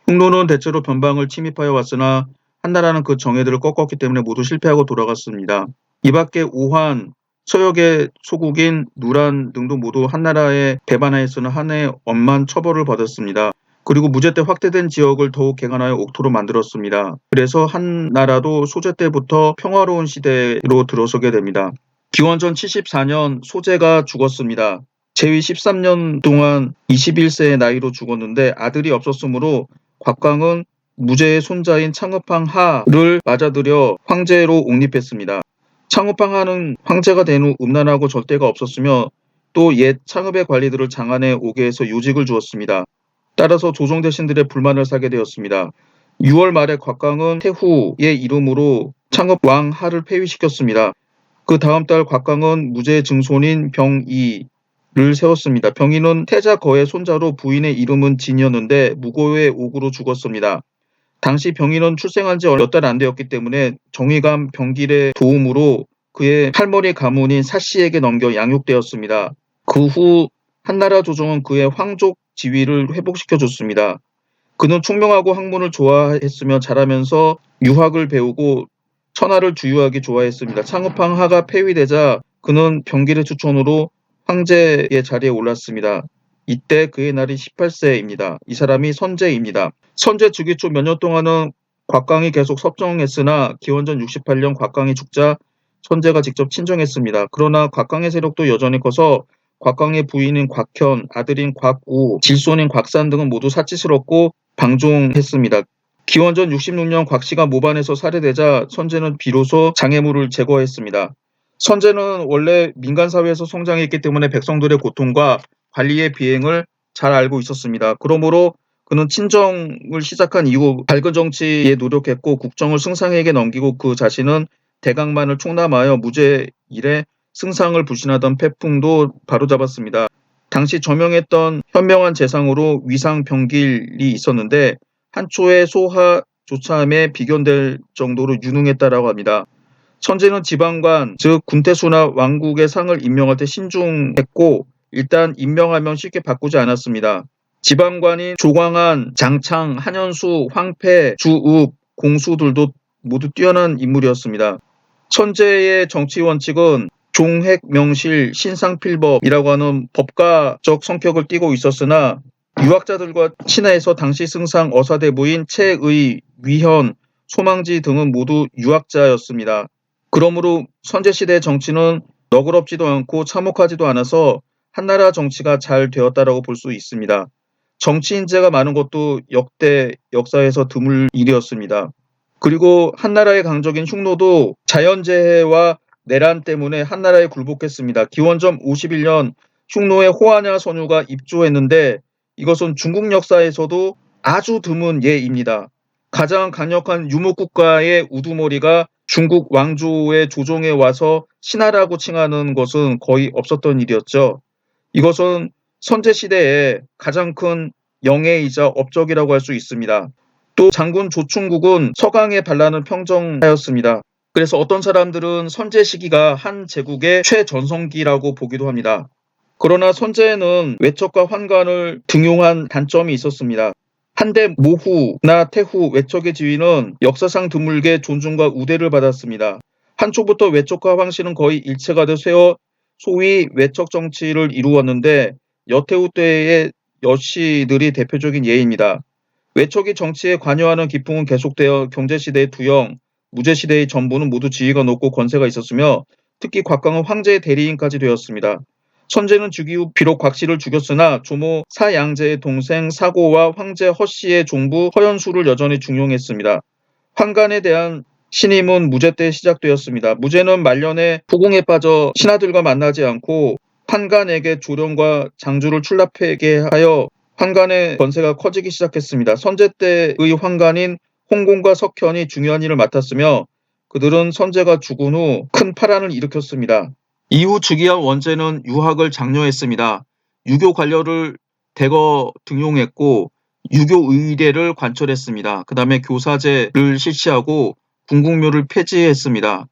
흉노는 대체로 변방을 침입하여 왔으나 한나라는 그 정예들을 꺾었기 때문에 모두 실패하고 돌아갔습니다. 이밖에 오한, 서역의 소국인 누란 등도 모두 한나라에 배반하였으나 한해에 엄한 처벌을 받았습니다. 그리고 무제 때 확대된 지역을 더욱 개간하여 옥토로 만들었습니다. 그래서 한나라도 소제 때부터 평화로운 시대로 들어서게 됩니다. 기원전 74년 소제가 죽었습니다. 제위 13년 동안 21세의 나이로 죽었는데 아들이 없었으므로 곽광은 무제의 손자인 창업항 하를 맞아들여 황제로 옹립했습니다. 창업항 하는 황제가 된 후 음란하고 절대가 없었으며 또 옛 창업의 관리들을 장안에 오게 해서 요직을 주었습니다. 따라서 조정 대신들의 불만을 사게 되었습니다. 6월 말에 곽광은 태후의 이름으로 창업왕 하를 폐위시켰습니다. 그 다음 달 곽광은 무제의 증손인 병이를 세웠습니다. 병이는 태자 거의 손자로 부인의 이름은 진이었는데 무고의 옥으로 죽었습니다. 당시 병이는 출생한 지 몇 달 안 되었기 때문에 정의감 병길의 도움으로 그의 할머니 가문인 사씨에게 넘겨 양육되었습니다. 그 후 한나라 조정은 그의 황족 지위를 회복시켜줬습니다. 그는 총명하고 학문을 좋아했으며 자라면서 유학을 배우고 천하를 주유하기 좋아했습니다. 창업항 하가 폐위되자 그는 병길의 추천으로 황제의 자리에 올랐습니다. 이때 그의 나이 18세입니다. 이 사람이 선제입니다. 선제 즉위 초 몇 년 동안은 곽광이 계속 섭정했으나 기원전 68년 곽광이 죽자 선제가 직접 친정했습니다. 그러나 곽광의 세력도 여전히 커서 곽광의 부인인 곽현, 아들인 곽우, 질손인 곽산 등은 모두 사치스럽고 방종했습니다. 기원전 66년 곽씨가 모반에서 살해되자 선제는 비로소 장애물을 제거했습니다. 선제는 원래 민간사회에서 성장했기 때문에 백성들의 고통과 관리의 비행을 잘 알고 있었습니다. 그러므로 그는 친정을 시작한 이후 밝은 정치에 노력했고 국정을 승상에게 넘기고 그 자신은 대각만을 총남하여 무제 일에 승상을 불신하던 패풍도 바로잡았습니다. 당시 저명했던 현명한 재상으로 위상 병길이 있었는데 한초의 소하 조참에 비견될 정도로 유능했다라고 합니다. 선제는 지방관, 즉 군태수나 왕국의 상을 임명할 때 신중했고 일단 임명하면 쉽게 바꾸지 않았습니다. 지방관인 조광안, 장창, 한현수, 황폐, 주읍, 공수들도 모두 뛰어난 인물이었습니다. 선제의 정치 원칙은 종획명실, 신상필법이라고 하는 법가적 성격을 띠고 있었으나 유학자들과 친해서 당시 승상 어사대부인 채의, 위현, 소망지 등은 모두 유학자였습니다. 그러므로 선제시대의 정치는 너그럽지도 않고 참혹하지도 않아서 한나라 정치가 잘 되었다라고 볼 수 있습니다. 정치 인재가 많은 것도 역대 역사에서 드물 일이었습니다. 그리고 한나라의 강적인 흉노도 자연재해와 내란 때문에 한나라에 굴복했습니다. 기원전 51년 흉노의 호하냐 선유가 입조했는데 이것은 중국 역사에서도 아주 드문 예입니다. 가장 강력한 유목국가의 우두머리가 중국 왕조의 조정에 와서 신하라고 칭하는 것은 거의 없었던 일이었죠. 이것은 선제시대에 가장 큰 영예이자 업적이라고 할 수 있습니다. 또 장군 조충국은 서강의 반란을 평정하였습니다. 그래서 어떤 사람들은 선제 시기가 한 제국의 최전성기라고 보기도 합니다. 그러나 선제에는 외척과 환관을 등용한 단점이 있었습니다. 한데 모후나 태후 외척의 지위는 역사상 드물게 존중과 우대를 받았습니다. 한초부터 외척과 황실은 거의 일체가 되어 소위 외척 정치를 이루었는데 여태후 때의 여씨들이 대표적인 예입니다. 외척이 정치에 관여하는 기풍은 계속되어 경제시대의 두영, 무제시대의 전부는 모두 지위가 높고 권세가 있었으며 특히 곽광은 황제의 대리인까지 되었습니다. 선제는 즉위 후 비록 곽씨를 죽였으나 조모 사양제의 동생 사고와 황제 허씨의 종부 허연수를 여전히 중용했습니다. 환관에 대한 신임은 무제 때 시작되었습니다. 무제는 말년에 후궁에 빠져 신하들과 만나지 않고 환관에게 조령과 장주를 출납하게 하여 환관의 권세가 커지기 시작했습니다. 선제 때의 환관인 홍공과 석현이 중요한 일을 맡았으며 그들은 선제가 죽은 후 큰 파란을 일으켰습니다. 이후 즉위한 원제는 유학을 장려했습니다. 유교 관료를 대거 등용했고 유교 의례를 관철했습니다. 그 다음에 교사제를 실시하고 궁극묘를 폐지했습니다.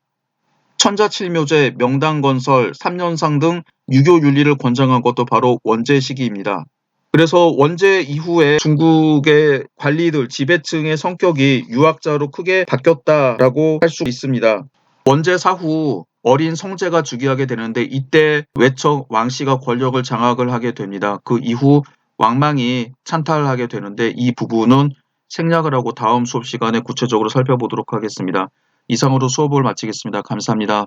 천자칠묘제, 명당건설, 삼년상 등 유교 윤리를 권장한 것도 바로 원제 시기입니다. 그래서 원제 이후에 중국의 관리들, 지배층의 성격이 유학자로 크게 바뀌었다라고 할 수 있습니다. 원제 사후 어린 성제가 즉위하게 되는데 이때 외척 왕씨가 권력을 장악을 하게 됩니다. 그 이후 왕망이 찬탈하게 되는데 이 부분은 생략을 하고 다음 수업 시간에 구체적으로 살펴보도록 하겠습니다. 이상으로 수업을 마치겠습니다. 감사합니다.